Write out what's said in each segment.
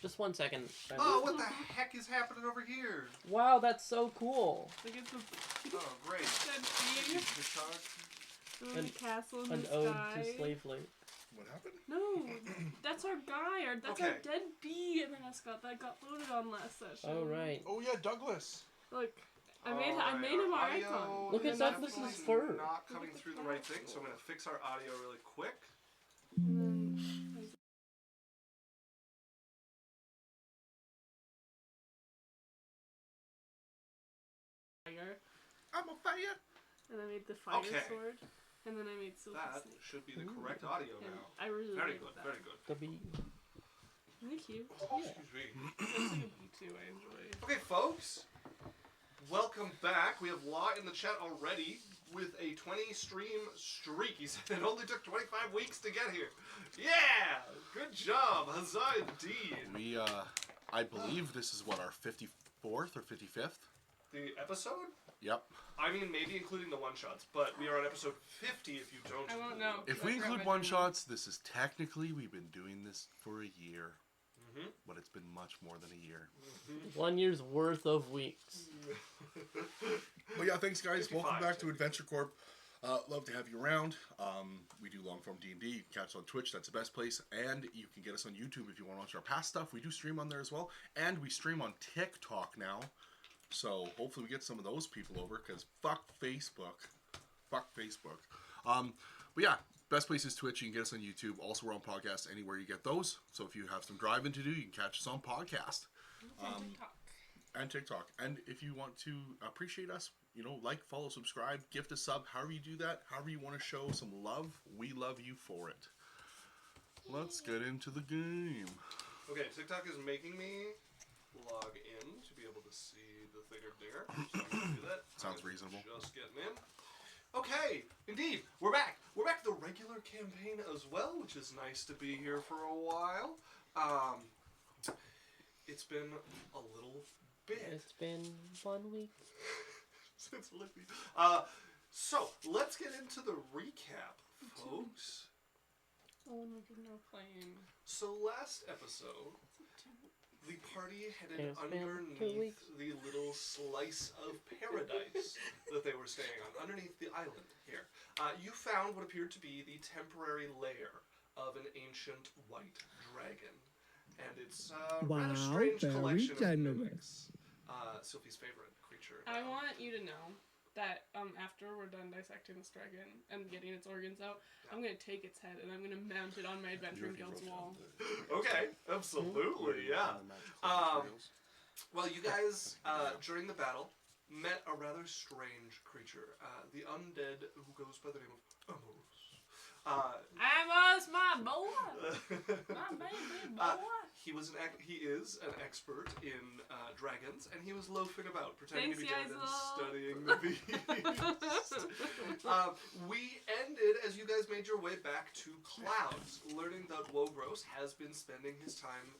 Just 1 second. Oh, what the heck is happening over here? Wow, that's so cool. Like it's a Oh, great. dead bee. And a castle in An the ode sky. to slave labor. What happened? No, that's our guy. That's our dead bee mascot that got voted on last session. Oh right. Oh yeah, Douglas. Look, I made him our icon. Look at Douglas's fur. Not coming through the right thing, so I'm gonna fix our audio really quick. And then fire. I'm a fire. And I made the fire Okay. sword. And then I made Sylphie That Snake. should be the correct audio And now. I really Very like good, that. very good. The bee. Isn't it cute? Oh, excuse me. It's like a bee too, I enjoy. Okay, folks. Welcome back. We have Law in the chat already with a 20 stream streak. He said it only took 25 weeks to get here. Yeah! Good job. Huzzah indeed. We I believe this is what, our 54th or 55th? The episode? Yep. I mean, maybe including the one-shots, but we are on episode 50 if you don't. I won't know. If we include one shots, this is technically, we've been doing this for a year. But it's been much more than a year. 1 year's worth of weeks. But yeah, thanks guys. 55, Welcome back to Adventure Corp. Love to have you around. We do long form D&D. You can catch us on Twitch. That's the best place. And you can get us on YouTube if you want to watch our past stuff. We do stream on there as well. And we stream on TikTok now. So hopefully we get some of those people over, because fuck Facebook. Fuck Facebook. But yeah, best place is Twitch. You can get us on YouTube. Also, we're on podcasts anywhere you get those. So if you have some driving to do, you can catch us on podcast. TikTok. And TikTok. And if you want to appreciate us, you know, like, follow, subscribe, gift a sub, however you do that, however you want to show some love, we love you for it. Let's get into the game. Okay, TikTok is making me log in to be able to see the thinger dinger. So I'm gonna do that. Sounds reasonable. Just getting in. Okay, indeed, we're back. We're back to the regular campaign as well, which is nice to be here for a while. It's been a little bit. It's been 1 week. Since Lippy. So let's get into the recap, folks. Oh, no, no playing. So last episode, the party headed It's been 2 underneath weeks. the little slice of paradise that they were staying on, underneath the island here. You found what appeared to be the temporary lair of an ancient white dragon. And it's a rather strange collection of mimics. Sylphie's favorite creature. I want you to know that after we're done dissecting this dragon and getting its organs out, I'm going to take its head and I'm going to mount it on my Adventure Guild's wall. Okay, absolutely, yeah. Well, you guys, during the battle, met a rather strange creature. The undead who goes by the name of Amos. Amos, my boy! My baby boy! He is an expert in dragons, and he was loafing about, pretending to be dead and studying the beast. We ended as you guys made your way back to Clouds, learning that Wogros has been spending his time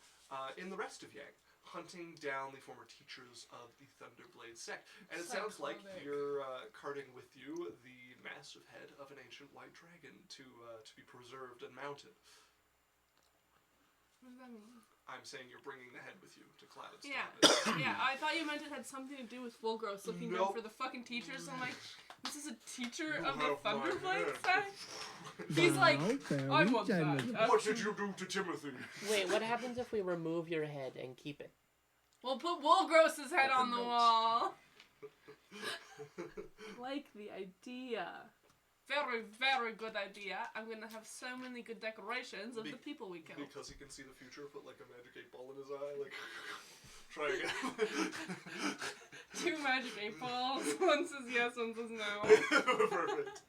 in the rest of Yang, hunting down the former teachers of the Thunderblade sect. And it sounds like you're carting with you the massive head of an ancient white dragon to be preserved and mounted. What does that mean? I'm saying you're bringing the head with you to Clouds. Yeah, yeah. I thought you meant it had something to do with Fulgros looking down for the fucking teachers. I'm like, this is a teacher of the Thunderblade sect? He's like, I want that. What did you do to Timothy? Wait, what happens if we remove your head and keep it? We'll put Wolgros's head on the wall. Like the idea. Very, very good idea. I'm gonna have so many good decorations of the people we kill. Because he can see the future, put like a magic 8-ball in his eye, like, try again. 2 magic 8-balls. One says yes, one says no. Perfect.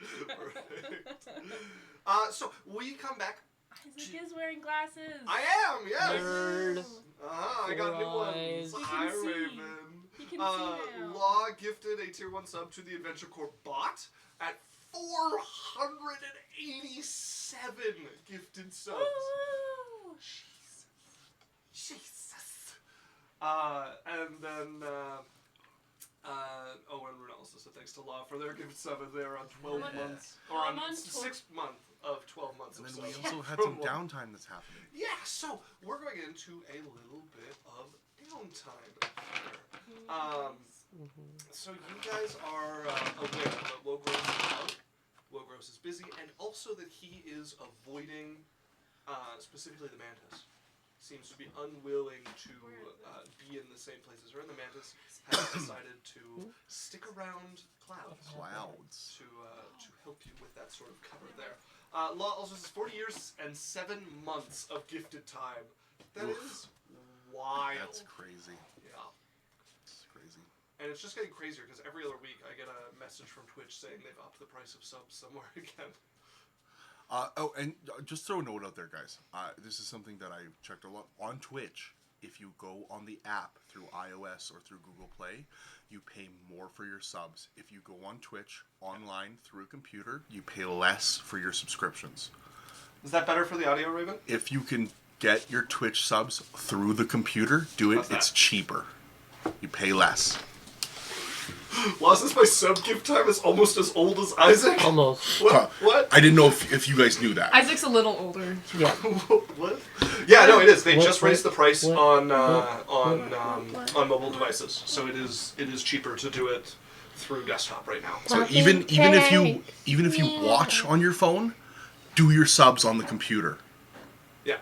So, we come back. Isaac is wearing glasses. I am, yes! Nerd. I got new ones. He Hi, can see. Raven. He can see now. Law gifted a tier 1 sub to the Adventure Corp bot at 487 gifted subs. Woo! Jesus. And then, and Runel also said thanks to Law for their gifted sub as they are on 12 months. Or on 6 month of 12 months And of then we subs. also had some downtime that's happening. Yeah, so we're going into a little bit of downtime here. So you guys are aware that Logros is out, Logros is busy, and also that he is avoiding specifically the Mantis. Seems to be unwilling to be in the same place as her, and the Mantis has decided to stick around Clouds to help you with that sort of cover there. Law also says 40 years and 7 months of gifted time. That is wild. That's crazy. Yeah. It's crazy. And it's just getting crazier because every other week I get a message from Twitch saying they've upped the price of subs somewhere again. And just throw a note out there, guys. This is something that I checked a lot on Twitch. If you go on the app through iOS or through Google Play, you pay more for your subs. If you go on Twitch online through a computer, you pay less for your subscriptions. Is that better for the audio, Raven? If you can get your Twitch subs through the computer, do it. It's cheaper. You pay less. Law says my sub gift time is almost as old as Isaac. Almost. What? I didn't know if you guys knew that. Isaac's a little older. Yeah. What? Yeah, no, it is. They just raised the price what, on mobile devices, so it is cheaper to do it through desktop right now. So even if you watch on your phone, do your subs on the computer. Yeah.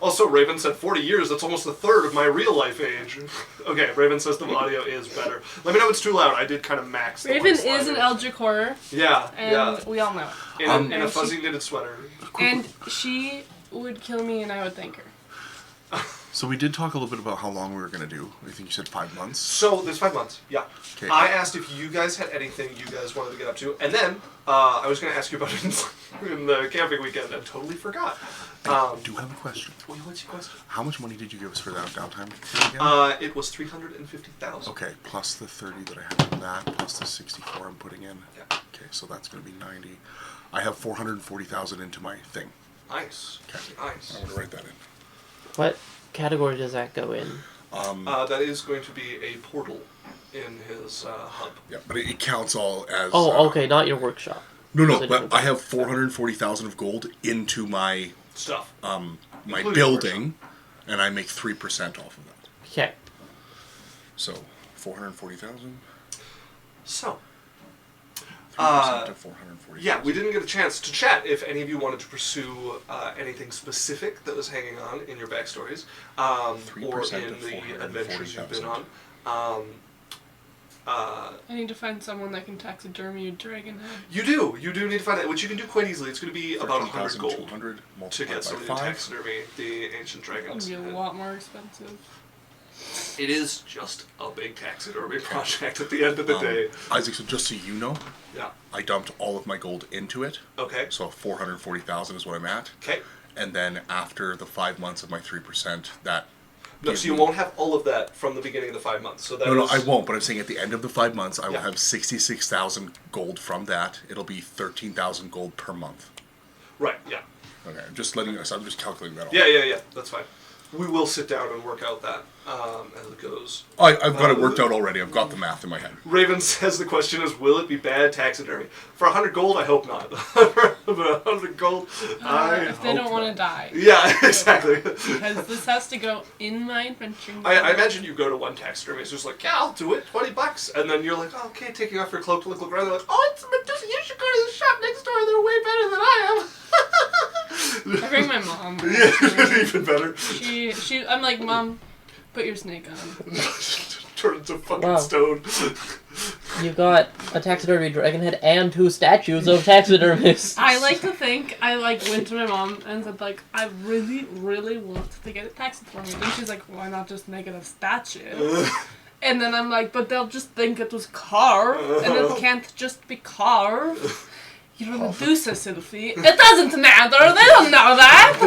Also, Raven said 40 years. That's almost a third of my real life age. Okay, Raven says the audio is better. Let me know if it's too loud. I did kind of max. The Raven mic is an sliders. Algic horror. Yeah, And yeah. we all know it. In a fuzzy knitted sweater. And she would kill me and I would thank her. So we did talk a little bit about how long we were going to do. I think you said 5 months. So there's 5 months. Yeah. Okay. I asked if you guys had anything you guys wanted to get up to, and then I was going to ask you about it in the camping weekend and totally forgot. I do have a question. What's your question? How much money did you give us for that downtime again? It was 350,000. Okay, plus the 30 that I have in that, plus the 64 I'm putting in. Yeah. Okay, so that's going to be 90. I have 440,000 into my thing. Nice. Okay. Nice. I'm going to write that in. What category does that go in? That is going to be a portal in his hub. Yeah, but it counts all as... Oh, okay, not your workshop. No, but I have 440,000 of gold into my... Stuff. My Including building, and I make 3% off of that. Okay. So, 440,000. So. 3% of 440,000. Yeah, we didn't get a chance to chat if any of you wanted to pursue anything specific that was hanging on in your backstories, or 3% in of the adventures you've been 440,000. on. I need to find someone that can taxidermy a dragon head. You do need to find that, which you can do quite easily. It's going to be about 100 gold 13,200 to multiplied get by somebody to 5. taxidermy the ancient It's dragons. gonna be a lot more expensive. It is just a big taxidermy project at the end of the day. Isaac, so just so you know, Yeah. I dumped all of my gold into it. Okay. So 440,000 is what I'm at. Okay. And then after the 5 months of my 3%, that... No, gives so you me- won't have all of that from the beginning of the 5 months. So that No, is- I won't. But I'm saying at the end of the 5 months, I will Yeah. have 66,000 gold from that. It'll be 13,000 gold per month. Right. Yeah. Okay, I'm just letting you know. So I'm just calculating that all. Yeah. That's fine. We will sit down and work out that as it goes. I've got it worked out already. I've got the math in my head. Raven says the question is, will it be bad taxidermy? For 100 gold, I hope not. For 100 gold, If they don't hope want to not. die. Yeah, exactly. Because this has to go in my adventure. I imagine you go to one taxidermy, it's just like, yeah, I'll do it, $20. And then you're like, oh, okay, taking off your cloak to look around. They're like, oh, it's Medusa, you should go to the shop next door. They're way better than I am. I bring my mom. Yeah, even better. I'm like, Mom, put your snake on. Turn into fucking Wow. stone. You got a taxidermy dragon head and 2 statues of taxidermists. I like to think I went to my mom and said I really, really want to get it taxied for me. And she's like, why not just make it a statue? And then I'm like, but they'll just think it was carved, and it can't just be carved. You're a Medusa, Cylph'e. It doesn't matter. They don't know that.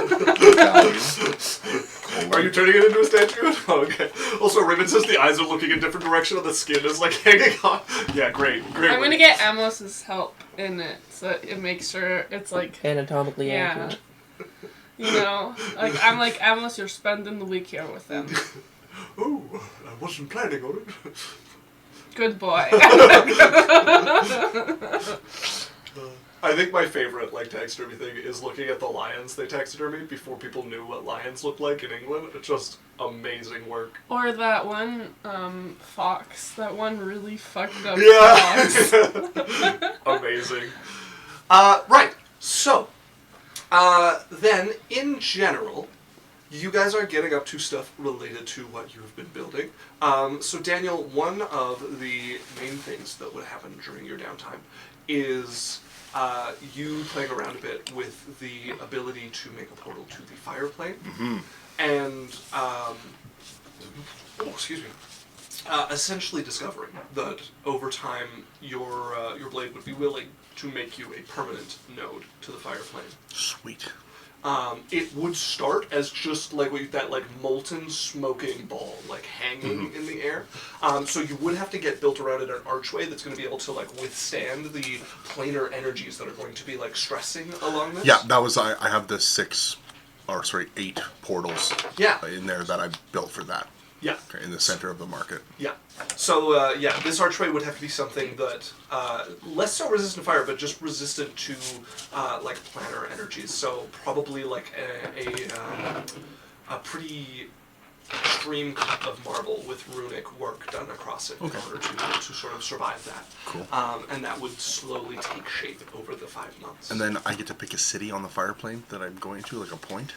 Are you turning it into a statue? Oh, okay. Also, Raven says the eyes are looking in different direction and the skin is like hanging on. Yeah, great. I'm gonna get Amos's help in it, so it makes sure it's like, Anatomically yeah. accurate. You know, I'm like, Amos, you're spending the week here with them. Oh, I wasn't planning on it. Good boy. I think my favorite taxidermy thing is looking at the lions they taxidermied before people knew what lions looked like in England. It's just amazing work. Or that one fox. That one really fucked up fox. Yeah. Amazing. Right. So, then in general, you guys are getting up to stuff related to what you have been building. So Daniel, one of the main things that would happen during your downtime is you playing around a bit with the ability to make a portal to the fire plane. Mm-hmm. And, excuse me, essentially discovering that over time your blade would be willing to make you a permanent node to the fire plane. Sweet. It would start as just that molten smoking ball hanging in the air. So you would have to get built around it an archway that's going to be able to withstand the planar energies that are going to be stressing along this. Yeah, that was I have the 8 portals. Yeah. In there that I built for that. Yeah. Okay, in the center of the market. Yeah. So, this archway would have to be something that, less so resistant to fire, but just resistant to, planar energies. So, probably, a pretty extreme cut of marble with runic work done across it in order to sort of survive that. Cool. And that would slowly take shape over the 5 months. And then I get to pick a city on the fire plane that I'm going to, like a point?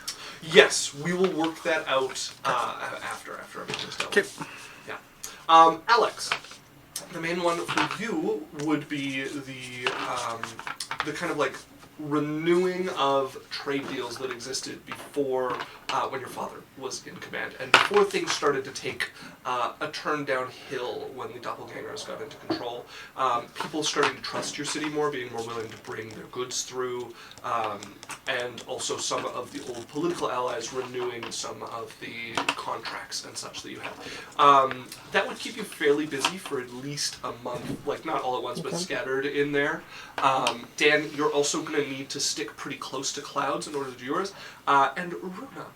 Yes, we will work that out after everything's done. Okay. Yeah. Alex, the main one for you would be the kind of renewing of trade deals that existed before when your father was in command, and before things started to take a turn downhill when the doppelgangers got into control. People starting to trust your city more, being more willing to bring their goods through, and also some of the old political allies renewing some of the contracts and such that you have. That would keep you fairly busy for at least a month, not all at once, but scattered in there. Dan, you're also going to need to stick pretty close to clouds in order to do yours. And Runa,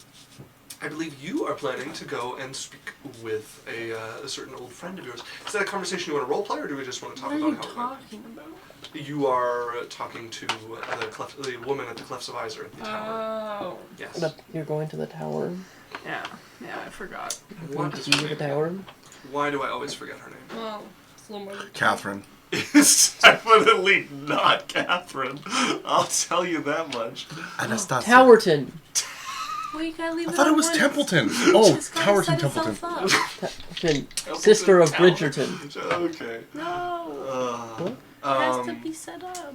I believe you are planning to go and speak with a certain old friend of yours. Is that a conversation you want to roleplay, or do we just want to talk about how it went? What are you talking about? You are talking to the woman at the Clefts of Iser at the tower. Oh. Yes. But you're going to the tower. Yeah, I forgot. Going to see the tower. Why do I always forget her name? Well, it's a little more than Catherine. It's definitely not Catherine. I'll tell you that much. Anastasia. Towerton. Well, you gotta leave I thought it was Templeton. Oh, Towerton Templeton. Templeton. Sister of Bridgerton. Okay. No. It has to be set up.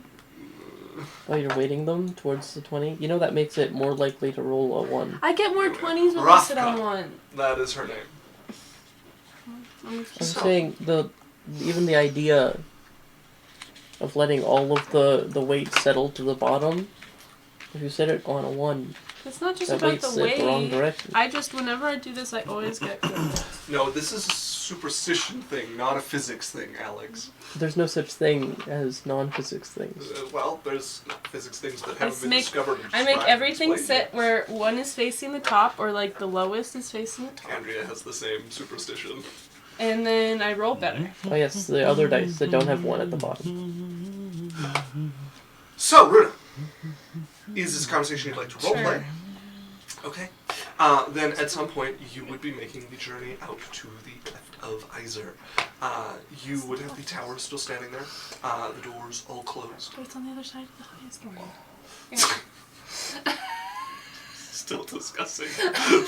Oh, you're weighting them towards the 20? You know that makes it more likely to roll a 1. I get more 20s when I sit on one. That is her name. I'm saying even the idea of letting all of the weight settle to the bottom, if you set it on a 1, it's not just that about weight's the set the wrong weight. direction. Whenever I do this, I always get good. No, this is a superstition thing, not a physics thing, Alex. There's no such thing as non-physics things. Well, there's physics things that haven't been discovered. I make everything sit where one is facing the top, or the lowest is facing the top. Andrea has the same superstition. And then I roll better. Oh yes, the other dice that don't have 1 at the bottom. So, Runa, is this a conversation you'd like to roleplay? Sure. Okay. Then at some point you would be making the journey out to the Cleft of Iser. You would have the tower still standing there, the doors all closed. But it's on the other side of the highest one. Yeah. Still discussing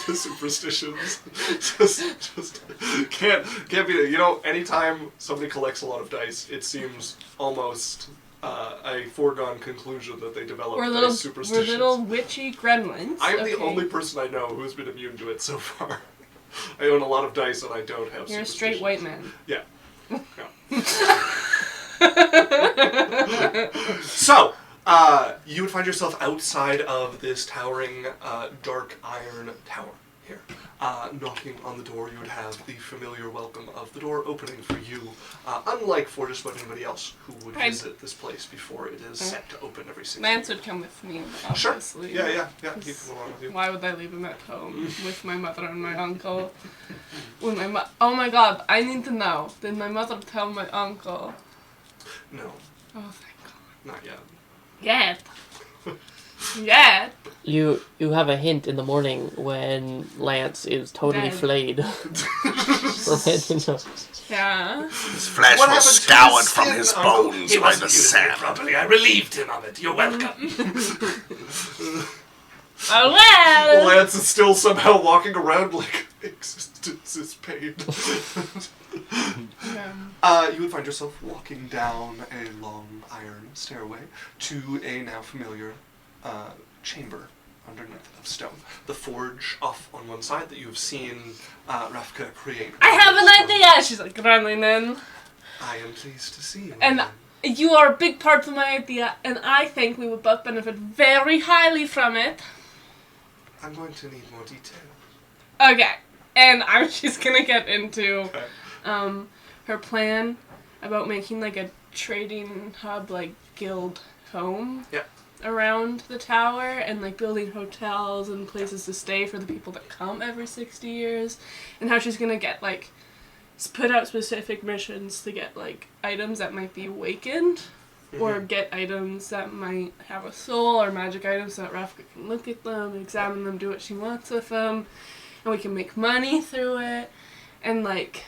the superstitions. just can't be. Anytime somebody collects a lot of dice, it seems almost a foregone conclusion that they develop dice superstitions. We're little witchy gremlins. I'm the only person I know who's been immune to it so far. I own a lot of dice and I don't have You're a straight white man. Yeah. So, you would find yourself outside of this towering, dark iron tower here. Knocking on the door, you would have the familiar welcome of the door opening for you, unlike for just about anybody else who would visit this place before it is set to open every single Lance would come with me, obviously. Sure. Yeah. He can come along with you. Why would I leave him at home with my mother and my uncle? When oh my god, I need to know. Did my mother tell my uncle? No. Oh, thank god. Not yet. Yet. Yet. You have a hint in the morning when Lance is totally Dead. flayed. Yeah. His flesh What was happened to scoured his from skin, his Uncle? bones He by wasn't the using it sand. properly. I relieved him of it. You're welcome. Oh well. Lance is still somehow walking around like existence is pain. You would find yourself walking down a long iron stairway to a now familiar chamber underneath of stone. The forge off on one side that you have seen Rafka create. I have an idea. She's like running in. I am pleased to see you. And you are a big part of my idea, and I think we would both benefit very highly from it. I'm going to need more detail. Okay. And she's gonna get into her plan about making like a trading hub, like guild home. Yeah. Around the tower, and like building hotels and places to stay for the people that come every 60 years, and how she's gonna get like put out specific missions to get like items that might be awakened, or get items that might have a soul, or magic items that Rafka can look at them, examine them, do what she wants with them, and we can make money through it, and like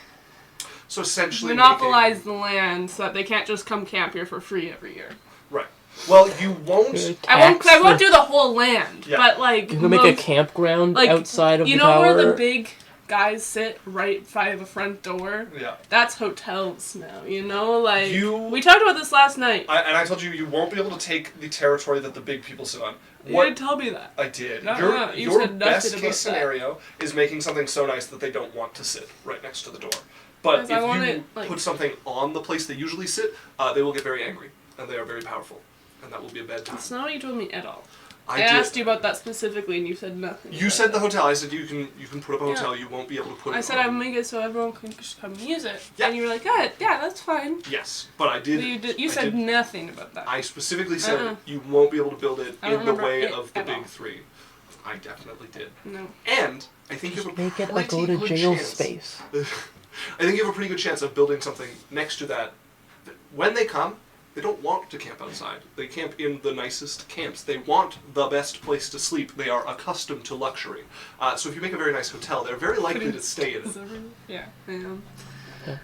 So essentially monopolize the land so that they can't just come camp here for free every year. Right. Well, you won't. I won't do the whole land, Yeah. but like You can make a campground like, outside of the you know tower. where the big guys sit right by the front door? Yeah. That's hotels now, you know? Like, You- we talked about this last night. I told you won't be able to take the territory that the big people sit on. You didn't tell me that. I did. No, your no, you your said nothing best about case that. scenario is making something so nice that they don't want to sit right next to the door. But Because I want if you it, like- put something on the place they usually sit, they will get very angry, and they are very powerful, and that will be a bad time. That's not what you told me at all. I I did. asked you about that specifically, and you said nothing. You about said it. the hotel. I said you can put up a Yeah. hotel. You won't be able to put it I said on. I would make it so everyone can just come use it. Yeah. And you were like, yeah, that's fine. Yes, but I did. You I said did- nothing about that. I specifically said Uh-uh. you won't be able to build it I don't in the remember way it of the at big all. three. I definitely did. No. And I think you have a Make it a pretty go to good jail chance. space. I think you have a pretty good chance of building something next to that. When they come, they don't want to camp outside. They camp in the nicest camps. They want the best place to sleep. They are accustomed to luxury. So if you make a very nice hotel, they're very likely to stay in it. Yeah, I am. Yeah.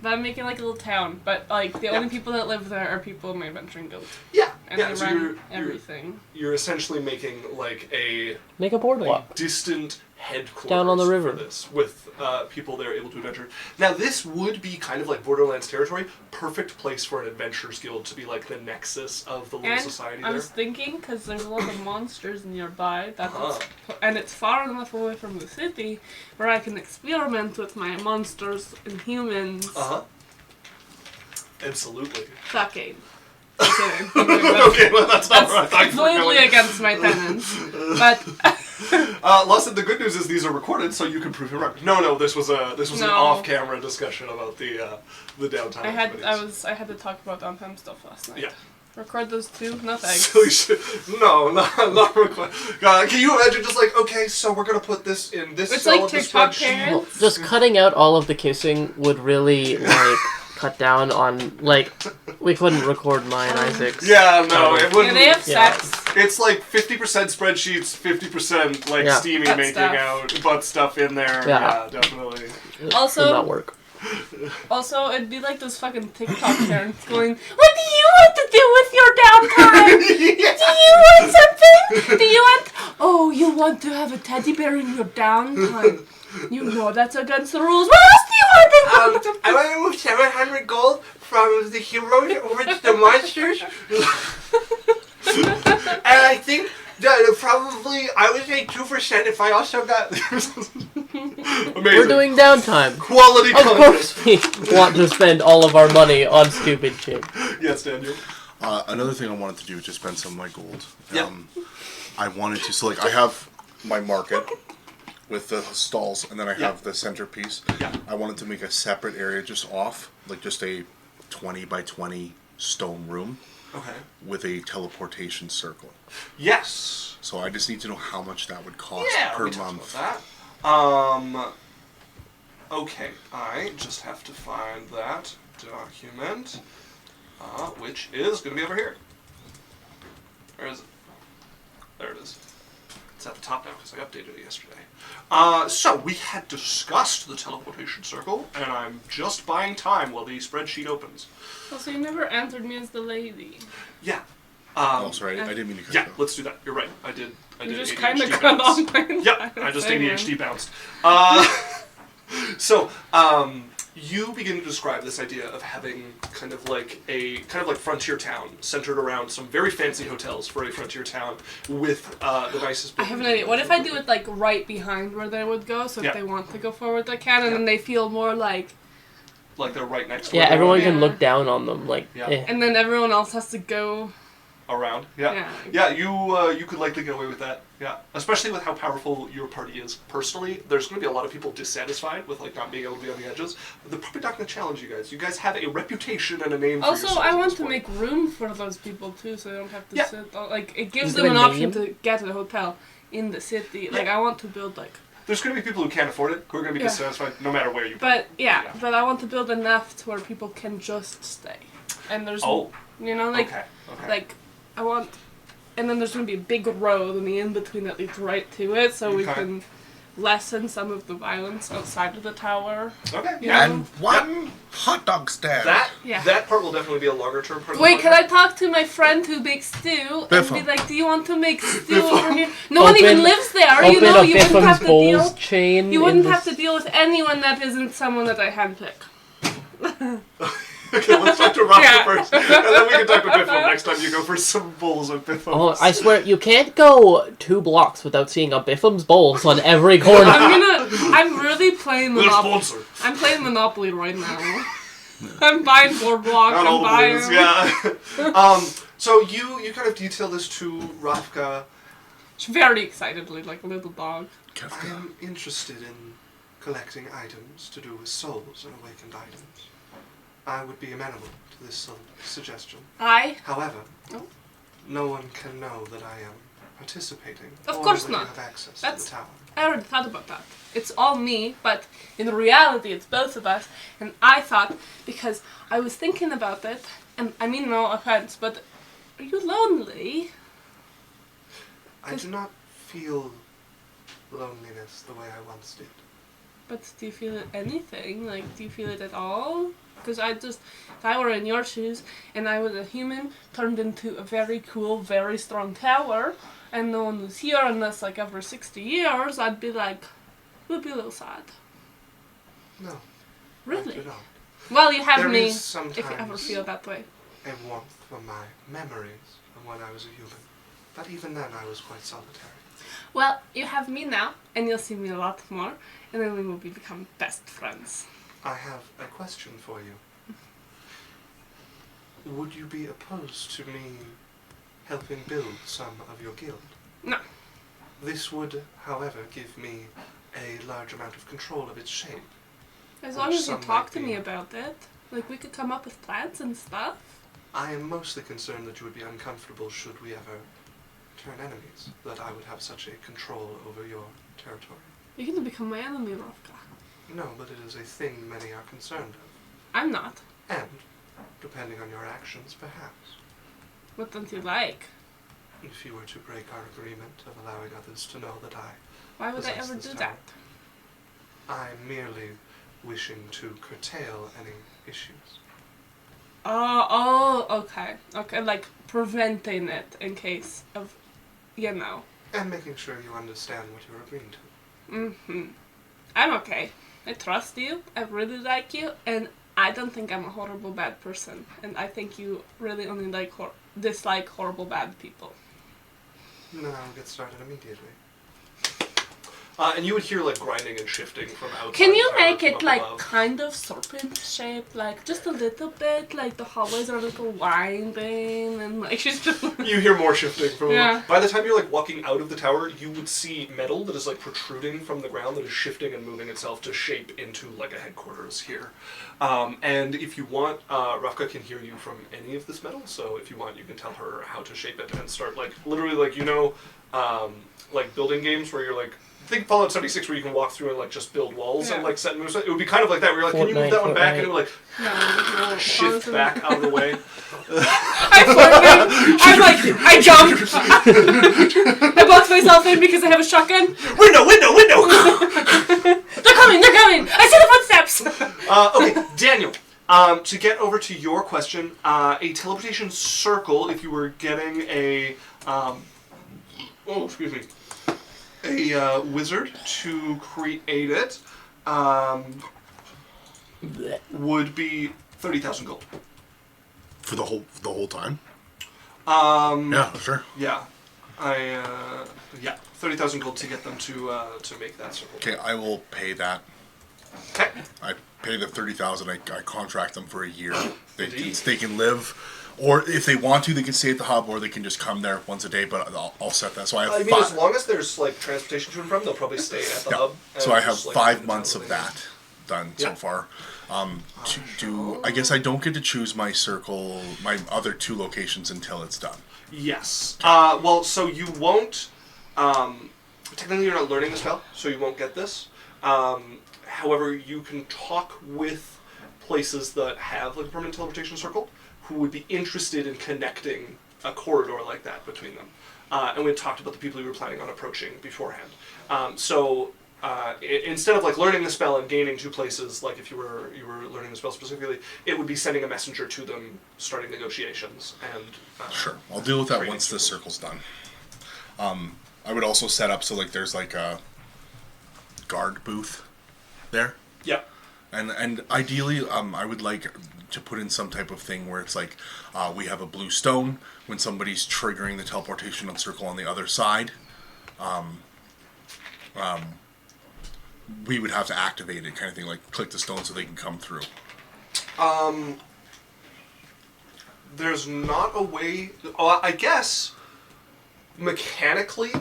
But I'm making like a little town, but like the Yeah. only people that live there are people in my adventuring guild. Yeah, And yeah. they So run everything. you're essentially making like a Make a boardwalk. distant headquarters Down on the river. for this, with people there able to adventure. Now, this would be kind of like Borderlands territory, perfect place for an adventurers guild to be like the nexus of the little And society I there. was thinking, because there's a lot of monsters nearby, that Uh-huh. and it's far enough away from the city where I can experiment with my monsters and humans Uh-huh. Absolutely. fucking. Just kidding. Okay, well, that's not That's where I thought you were completely going. against my tenants. But Lawson, the good news is these are recorded, so you can prove you're right. No, this was an No. off-camera discussion about the downtime. I activities. had to talk about downtime stuff last night. Yeah. Record those too? No thanks. Silly shit. No, not required. Can you imagine just like, okay, so we're gonna put this in this It's cell like of the TikTok spreadsheet. parents. Just cutting out all of the kissing would really like cut down on like we couldn't record Maya and Isaac's. Yeah, no, it Yeah, wouldn't. they have Yeah. sex. It's like 50% spreadsheets, 50% like Yeah. steamy Butt making stuff. out, butt stuff in there. Yeah. Yeah, definitely. It Also- would not work. Also, it'd be like those fucking TikTok parents going, "What do you want to do with your downtime? Do you want something? Do you want? Oh, you want to have a teddy bear in your downtime? You know that's against the rules. What else do you want to do? I want to move 700 gold from the heroes over to the monsters. And I think that probably, I would say 2% if I also got... Amazing. We're doing downtime. Quality Of content. course we want to spend all of our money on stupid shit. Yes, Daniel. Another thing I wanted to do is just spend some of my gold. Yeah. I wanted to, so like I have my market with the stalls, and then I have the centerpiece. Yeah. I wanted to make a separate area just off, like just a 20 by 20 stone room Okay. with a teleportation circle. Yes. So I just need to know how much that would cost Yeah, per we talked month. about that. Okay, I just have to find that document, which is going to be over here. Where is it? There it is. It's at the top now because I updated it yesterday. So we had discussed the teleportation circle, and I'm just buying time while the spreadsheet opens. Oh, so you never answered me as the lady. Yeah. Sorry, I didn't mean to cut Yeah, you off. let's do that. You're right. I did You just ADHD kind of bounce. cut off my Yep, I just segment. ADHD bounced. So, you begin to describe this idea of having kind of like frontier town centered around some very fancy hotels for a frontier town with the nicest. I have an idea. What if I do it like right behind where they would go, so if they want to go forward they can, and then they feel more like they're right next to Yeah, where everyone they're can look down on them, like. Yeah. Eh. and then everyone else has to go. around. Yeah. You could likely get away with that. Yeah, especially with how powerful your party is. Personally, there's going to be a lot of people dissatisfied with like not being able to be on the edges. But they're probably not going to challenge you guys. You guys have a reputation and a name. For Also, yourselves I at want this to point. make room for those people too, so they don't have to Yeah. sit. Like it gives Is them there an a option name? to get to the hotel in the city. Like I want to build like. There's going to be people who can't afford it, who are going to be dissatisfied no matter where you put But them. but I want to build enough to where people can just stay, and there's you know like Okay. like I want, and then there's gonna be a big road in the in between that leads right to it, so we Okay. can lessen some of the violence outside of the tower. Okay. Yeah. And one hot dog stand. That part will definitely be a longer term part. Wait, of the can I talk to my friend who makes stew and Biffle. be like, do you want to make stew over here? No one even Open- lives there, Open you know, a you wouldn't Biffum's have to Bowls deal. chain. You wouldn't in have this- to deal with anyone that isn't someone that I handpick. Okay, let's talk to Roscoe Yeah. first, and then we can talk to Biffle next time you go for some bowls of Biffle. Oh, I swear, you can't go 2 blocks without seeing a Biffum's Bowls on every corner. I'm really playing We're Monopoly. sponsor. I'm playing Monopoly right now. I'm buying 4 blocks. Not I'm all buying. blues, yeah. So you kind of detail this to Rafka. She's very excitedly, like a little dog. I am interested in collecting items to do with souls and awakened items. I would be amenable to this suggestion. However, no one can know that I am participating. Of or course that not. You have access That's- to the tower. I already thought about that. It's all me, but in reality it's both of us. And I thought, because I was thinking about it, and I mean no offense, but are you lonely? I do not feel loneliness the way I once did. But do you feel anything? Like, do you feel it at all? Because if I were in your shoes, and I was a human turned into a very cool, very strong tower, and no one was here unless like every 60 years, I'd be like, would be a little sad. No. Really? I do not. Well, you have There me, is if you ever sometimes feel that way. a warmth from my memories from when I was a human. But even then I was quite solitary. Well, you have me now, and you'll see me a lot more, and then we will become best friends. I have a question for you. Would you be opposed to me helping build some of your guild? No. This would, however, give me a large amount of control of its shape. As Which long as you some talk might to be. me about it, like we could come up with plans and stuff. I am mostly concerned that you would be uncomfortable should we ever turn enemies, that I would have such a control over your territory. You're gonna become my enemy, Rovka. No, but it is a thing many are concerned of. I'm not. And, depending on your actions, perhaps, What don't you like? if you were to break our agreement of allowing others to know that Why would I Possess ever this do tower. that? I'm merely wishing to curtail any issues. Okay. Okay, like preventing it in case of, you know. And making sure you understand what you're agreeing to. I'm okay. I trust you. I really like you, and I don't think I'm a horrible bad person. And I think you really only dislike horrible bad people. No, I'll get started immediately. And you would hear like grinding and shifting from outside. Can you the tower make from it up like above. kind of serpent shaped, like just a little bit, like the hallways are a little winding, and like she's just. You hear more shifting from. Yeah. By the time you're like walking out of the tower, you would see metal that is like protruding from the ground that is shifting and moving itself to shape into like a headquarters here. And if you want, Rafka can hear you from any of this metal. So if you want, you can tell her how to shape it and start like literally like like building games where you're like think Fallout 76 where you can walk through and like just build walls and like set moves. It would be kind of like that where you're like, can you move that one back? And it would like shift back out of the way. I'm like, I jump. I box myself in because I have a shotgun. Window! They're coming! I see the footsteps! Okay, Daniel. To get over to your question, a teleportation circle, if you were getting a wizard to create it, would be 30,000 gold. For the whole time? Yeah, sure. Yeah. 30,000 gold to get them to make that circle. Okay, I will pay that. Okay. I pay the 30,000. I contract them for a year. They can live, or if they want to, they can stay at the hub, or they can just come there once a day. But I'll set that. So I have. As long as there's like transportation to and from, they'll probably stay at the hub. So I have 5 months of that done so far. I guess I don't get to choose my circle, my other 2 locations until it's done. Yes. Well, so you won't. Technically, you're not learning the spell, so you won't get this. However, you can talk with places that have like a permanent teleportation circle who would be interested in connecting a corridor like that between them. And we talked about the people you were planning on approaching beforehand. Instead of like learning the spell and gaining 2 places, like if you were learning the spell specifically, it would be sending a messenger to them, starting negotiations, and sure, I'll deal with that once the circle's done. I would also set up so like there's like a guard booth there. Yeah. And ideally, I would like to put in some type of thing where it's like we have a blue stone when somebody's triggering the teleportation on circle on the other side. We would have to activate it, kind of thing, like click the stone so they can come through. There's not a way. I guess mechanically,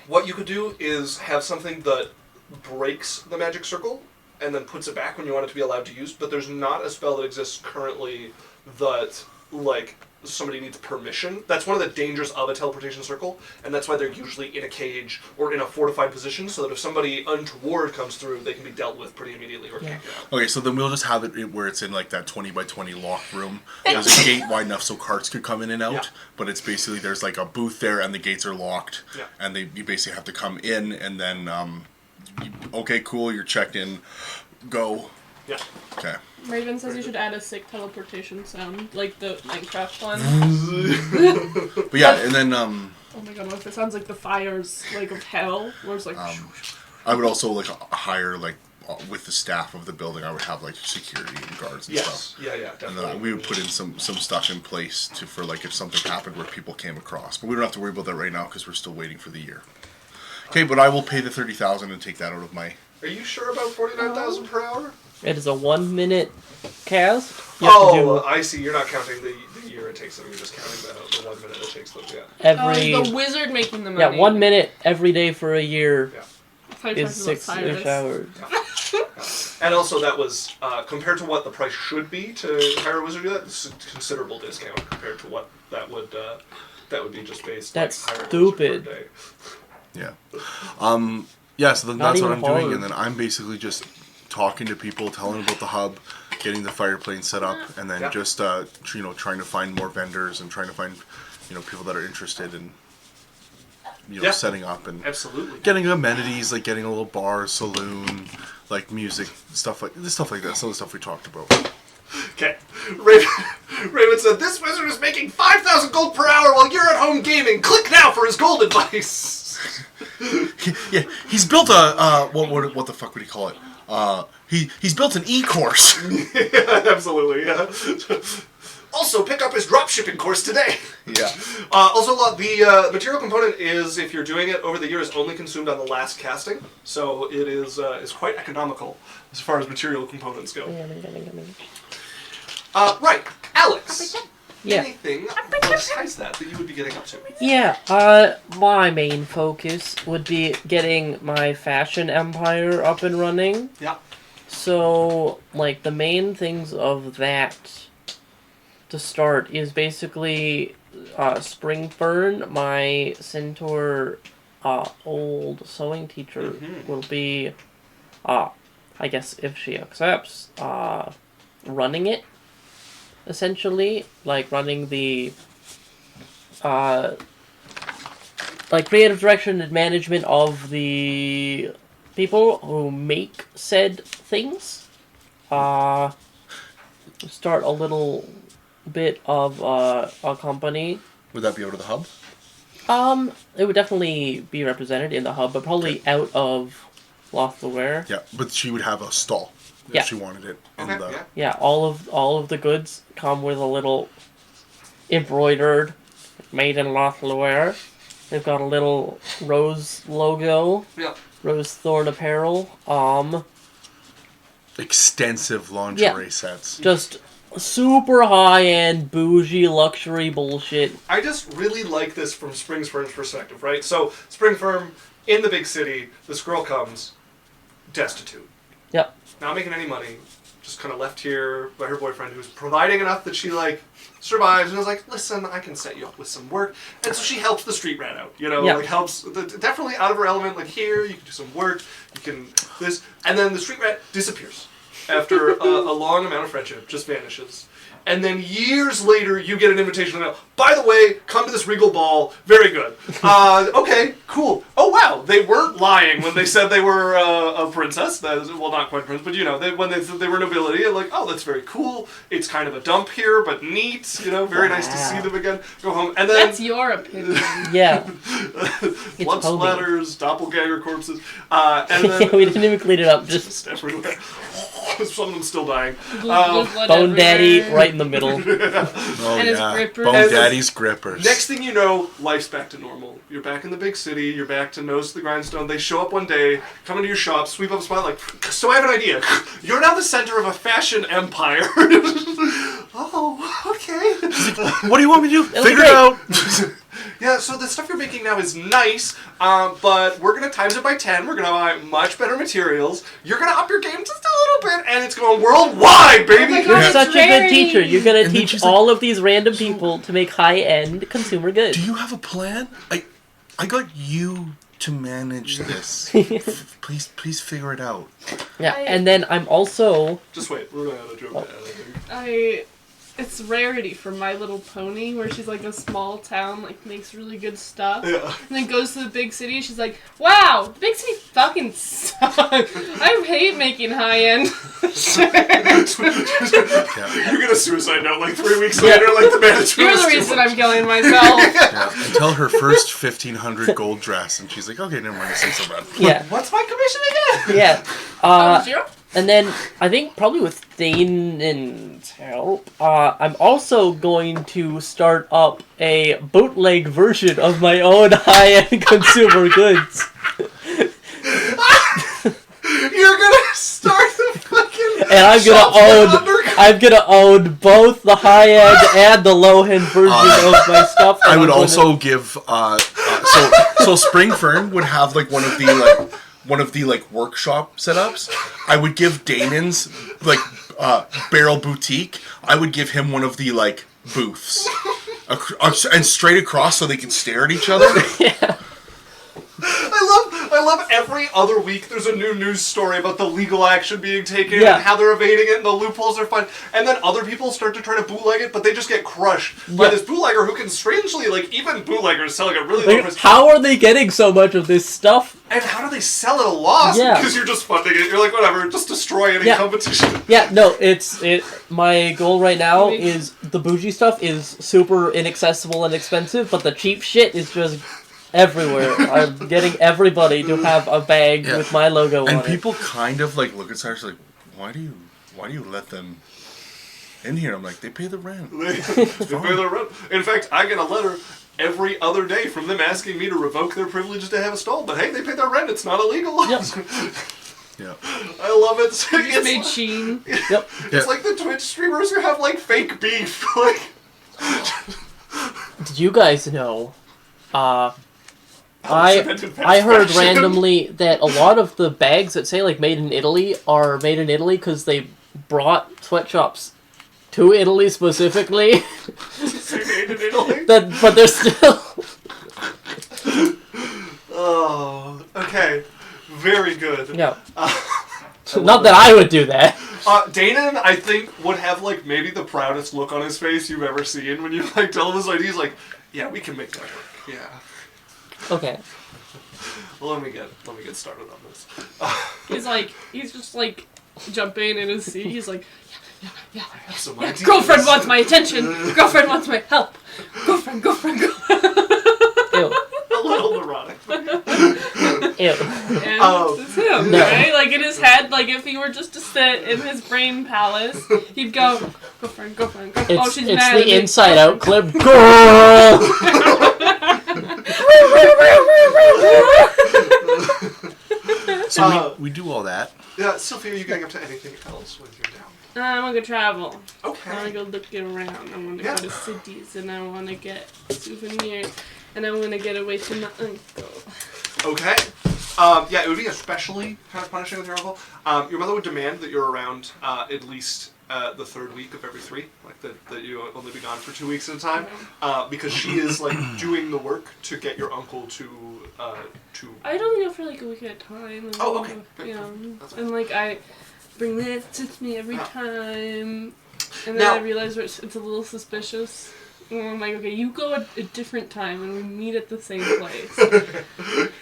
what you could do is have something that breaks the magic circle and then puts it back when you want it to be allowed to use. But there's not a spell that exists currently that like somebody needs permission. That's one of the dangers of a teleportation circle, and that's why they're usually in a cage or in a fortified position, so that if somebody untoward comes through, they can be dealt with pretty immediately or kicked out. Okay, so then we'll just have it where it's in like that 20 by 20 locked room. There's a gate wide enough so carts could come in and out, but it's basically there's like a booth there and the gates are locked, and you basically have to come in and then okay, cool, you're checked in, go. Yeah. Okay. Raven says you should add a sick teleportation sound, like the Minecraft one. But yeah, and then oh my god, what if it sounds like the fires like of hell? Where it's like I would also like hire like with the staff of the building, I would have like security and guards and stuff. Yeah, definitely. And then we would put in some stuff in place for like if something happened where people came across. But we don't have to worry about that right now because we're still waiting for the year. Okay, but I will pay the 30,000 and take that out of my. Are you sure about 49,000 per hour? It is a 1-minute cast. I see. You're not counting the year it takes them. You're just counting the 1 minute it takes them. Yeah. the wizard making the money. Yeah, 1 minute every day for a year is 6-ish hours. And also, that was compared to what the price should be to hire a wizard to do that. It's a considerable discount compared to what that would be just based. That's like, stupid. Per day. Yeah. Yeah. So then Not that's what even I'm doing, hard. and then I'm basically just talking to people, telling them about the hub, getting the fire plane set up, and then just trying to find more vendors and trying to find people that are interested in setting up and absolutely getting amenities like getting a little bar, saloon, like music stuff like that. Some of the stuff we talked about. Okay, Raven said this wizard is making 5,000 gold per hour while you're at home gaming. Click now for his gold advice. Yeah, he's built a what the fuck would he call it? He's built an e-course. Yeah, absolutely, yeah. Also, pick up his dropshipping course today. Yeah. Also, the material component is, if you're doing it over the year, is only consumed on the last casting, so it is quite economical as far as material components go. Right, Alex. Yeah. Anything besides that you would be getting up to? Yeah, my main focus would be getting my fashion empire up and running. Yeah. So, like, the main things of that to start is basically Spring Fern, my centaur old sewing teacher will be, I guess if she accepts, running it, essentially, like running the, like creative direction and management of the people who make said things. Start a little bit of a company. Would that be out of the hub? It would definitely be represented in the hub, but probably out of Lothlaware. Yeah, but she would have a stall if she wanted it. Okay, In the... yeah. Yeah, all of the goods come with a little embroidered, made in Lothlaware. They've got a little rose logo. Yeah. Rose Thorn apparel. Extensive lingerie sets. Just super high-end, bougie, luxury bullshit. I just really like this from Spring Firm's perspective, right? So, Spring Firm, in the big city, this girl comes destitute. Yep. Not making any money. Just kind of left here by her boyfriend, who's providing enough that she, like, survives. And I was like, listen, I can set you up with some work. And so she helps the street rat out, you know? Yeah. Like, helps, definitely out of her element, like, here, you can do some work, you can, this. And then the street rat disappears. After a long amount of friendship, just vanishes. And then years later, you get an invitation to mail. By the way, come to this regal ball. Very good. Okay, cool. Oh, wow. They weren't lying when they said they were a princess. That is, well, not quite a princess, but, you know, when they said they were nobility. I'm like, oh, that's very cool. It's kind of a dump here, but neat. You know, very nice to see them again. Go home. And then... That's your opinion. Yeah. Blood splatters, doppelganger corpses. And then... We didn't even clean it up. Just everywhere. Some of them still dying. Bone Daddy right in the middle. Oh, And his yeah. grippers. Bone And Daddy's grippers. Next thing you know, life's back to normal. You're back in the big city. You're back to nose to the grindstone. They show up one day, come into your shop, sweep up a spot, like, so I have an idea. You're now the center of a fashion empire. Oh, okay. What do you want me to do? It'll be Figure it out. Yeah, so the stuff you're making now is nice, but we're going to times it by 10. We're going to buy much better materials. You're going to up your game just a little bit, and it's going worldwide, baby! Oh my God. You're such a good Very- teacher. You're gonna And then teach she's like, all of these random people to make high-end consumer goods. Do you have a plan? I got you to manage this. Please figure it out. Yeah, and then I'm also... Just wait, we're going to have a joke. It's Rarity from My Little Pony, where she's like a small town, like makes really good stuff. Yeah. And then goes to the big city. She's like, "Wow, the big city fucking sucks. I hate making high end." You're going to suicide note like 3 weeks later, like the management. You're was the too reason much. I'm killing myself. Yeah. Until her first 1,500 gold dress, and she's like, okay, never mind, this ain't so bad. Yeah, What's my commission again? yeah. Zero? And then I think probably with Jade and Cylph'e, I'm also going to start up a bootleg version of my own high-end consumer goods. You're going to start the fucking And I'm gonna own both the high-end and the low-end version of my stuff. I would also give so Spring Fern would have like one of the workshop setups. I would give Damon's Barrel Boutique. I would give him one of the like booths, and straight across so they can stare at each other. Yeah. I love every other week there's a new news story about the legal action being taken Yeah. and how they're evading it and the loopholes are fun. And then other people start to try to bootleg it, but they just get crushed by this bootlegger who can strangely, like, even bootleggers selling it really low Like, price. how are they getting so much of this stuff? And how do they sell at a loss? Yeah. Because you're just funding it. You're like, whatever, just destroy any Yeah. competition. Yeah, no, my goal right now is the bougie stuff is super inaccessible and expensive, but the cheap shit is just everywhere. I'm getting everybody to have a bag with my logo on it. And people kind of like look at Cyrus like, why do you let them in here? I'm like, they pay the rent. They pay their rent. In fact, I get a letter every other day from them asking me to revoke their privilege to have a stall. But hey, they pay their rent. It's not illegal. Yep. Yeah. I love it. It's Made Sheen. Yep. It's like the Twitch streamers who have like fake beef. Like, Did you guys know? I invented heard fashion. randomly that a lot of the bags that say like made in Italy are made in Italy because they brought sweatshops to Italy specifically. They made in Italy. But they're still. Very good. Yeah. Not that I would do that. Danon, I think, would have, like, maybe the proudest look on his face you've ever seen when you, like, tell him this idea. He's like, yeah, we can make that work. Yeah. Okay. Well, let me get started on this. He's just, like, jumping in his seat. He's like, yeah. Ideas. Girlfriend wants my attention. Girlfriend wants my help. Girlfriend. Ew. A little neurotic. Ew. And it's him, right? Like, in his head, like, if he were just to sit in his brain palace, he'd go, girlfriend. It's, she's it's mad the at me. Inside Out clip. Girl! So we do all that. Yeah, Sophie, are you getting up to anything else when you're down? I want to go travel. Okay. I want to go looking around. I want to go to cities, and I want to get souvenirs, and I want to get away from my uncle. Okay. Yeah, it would be especially kind of punishing with your uncle. Your mother would demand that you're around at least the third week of every 3, like that you only be gone for 2 weeks at a time, because she is like doing the work to get your uncle to. I don't go for like a week at a time. And Okay. You know, That's and like I bring this with me every time, and then Now- I realize it's a little suspicious. And I'm like, okay, you go at a different time, and we meet at the same place.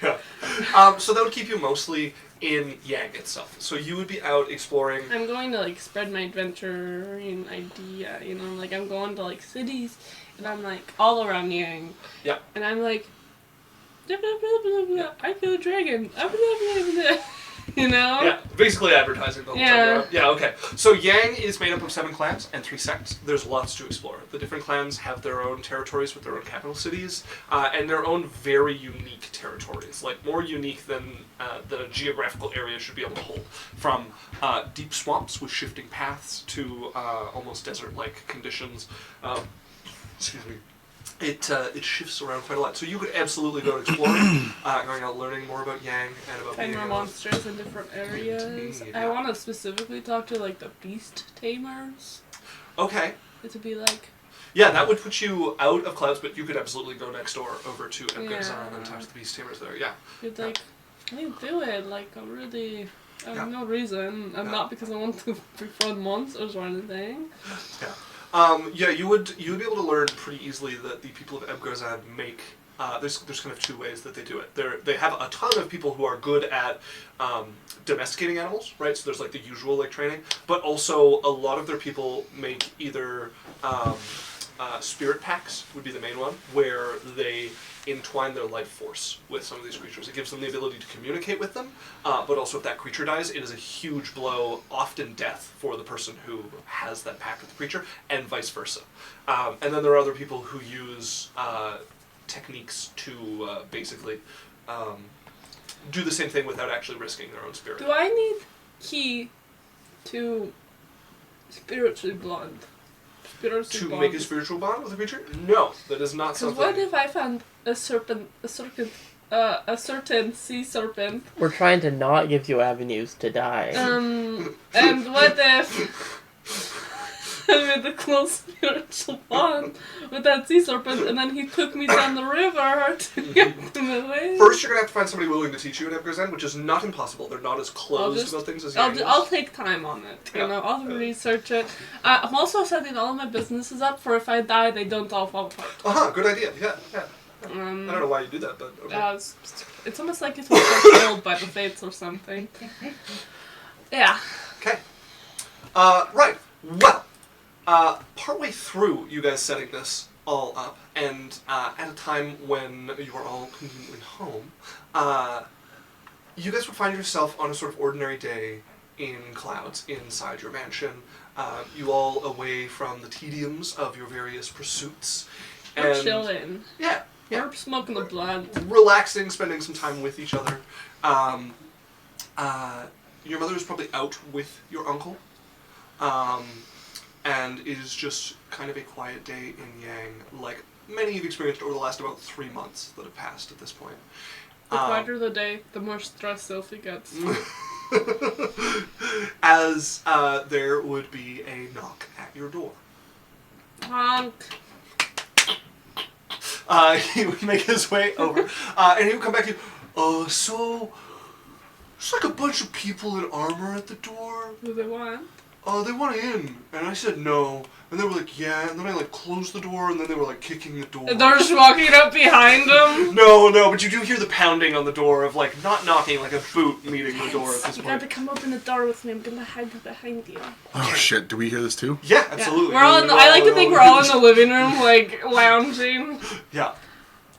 Yeah. So that would keep you mostly in Yang itself. So you would be out exploring. I'm going to like spread my adventure idea, you know, like I'm going to like cities, and I'm like all around Yang. Yeah. And I'm like, blah, blah, blah, blah, blah. I feel a dragon. Blah, blah, blah, blah. You know? Yeah, basically advertising the whole time. You're out. Yeah, okay. So Yang is made up of 7 clans and 3 sects. There's lots to explore. The different clans have their own territories with their own capital cities, and their own very unique territories, like more unique than the geographical area should be able to hold. From deep swamps with shifting paths to almost desert-like conditions. Excuse me. It shifts around quite a lot. So you could absolutely go exploring, going out learning more about Yang and about Find being more monsters in different areas. Indeed, I yeah. want to specifically talk to like the beast tamers. Okay. It to be like, Yeah, that would put you out of Clouds, but you could absolutely go next door over to Ebgazan Yeah. and talk to the Beast Tamers there. Yeah. it's like, I do it. Like, I really, I have no reason. And not because I want to befriend monsters or anything. Yeah. Yeah, you would be able to learn pretty easily that the people of Ebgazan make. There's kind of 2 ways that they do it. They have a ton of people who are good at domesticating animals, right? So there's like the usual like training, but also a lot of their people make either spirit pacts would be the main one, where they entwine their life force with some of these creatures. It gives them the ability to communicate with them, but also if that creature dies, it is a huge blow, often death, for the person who has that pact with the creature, and vice versa. And then there are other people who use techniques to basically do the same thing without actually risking their own spirit. Do I need key to spiritually bond? To make a spiritual bond with a creature? No, that is not Because something. what if I found a certain sea serpent? We're trying to not give you avenues to die. And what if I made a close spiritual bond with that sea serpent, and then he took me down the river to get him away? First, you're going to have to find somebody willing to teach you in Ebgazan, which is not impossible. They're not as closed about things as you I'll take time on it. You know, I'll research it. I'm also setting all of my businesses up for if I die, they don't all fall apart. Good idea. Yeah. I don't know why you do that, but okay. It's almost like it's killed by the fates or something. Yeah. Okay. Right. Well, partway through you guys setting this all up, and at a time when you are all conveniently home, you guys would find yourself on a sort of ordinary day in Clouds inside your mansion. You all away from the tediums of your various pursuits. We're And chilling. Yeah. We're smoking the blunt. Relaxing, spending some time with each other. Your mother is probably out with your uncle. And it is just kind of a quiet day in Yang, like many you've experienced over the last about 3 months that have passed at this point. The quieter the day, the more stressed Sylphie gets. As there would be a knock at your door. Honk. He would make his way over, and he would come back to you. So, there's like a bunch of people in armor at the door. Who they want? They want in. And I said no. And they were like, yeah. And then I like closed the door, and then they were like kicking the door. They're just walking up behind them? No, but you do hear the pounding on the door of like, not knocking, like a boot meeting the door at this You point. gotta come open the door with me. I'm gonna hide behind you. Oh shit! Do we hear this too? Yeah, absolutely. We're all in I like to think we're all in the living room, like, lounging. Yeah.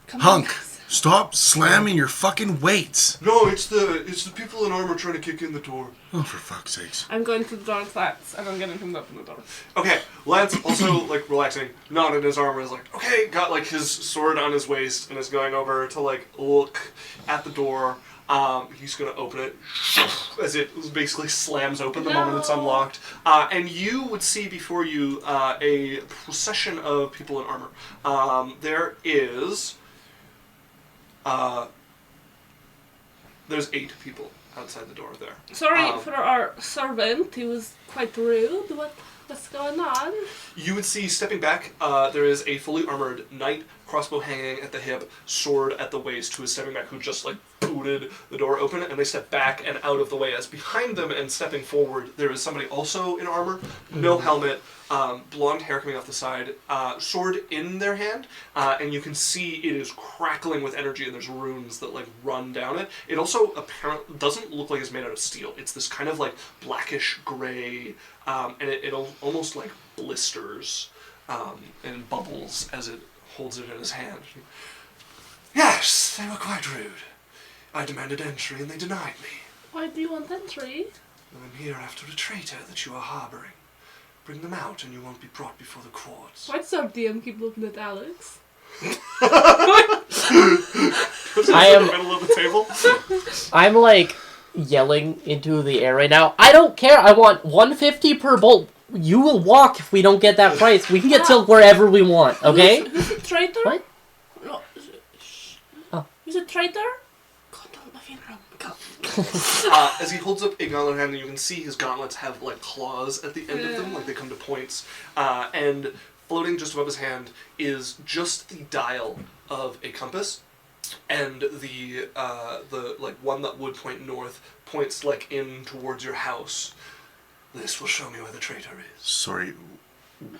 Come Hunk, on, guys. stop slamming your fucking weights. No, it's the people in armor trying to kick in the door. Oh, for fuck's sakes. I'm going to the door with Lance, and I'm getting him to open the door. Okay, Lance also like relaxing, not in his armor, is like, okay, got like his sword on his waist and is going over to like look at the door. He's gonna open it as it basically slams open the moment it's unlocked. And you would see before you a procession of people in armor. There is there's 8 people outside the door there. Sorry for our servant, he was quite rude. What's going on? You would see, stepping back, there is a fully armored knight, crossbow hanging at the hip, sword at the waist, who is stepping back, who just like booted the door open, and they step back and out of the way. As behind them and stepping forward, there is somebody also in armor, no helmet, blonde hair coming off the side, sword in their hand, and you can see it is crackling with energy, and there's runes that like run down it. It also apparently doesn't look like it's made out of steel. It's this kind of like blackish gray, and it almost like blisters and bubbles as it holds it in his hand. Yes, they were quite rude. I demanded entry and they denied me. Why do you want entry? I'm here after a traitor that you are harboring. Bring them out and you won't be brought before the courts. Why does our DM keep looking at Alex? I am in the middle of the table. I'm like yelling into the air right now. I don't care. I want 150 per bolt. You will walk if we don't get that price. We can get silk wherever we want, okay? Who's a traitor? What? No, Oh. Who's a traitor? Go to the living room. Go. As he holds up a gauntlet hand, you can see his gauntlets have like claws at the end of them, like they come to points. And floating just above his hand is just the dial of a compass, and the like one that would point north points like in towards your house. This will show me where the traitor is. Sorry,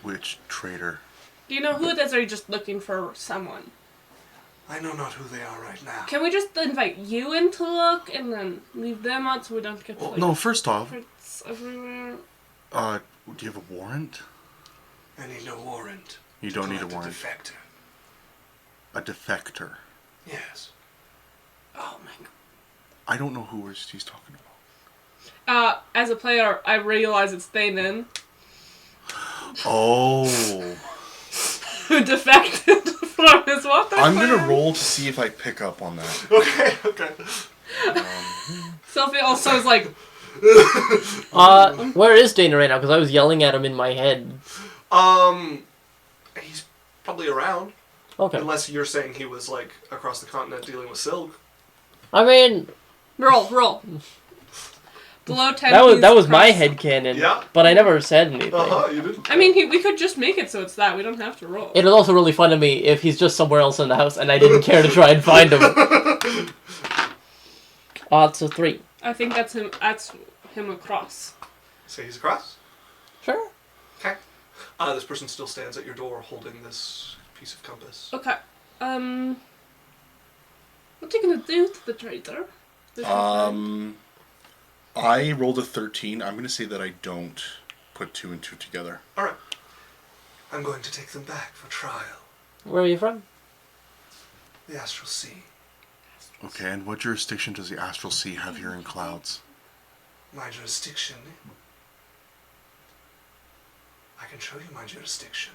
which traitor? Do you know who it is, or are you just looking for someone? I know not who they are right now. Can we just invite you in to look, and then leave them out so we don't get like, No, first off, secrets everywhere? do you have a warrant? I need no warrant. You don't need a Collect warrant. Defector. A defector. Yes. Oh my god. I don't know who he's talking about. As a player, I realize it's Thanen, Oh. who defected from his water. I'm gonna roll to see if I pick up on that. Okay. Sophie also is like, Where is Dana right now? Because I was yelling at him in my head. He's probably around. Okay. Unless you're saying he was like across the continent dealing with Silk. I mean, roll. Below 10. that was my headcanon. Yeah. But I never said anything. You didn't. I mean, we could just make it so it's that. We don't have to roll. It was also really fun to me if he's just somewhere else in the house and I didn't care to try and find him. It's a 3. I think that's him. That's him across. Say he's across. Sure. Okay. This person still stands at your door holding this piece of compass. Okay. What are you gonna do to the traitor? I rolled a 13. I'm gonna say that I don't put 2 and 2 together. Alright. I'm going to take them back for trial. Where are you from? The Astral Sea. Okay, and what jurisdiction does the Astral Sea have here in Clouds? My jurisdiction. I can show you my jurisdiction.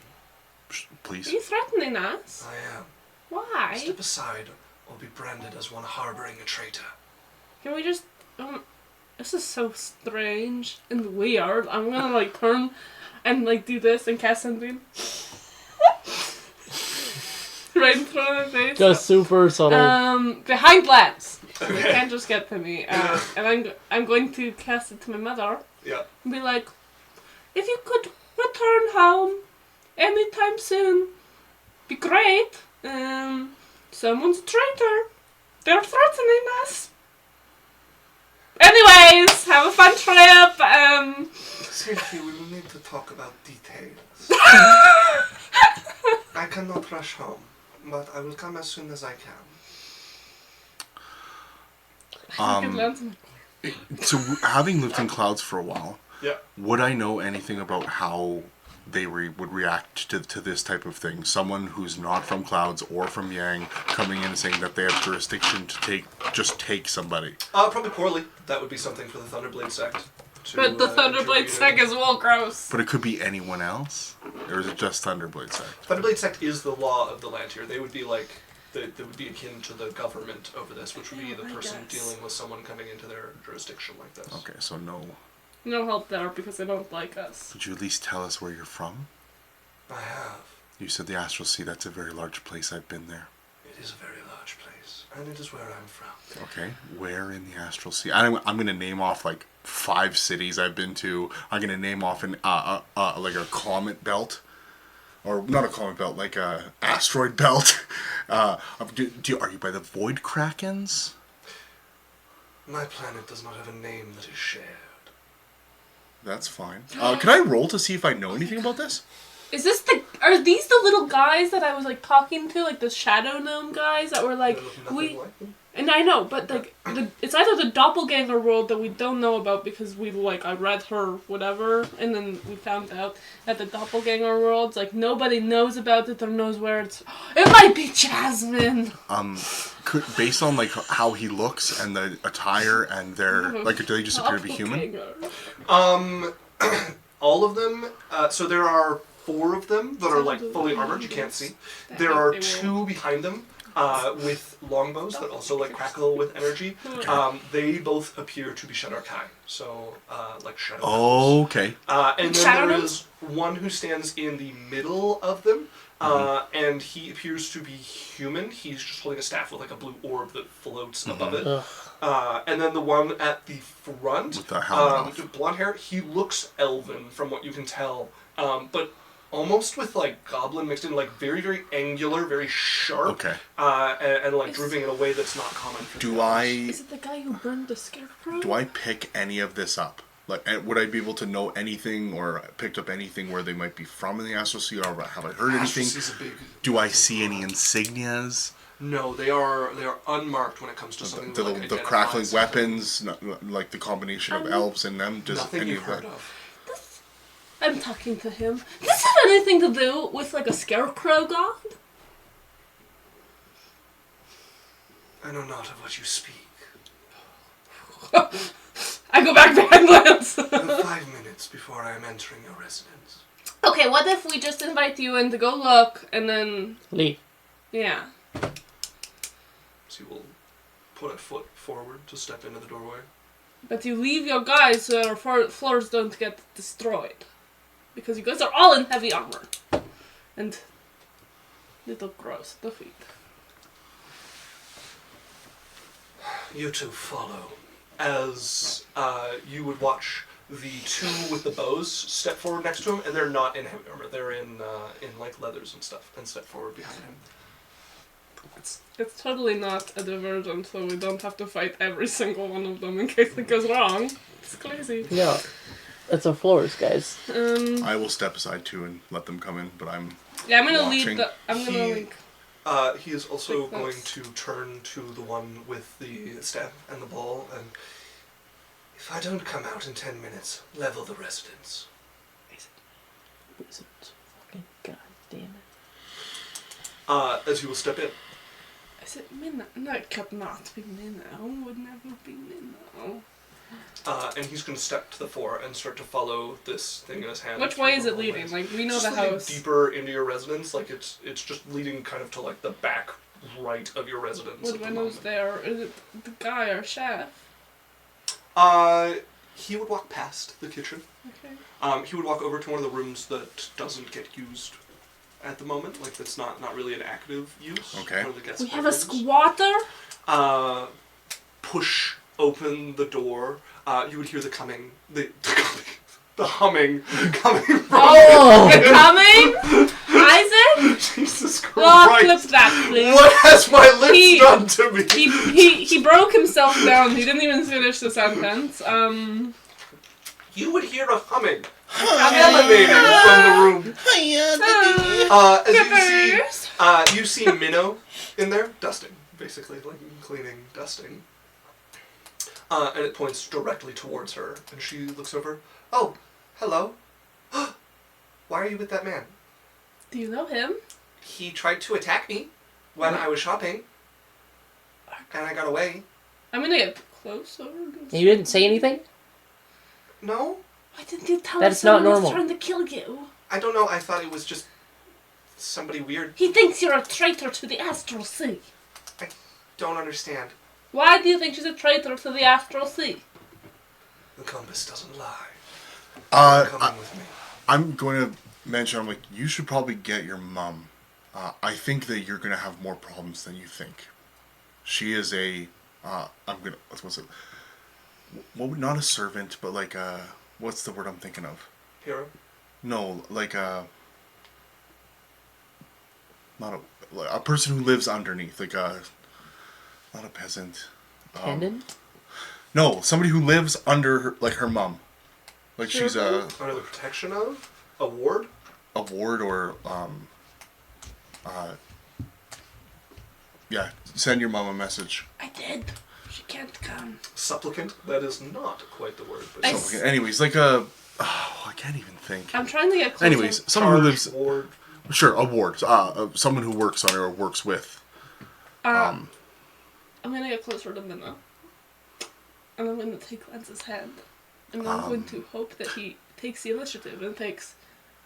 Please. Are you threatening us? I am. Why? Step aside or be branded as one harboring a traitor. Can we just? This is so strange and weird. I'm gonna like turn and like do this and cast something right in front of my face. Just super subtle. Behind Lance. Okay. They can't just get to me. And I'm going to cast it to my mother. Yeah. And be like, if you could return home anytime soon, be great. Someone's a traitor. They're threatening us. Anyways, have a fun trip. Cylph'e, we will need to talk about details. I cannot rush home, but I will come as soon as I can. So having lived in clouds for a while, Yeah. would I know anything about how they would react to this type of thing? Someone who's not from clouds or from Yang coming in and saying that they have jurisdiction to take somebody. Probably poorly. That would be something for the Thunderblade sect. But the Thunderblade sect is well gross. But it could be anyone else? Or is it just Thunderblade sect? Thunderblade sect is the law of the land here. They would be like, they would be akin to the government over this, which would be the person dealing with someone coming into their jurisdiction like this. Okay, so no. No help there because they don't like us. Could you at least tell us where you're from? I have. You said the Astral Sea. That's a very large place. I've been there. It is a very large place, and it is where I'm from. Okay, where in the Astral Sea? I'm going to name off like 5 cities I've been to. I'm going to name off an like a comet belt, or not a comet belt, like a asteroid belt. Are you by the Void Krakens? My planet does not have a name that is shared. That's fine. Can I roll to see if I know anything about this? Are these the little guys that I was like talking to, like the shadow gnome guys that were like Nothing like them. And I know, but like it's either the doppelganger world that we don't know about because we I read her whatever, and then we found out that the doppelganger world's like nobody knows about it or knows where it's. It might be Jasmine. Based on like how he looks and the attire and their like, do they just appear to be human? All of them. So there are 4 of them that are like fully armored. You can't see. There are 2 behind them. With longbows that also like crackle with energy. They both appear to be Shadar-kai, so like shadow. Oh, okay. And then there is one who stands in the middle of them, and he appears to be human. He's just holding a staff with like a blue orb that floats above it. And then the one at the front, with the helmet with blonde hair, he looks elven from what you can tell, but almost with like goblin mixed in, like very, very angular, very sharp. Okay. And like drooping in a way that's not common for Is it the guy who burned the scarecrow? Do I pick any of this up? Like, would I be able to know anything or picked up anything where they might be from in the Astral Sea, or have I heard anything? Do I see any insignias? No, they are unmarked when it comes to something like the crackling weapons, like the combination of elves in them. Does nothing any you've of heard that? of. I'm talking to him. Does this have anything to do with like a scarecrow god? I know not of what you speak. I go back behind Lance. I have 5 minutes before I am entering your residence. Okay, what if we just invite you in to go look and then leave? Yeah. So you will put a foot forward to step into the doorway. But you leave your guys so our floors don't get destroyed. Because you guys are all in heavy armor. And little gross at the feet. You 2 follow. As you would watch the 2 with the bows step forward next to him, and they're not in heavy armor. They're in like leathers and stuff, and step forward behind him. It's totally not a diversion, so we don't have to fight every single one of them in case it goes wrong. It's crazy. Yeah. It's our floors, guys. I will step aside too and let them come in, but I'm gonna watching. He is also going to turn to the one with the staff and the ball, and if I don't come out in 10 minutes, level the residence. Fucking goddamn it. As you will step in. Is it Minnow? No, it could not be Minnow. Would never be Minnow. And he's going to step to the fore and start to follow this thing in his hand. Which way is it leading? Like, we know the house. Deeper into your residence. Like, it's just leading kind of to, like, the back right of your residence. What windows there? Is it the guy or chef? He would walk past the kitchen. Okay. He would walk over to one of the rooms that doesn't get used at the moment. Like, that's not really an active use. Okay. We have a squatter? Push open the door. You would hear the humming coming from the coming? Isaac? Jesus Christ. Oh, flip that, please. What has my lips done to me? He broke himself down. He didn't even finish the sentence. You would hear a humming emanating from the room. As you see Minnow in there, dusting, basically, like cleaning, dusting. And it points directly towards her, and she looks over. Oh, hello. Why are you with that man? Do you know him? He tried to attack me when I was shopping, and I got away. I'm gonna get closer. You didn't say anything? No? Why didn't you tell That's us someone not normal. was trying to kill you? I don't know, I thought it was just somebody weird. He thinks you're a traitor to the Astral Sea. I don't understand. Why do you think she's a traitor to the Astral Sea? The compass doesn't lie. Coming with me. I'm going to mention, I'm like, you should probably get your mom. I think that you're going to have more problems than you think. She is what's it? Not a servant, but like what's the word I'm thinking of? Hero? No, like not a person who lives underneath, like not a peasant. Pendant? No, somebody who lives under her, like her mom. Like she's Under the protection of? A ward? a ward or yeah, send your mom a message. I did. She can't come. Supplicant? That is not quite the word. But Anyways, like I can't even think. I'm trying to get closer. Anyways, someone who lives ward. sure, a ward. Someone who works on it or works with. I'm gonna get closer to Minnow. And I'm gonna take Lance's hand. And I'm going to hope that he takes the initiative and takes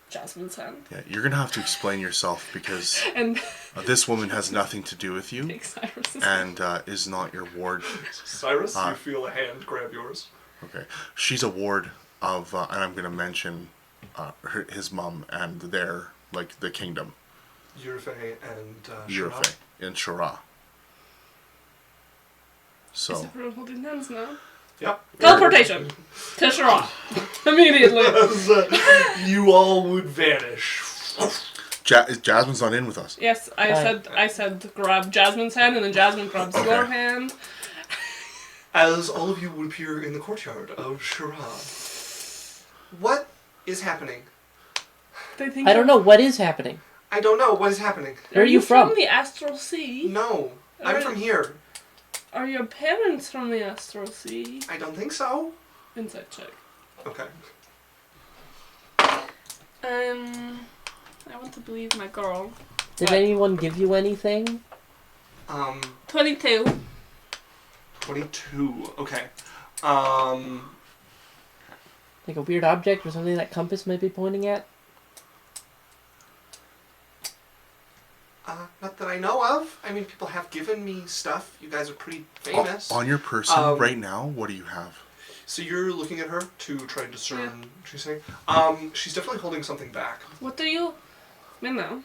Jasmine's hand. Yeah, you're gonna have to explain yourself because And this woman has nothing to do with you take Cyrus's hand. and is not your ward. Cyrus, you feel a hand grab yours. Okay, she's a ward of, and I'm gonna mention his mom and their the kingdom. Yurfe and Yurfe in Shara. Is So everyone holding hands now? Yep. Teleportation! To Shara! Immediately! You all would vanish. Jasmine's not in with us. Yes, I said grab Jasmine's hand and then Jasmine grabs your hand. As all of you would appear in the courtyard of Shara. What is happening? I don't know what is happening. I don't know what is happening. Where are you from? the Astral Sea? No, I'm from here. Are your parents from the Astral Sea? I don't think so. Insight check. Okay. I want to believe my girl. Did anyone give you anything? 22. 22. Okay. Like a weird object or something that compass might be pointing at? Not that I know of. I mean, people have given me stuff. You guys are pretty famous. On your person right now, what do you have? So you're looking at her to try and discern what she's saying. She's definitely holding something back. What do you... Minnow.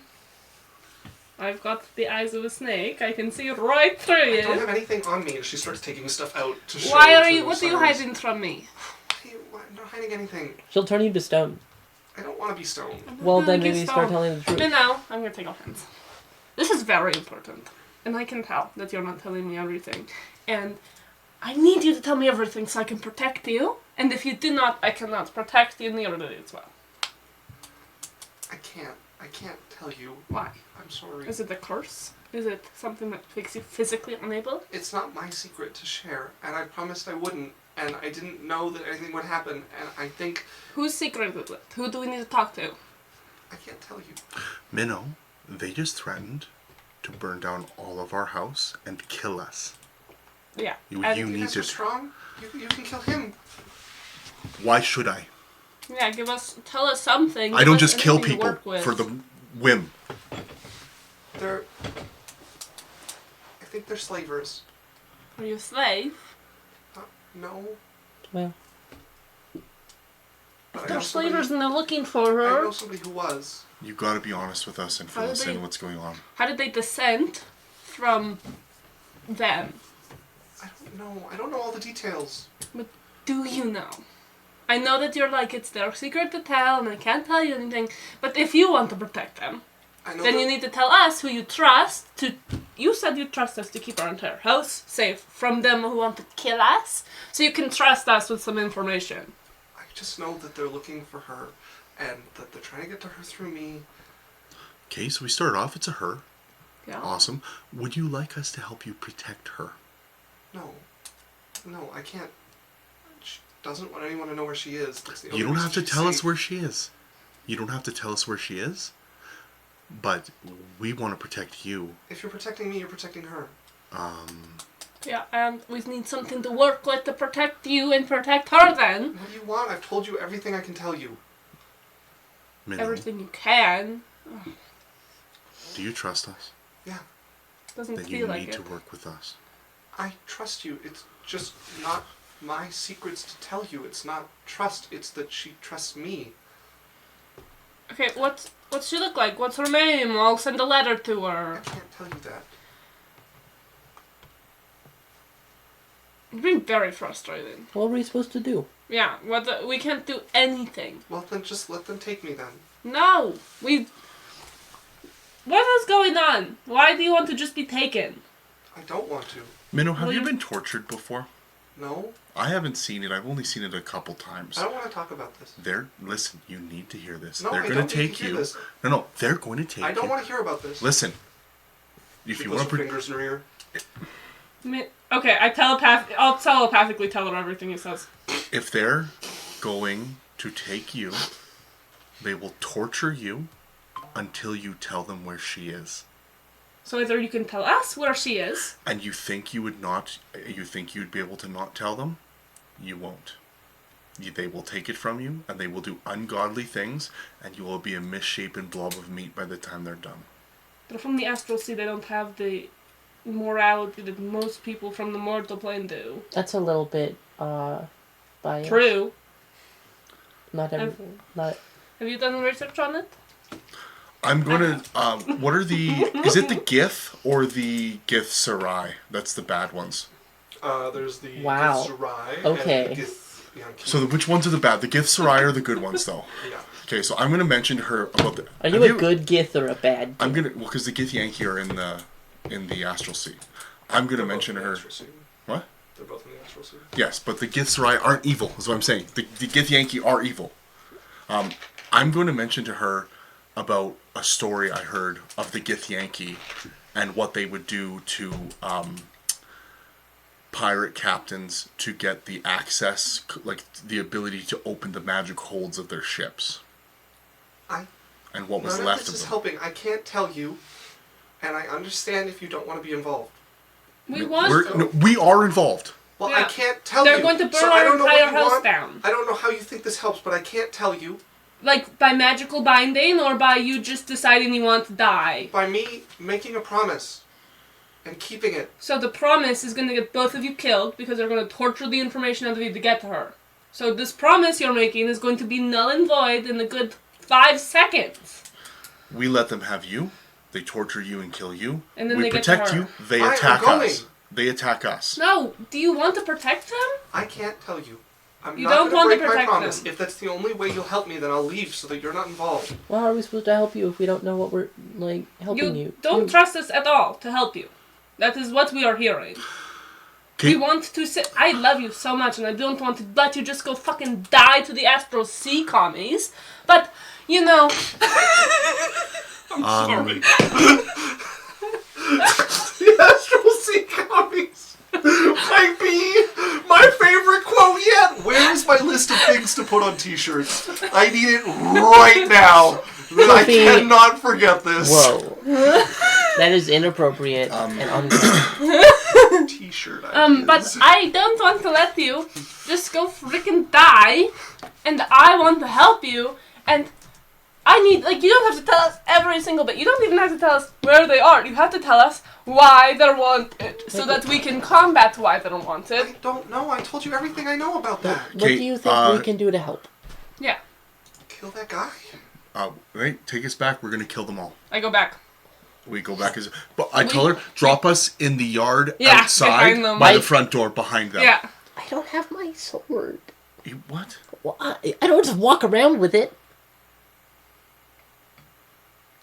I've got the eyes of a snake. I can see right through I you. don't have anything on me. She starts taking stuff out to show. Why are to you... What are you Cyrus. hiding from me? I'm not hiding anything. She'll turn you to stone. I don't want to be stoned. Well, Gonna then get maybe start stoned. telling the truth. Minnow, I'm gonna take off hands. This is very important. And I can tell that you're not telling me everything. And I need you to tell me everything so I can protect you. And if you do not, I cannot protect you nearly as well. I can't tell you. Why? I'm sorry. Is it a curse? Is it something that makes you physically unable? It's not my secret to share, and I promised I wouldn't, and I didn't know that anything would happen, and I think... Whose secret is it? Who do we need to talk to? I can't tell you. Minnow, they just threatened to burn down all of our house and kill us. Yeah. You You need guys are to... strong. You can kill him. Why should I? Yeah, tell us something. I don't Give us just kill anything to people work with. for the whim. I think they're slavers. Are you a slave? No. Well, But They're slavers and they're looking for I her. know somebody who was. You gotta be honest with us and fill us in what's going on. How did they descend from them? I don't know. I don't know all the details. But do you know? I know that you're like, it's their secret to tell and I can't tell you anything. But if you want to protect them, I know then you need to tell us who you trust to... You said you trust us to keep our entire house safe from them who want to kill us. So you can trust us with some information. I just know that they're looking for her, and that they're trying to get to her through me. Okay, so we start off, it's a her. Yeah. Awesome. Would you like us to help you protect her? No. No, I can't. She doesn't want anyone to know where she is. That's the only You don't reason have to she's tell us safe. where she is. You don't have to tell us where she is. But we want to protect you. If you're protecting me, you're protecting her. Yeah, and we need something to work with to protect you and protect her then. What do you want? I've told you everything I can tell you. Minnow, Everything you can. do you trust us? Yeah. Doesn't Then feel you like need it. to work with us. I trust you. It's just not my secrets to tell you. It's not trust. It's that she trusts me. Okay, what's she look like? What's her name? I'll send a letter to I her. can't tell you that. You're being very frustrated. What were we supposed to do? Yeah, we can't do anything. Well, then just let them take me then. No! What is going on? Why do you want to just be taken? I don't want to. Minnow, have Well, you you- been tortured before? No? I haven't seen it. I've only seen it a couple times. I don't want to talk about this. Listen, you need to hear this. No, they're I going don't to need take to hear you. this. No, they're going to take you. I don't want to hear about this. Listen. If She you puts want her to fingers in her ear. Okay, I'll telepathically tell her everything he says. if they're going to take you, they will torture you until you tell them where she is. So either you can tell us where she is. And you think you'd be able to not tell them? You won't. They will take it from you, and they will do ungodly things, and you will be a misshapen blob of meat by the time they're done. They're from the Astral Sea, they don't have the morality that most people from the mortal plane do. That's a little bit biased. True. Not every. Not. Have you done research on it? I'm gonna. What are the? Is it the Gith or the Gith Sarai? That's the bad ones. There's the Wow. Gith Okay. and the Gith Yankee. So which ones are the bad? The Gith Sarai are the good ones, though. Yeah. Okay, so I'm gonna mention to her about the. Are you a good Gith or a bad? I'm gonna because the Gith Yankee are in the Astral Sea. I'm gonna mention to her. What? They're both in the Astral Sea. Yes, but the Gith Sarai aren't evil. Is what I'm saying. The Gith Yankee are evil. I'm going to mention to her about a story I heard of the Gith Yankee and what they would do to pirate captains to get the access, like the ability to open the magic holds of their ships. And what was None left of this of is them. helping. I can't tell you, and I understand if you don't want to be involved. We want We are involved. Well, Yeah. I can't tell They're you. going to burn so I our don't know what entire you house want. down. I don't know how you think this helps, but I can't tell you. Like, by magical binding, or by you just deciding you want to die? By me making a promise and keeping it. So the promise is going to get both of you killed, because they're going to torture the information out of you to get to her. So this promise you're making is going to be null and void in a good 5 seconds. We let them have you. They torture you and kill you. And then we they get to protect her. you. They I am attack going. us. They attack us. No, do you want to protect them? I can't tell you. I'm You not don't going want to to break my protect promise. them. If that's the only way you'll help me, then I'll leave so that you're not involved. Well, how are we supposed to help you if we don't know what we're like helping you? Don't trust us at all to help you. That is what we are hearing. Okay. We want to say, I love you so much, and I don't want to let you just go fucking die to the Astral Sea commies. But, you know... I'm sorry. The Astral Sea commies might be my favorite quote yet. Where's my list of things to put on t-shirts? I need it right now. I Sophie. cannot forget this. Whoa. That is inappropriate and unfair. T-shirt But ideas. I don't want to let you just go freaking die, and I want to help you, and I need, like, you don't have to tell us every single bit. You don't even have to tell us where they are. You have to tell us why they're wanted, so that we can combat why they're wanted. I don't know. I told you everything I know about that. What do you think we can do to help? Yeah, Kill that guy. Right, take us back. We're gonna kill them all. I go back. We go back as. But I tell her, drop us in the yard Yeah, outside behind them. by the Right. front door behind them. Yeah. I don't have my sword. What? Well, I don't just walk around with it.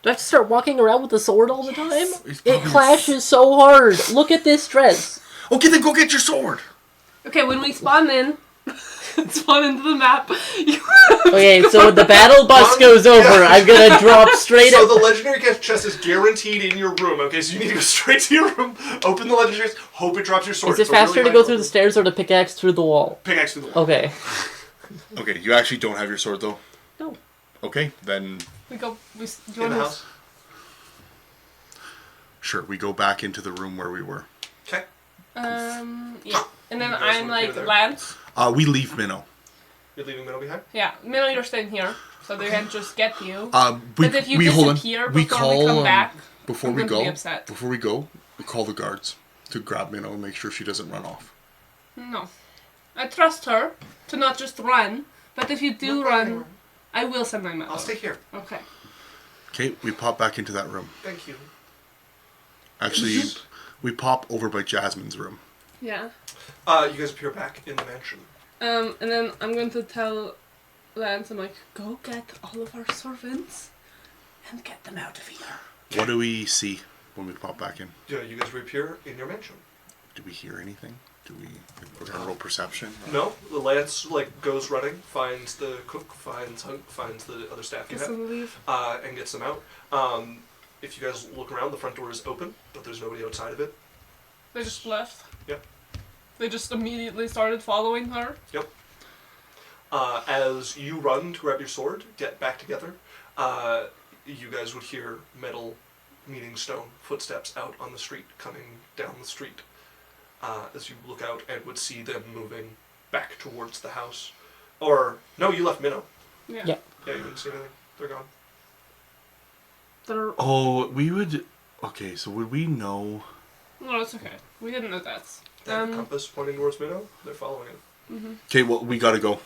Do I have to start walking around with the sword all the time? It's It probably- clashes so hard. Look at this dress. Okay, then go get your sword. Okay, when we spawn into the map. Okay, so when the battle bus goes over, I'm gonna drop straight So up. the legendary gift chest is guaranteed in your room. Okay, so you need to go straight to your room, open the legendary chest, hope it drops your sword. Is it It's a really faster to high go through roll. the stairs or to pickaxe through the wall? Pickaxe through the wall. Okay. Okay, you actually don't have your sword though. No. Okay, then We go. We In join the us. house. sure, we go back into the room where we were. Okay. Yeah. And then You guys I'm wanna like go there? Lance. We leave Minnow. You're leaving Minnow behind? Yeah, Minnow, you're staying here, so they can't just get you. We, But if you we hold on. disappear We before call we come back, before I'm we going to be go. upset. Before we go, we call the guards to grab Minnow and make sure she doesn't run off. No. I trust her to not just run, but if you do No, run, I will send my mother. I'll stay here. Okay. Okay, we pop back into that room. Thank you. Actually, we pop over by Jasmine's room. Yeah. You guys appear back in the mansion. And then I'm going to tell Lance, I'm like, go get all of our servants and get them out of here. What do we see when we pop back in? Yeah, you guys reappear in your mansion. Do we hear anything? We're gonna roll perception? No, the Lance goes running, finds the cook, finds Hunk, finds the other staff you Guess have, I'll leave. and gets them out. If you guys look around, the front door is open, but there's nobody outside of it. They just left. Yep. They just immediately started following her. Yep. As you run to grab your sword, get back together, you guys would hear metal meeting stone footsteps out on the street, coming down the street. As you look out and would see them moving back towards the house. Or, no, you left Minnow. Yeah. Yeah. Yeah, you didn't see anything. They're gone. They're... Oh, we would... Okay, so would we know... No, it's okay. We didn't know that. They have a compass pointing towards Minnow. They're following it. Mm-hmm. Okay, well, we gotta go.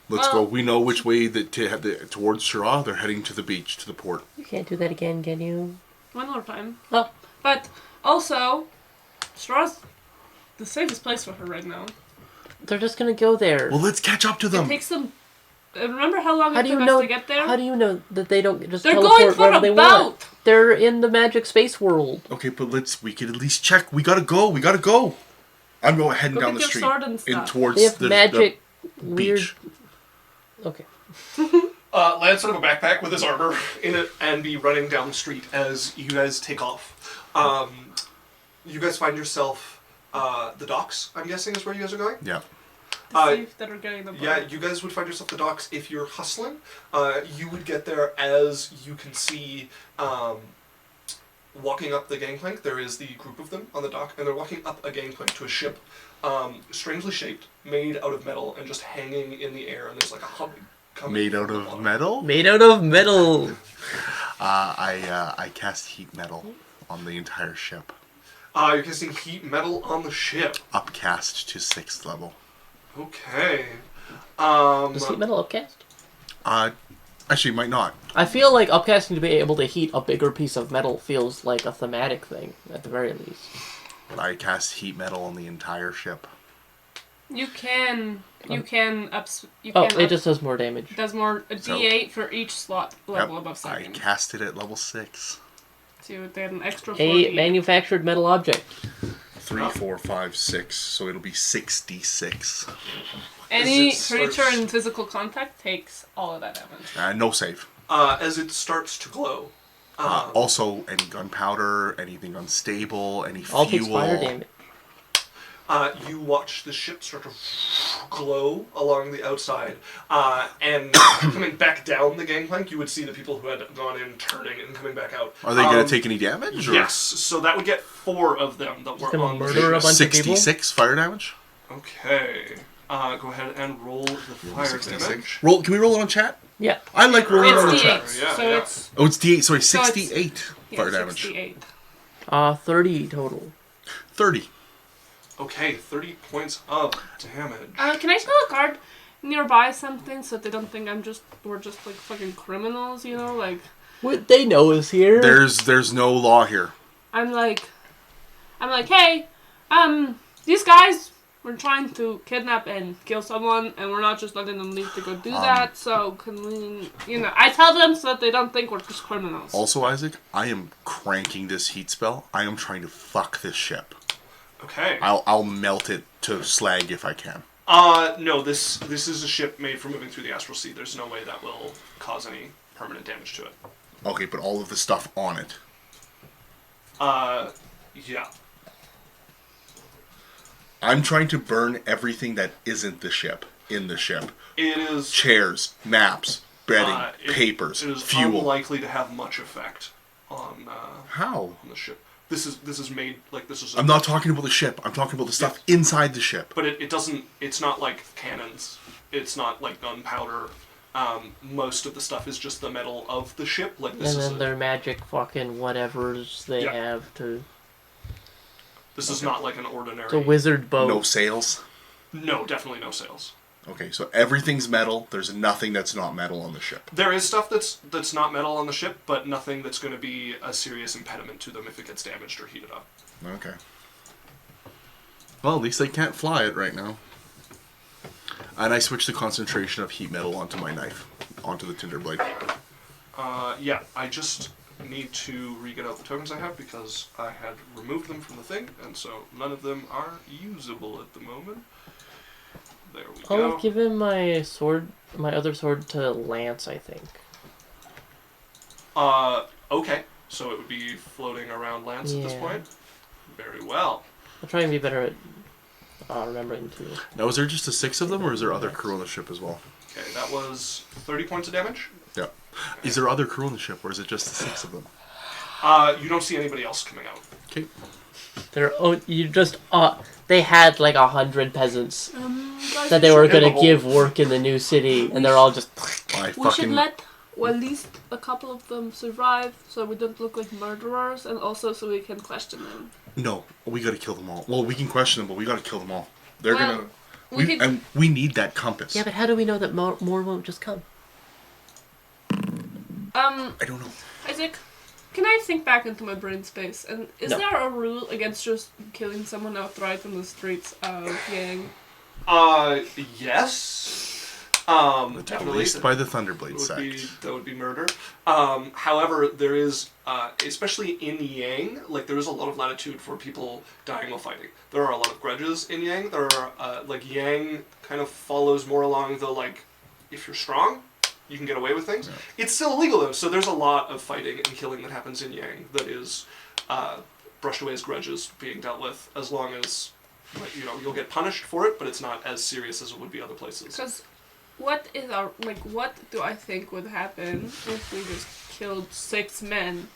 Let's Well- go. We know which way that to head towards Shira. They're heading to the beach, to the port. You can't do that again, can you? One more time. Oh. But also, Straw's the safest place for her right now. They're just gonna go there. Well, let's catch up to It them. takes them... Remember how long How it do took you us know? to get there? How do you know that they don't just They're teleport going for wherever a they boat! want? They're in the magic space world. Okay, but we could at least check. We gotta go. We gotta go. I'm going heading Go down get the your street sword and in stuff. towards They have the magic, the weird. beach. Okay. Lance would have a backpack with his armor in it and be running down the street as you guys take off. You guys find yourself, the docks, I'm guessing is where you guys are going? Yeah. See if they're getting the boat. Yeah, you guys would find yourself the docks if you're hustling. You would get there as you can see, walking up the gangplank. There is the group of them on the dock, and they're walking up a gangplank to a ship, strangely shaped, made out of metal, and just hanging in the air. And there's like a hub coming. Made out from the of bottom. metal. Made out of metal. I cast heat metal on the entire ship. You're casting heat metal on the ship. Upcast to 6th level. Okay. Does heat metal upcast? Actually, might not. I feel like upcasting to be able to heat a bigger piece of metal feels like a thematic thing, at the very least. But I cast heat metal on the entire ship. You can Oh, it just does more damage. It does more a So- D8 for each slot level Yep, above I second. cast it at level 6. So you would get an extra A 40. manufactured metal object. 3, 4, 5, 6. So it'll be 6d6. Any As it creature starts- in physical contact takes all of that damage. No save. As it starts to glow. Also, any gunpowder, anything unstable, any All fuel. takes fire damage. You watch the ship start to glow along the outside, and coming back down the gangplank, you would see the people who had gone in turning and coming back out. Are they gonna take any damage? Or? Yes, so that would get 4 of them that were gonna on the murder a ship. bunch of people? 66 fire damage. Okay, go ahead and roll the fire 66. damage. Roll. Can we roll it on chat? Yeah. I like rolling It's on the D8, chat. Yeah, so yeah. it's Oh, it's D8. Sorry, So it's- 68 fire damage. 68. 30 total. 30. Okay, 30 points of damage. Can I tell a guard nearby something so they don't think we're just like fucking criminals, you know? Like, What they know is here. There's no law here. I'm like, hey, these guys we're trying to kidnap and kill someone, and we're not just letting them leave to go do that, so can we, I tell them so that they don't think we're just criminals. Also, Isaac, I am cranking this heat spell. I am trying to fuck this ship. Okay. I'll melt it to slag if I can. No, this is a ship made for moving through the astral sea. There's no way that will cause any permanent damage to it. Okay, but all of the stuff on it. Yeah. I'm trying to burn everything that isn't the ship in the ship. It is chairs, maps, bedding, papers, it is fuel. Unlikely to have much effect on How? on the ship. This is made like this is. I'm not talking about the ship. I'm talking about the stuff inside the ship. But it doesn't. It's not like cannons. It's not like gunpowder. Most of the stuff is just the metal of the ship. Like this and is then their magic fucking whatevers they have to. This is not like an ordinary. It's a wizard boat. No sails? No, definitely no sails. Okay, so everything's metal. There's nothing that's not metal on the ship. There is stuff that's not metal on the ship, but nothing that's going to be a serious impediment to them if it gets damaged or heated up. Okay. Well, at least they can't fly it right now. And I switched the concentration of heat metal onto my knife, onto the tinder blade. Yeah, I just need to re-get out the tokens I have because I had removed them from the thing, and so none of them are usable at the moment. There we go. I'll give him my sword, my other sword to Lance, I think. Okay. So it would be floating around Lance at this point? Very well. I'll try and be better at remembering too. Now, is there just the 6 of them, or is there other crew on the ship as well? Okay, that was 30 points of damage. Yeah. Is there other crew on the ship, or is it just the 6 of them? You don't see anybody else coming out. Okay. They had like 100 peasants that they were gonna give work in the new city, and they're all just. We should let at least a couple of them survive, so we don't look like murderers, and also so we can question them. No, we gotta kill them all. Well, we can question them, but we gotta kill them all. They're Well, gonna. And we need that compass. Yeah, but how do we know that more won't just come? I don't know. Isaac, can I think back into my brain space? And is No. there a rule against just killing someone outright in the streets of Yang? Yes. Definitely. Released by the Thunderblade sect. That would be murder. However, there is, especially in Yang, like there is a lot of latitude for people dying while fighting. There are a lot of grudges in Yang. There are, Yang kind of follows more along the, if you're strong, you can get away with things. Yeah. It's still illegal though, so there's a lot of fighting and killing that happens in Yang that is brushed away as grudges being dealt with, as long as, you'll get punished for it, but it's not as serious as it would be other places. Because what do I think would happen if we just killed 6 men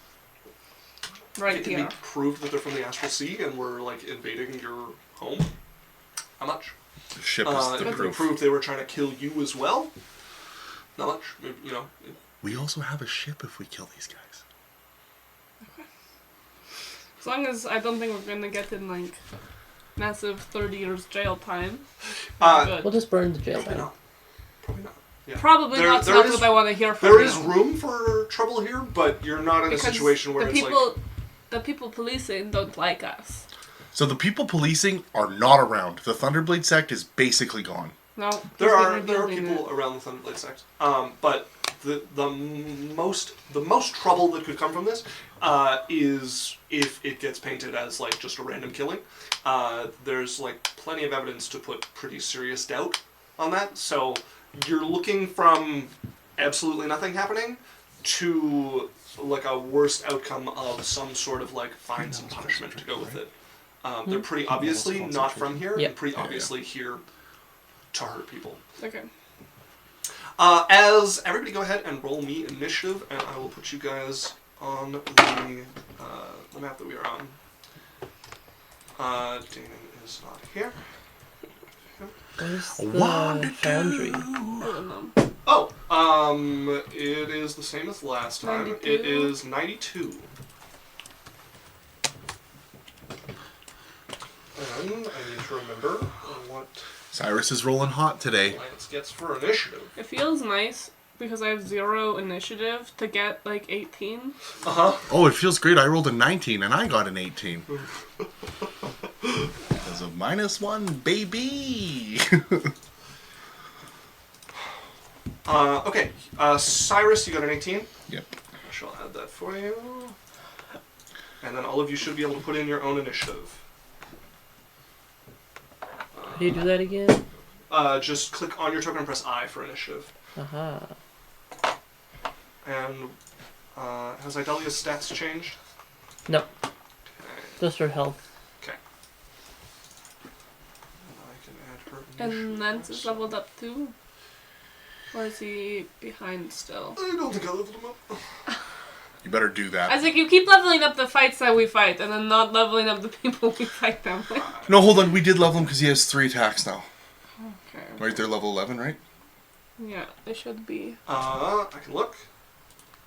right it here? can be proved that they're from the Astral Sea and were, invading your home. How much? The ship is the if proof. Proved they were trying to kill you as well. Not much, We also have a ship if we kill these guys. Okay. As long as I don't think we're gonna get in massive 30 years jail time. We'll just burn the jail down. Probably not. Yeah. Probably not. That's what I want to hear from you. you. There is room for trouble here, but you're not in a situation where the people policing don't like us. So the people policing are not around. The Thunderblade sect is basically gone. No, there are people around the Thunderblade sect, but the most trouble that could come from this is if it gets painted as just a random killing. There's plenty of evidence to put pretty serious doubt on that. So you're looking from absolutely nothing happening to a worst outcome of some sort of fines and punishment to go with it. They're pretty obviously not from here, and pretty obviously here to hurt people. Okay. As everybody go ahead and roll me initiative, and I will put you guys on the map that we are on. Damon is not here. Where's the foundry? I don't know. Oh, it is the same as last time. 92? It is 92. And I need to remember what Cyrus is rolling hot today. Lance gets for initiative. It feels nice because I have 0 initiative to get 18. Uh-huh. Oh, it feels great. I rolled a 19 and I got an 18. Because of -1, baby. Okay. Cyrus, you got an 18. Yep. I shall add that for you. And then all of you should be able to put in your own initiative. How do you do that again? Just click on your token and press I for initiative. And has Idalia's stats changed? No. Okay. Just her health. Okay. I can add her initiative. And Lance is leveled up too? Or is he behind still? I don't think I leveled him up. You better do that. I was like, you keep leveling up the fights that we fight, and then not leveling up the people we fight them with. No, hold on. We did level him because he has 3 attacks now. Okay. Right there, level 11, right? Yeah, it should be. I can look.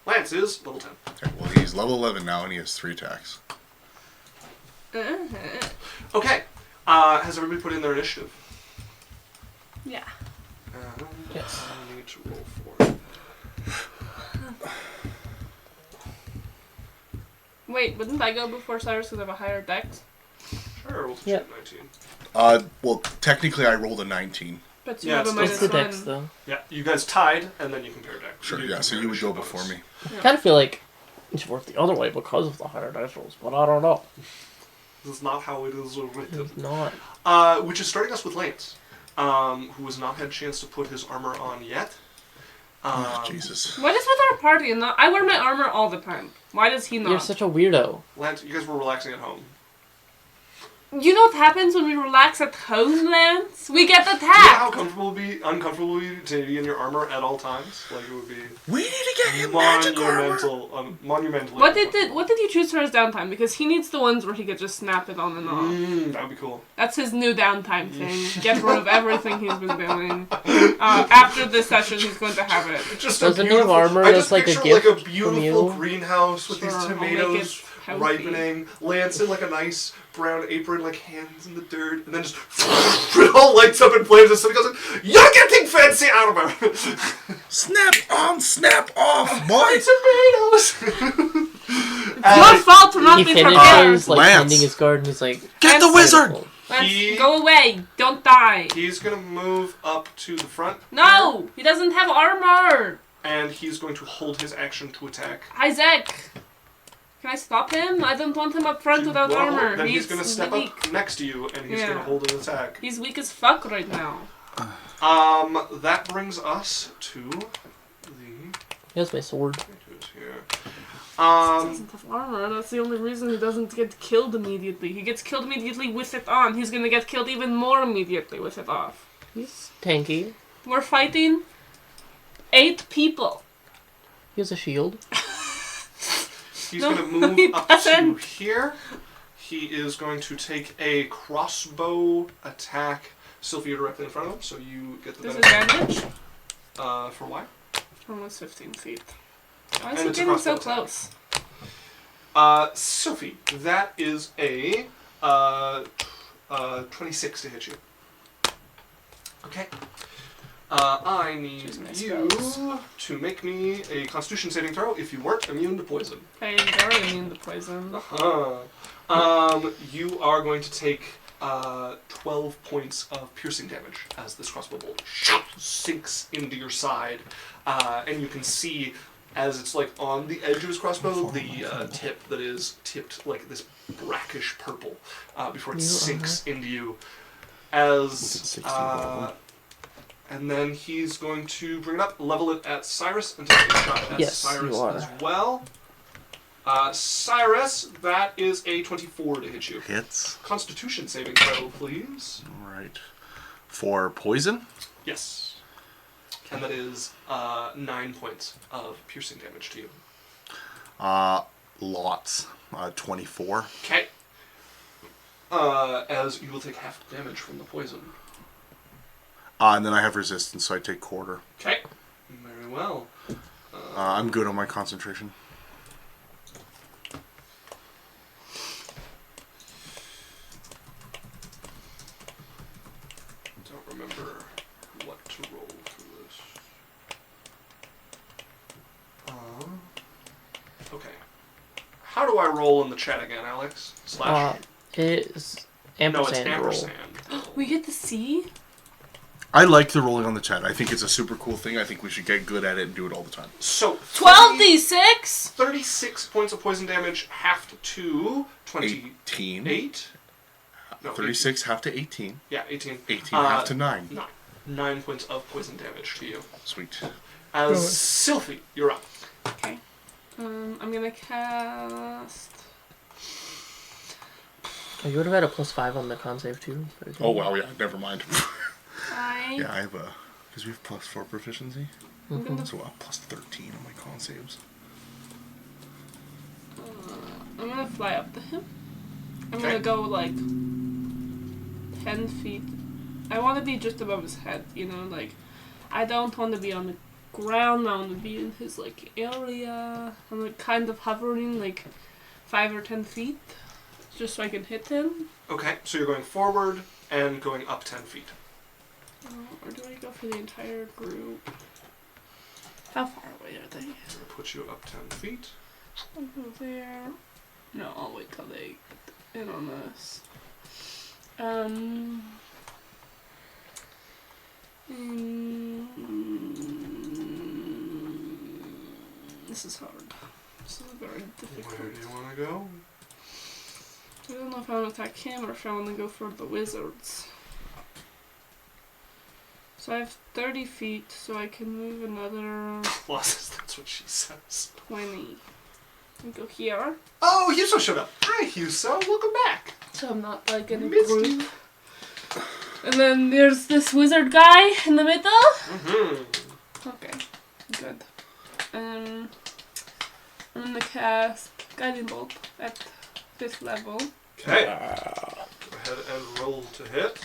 Lance is level 10. Okay, well, he's level 11 now and he has 3 attacks. Okay. Has everybody put in their initiative? Yeah. Yes. I need to roll for it. Wait, wouldn't I go before Cyrus because I have a higher dex? Sure, we'll Yep. 19. Well, technically I rolled a 19. But you Yeah, have a it's minus What's the 1. dex, though? Yeah, you guys tied, and then you compare deck. Sure, yeah, so compare you would go initiative before bonus. me. I kind of feel like it should work the other way because of the higher dice rolls, but I don't know. This is not how it is written. It's not. Which is starting us with Lance, who has not had a chance to put his armor on yet. Oh, Jesus. What is with our party? And I wear my armor all the time. Why does he not? You're such a weirdo. Lance, you guys were relaxing at home. You know what happens when we relax at home, Lance? We get Do you know attacked! how uncomfortable it would be to be in your armor at all times? Like, it would be We need to get him magic armor. monumentally. What did you choose for his downtime? Because he needs the ones where he could just snap it on and off. That would be cool. That's his new downtime thing. Get rid of everything he's been doing. After this session, he's going to have it. Just Doesn't a he have beautiful, armor I that's just like a picture gift like a from beautiful you? greenhouse with Sure, these I'll make tomatoes it healthy. ripening. Lance in like a nice brown apron, like hands in the dirt, and then just it all lights up in flames, and somebody goes, "You're getting fancy out of her." Snap on, snap off, boy. Tomatoes. Your fault for not He being prepared! finishes, like, Lance. tending his garden. He's like, Get the wizard. beautiful. Lance, go away! Don't die! He's gonna move up to the front. No! He doesn't have armor! And he's going to hold his action to attack. Isaac! Can I stop him? I don't want him up front without Well, armor. Then he's gonna step weak. up next to you, and he's Yeah. gonna hold an attack. He's weak as fuck right now. That brings us to the. He has my sword. He Here. doesn't have armor. That's the only reason he doesn't get killed immediately. He gets killed immediately with it on. He's gonna get killed even more immediately with it off. He's tanky. We're fighting 8 people. He has a shield. He's No, gonna move he up to doesn't. here. He is going to take a crossbow attack. Sylphie, you're directly in front of him, so you get the benefit. Disadvantage? For why? Almost 15 feet. Why is And he it's a getting so crossbow close? Sylphie, that is a 26 to hit you. Okay. I need Choose my you spells. to make me a Constitution saving throw if you weren't immune to poison. Hey, you're very immune to poison. You are going to take 12 points of piercing damage as this crossbow bolt sinks into your side, and you can see as it's like on the edge of his crossbow, the tip that is tipped like this brackish purple before it sinks into you. As and then he's going to bring it up, level it at Cyrus, and take a shot at Yes, Cyrus you are. as well. Cyrus, that is a 24 to hit you. Hits. Constitution saving throw, please. All right. For poison? Yes. And that is 9 points of piercing damage to you. Lots. 24. Okay. As you will take half damage from the poison. And then I have resistance, so I take quarter. Okay. Very well. I'm good on my concentration. Don't remember what to roll for this. Okay. How do I roll in the chat again, Alex? Slash. Ampersand roll. ampersand. We get to see? I like the rolling on the chat. I think it's a super cool thing. I think we should get good at it and do it all the time. So 12d6? 36 points of poison damage, half to 28. 18. No, 36 half to 18. Yeah, 18. 18 half to 9. 9 points of poison damage to you. Sweet. As Cylph'e, you're up. Okay. I'm gonna cast... Oh, you would have had a +5 on the con save too. Oh wow, yeah, never mind. I... Yeah, I have a... Because we have +4 proficiency. So +13 on my con saves. I'm gonna fly up to him. I'm gonna go like 10 feet. I want to be just above his head, you know, like I don't want to be on the ground. I want to be in his like area. I'm like kind of hovering like 5 or 10 feet, just so I can hit him. Okay, so you're going forward and going up 10 feet. Or do I go for the entire group? How far away are they? I'm going to put you up 10 feet. I'll go there. No, I'll wait till they get in on this. This is hard. This is very difficult. Where do you want to go? I don't know if I want to attack him or if I want to go for the wizards. So I have 30 feet, so I can move another Plus, that's what she says. 20. And go here. Oh, Huso showed up. Hi, Huso. Welcome back. So I'm not like in a Missed group. you. And then there's this wizard guy in the middle. Okay, good. I'm gonna cast Guiding Bolt at 5th level. Okay. Go ahead and roll to hit.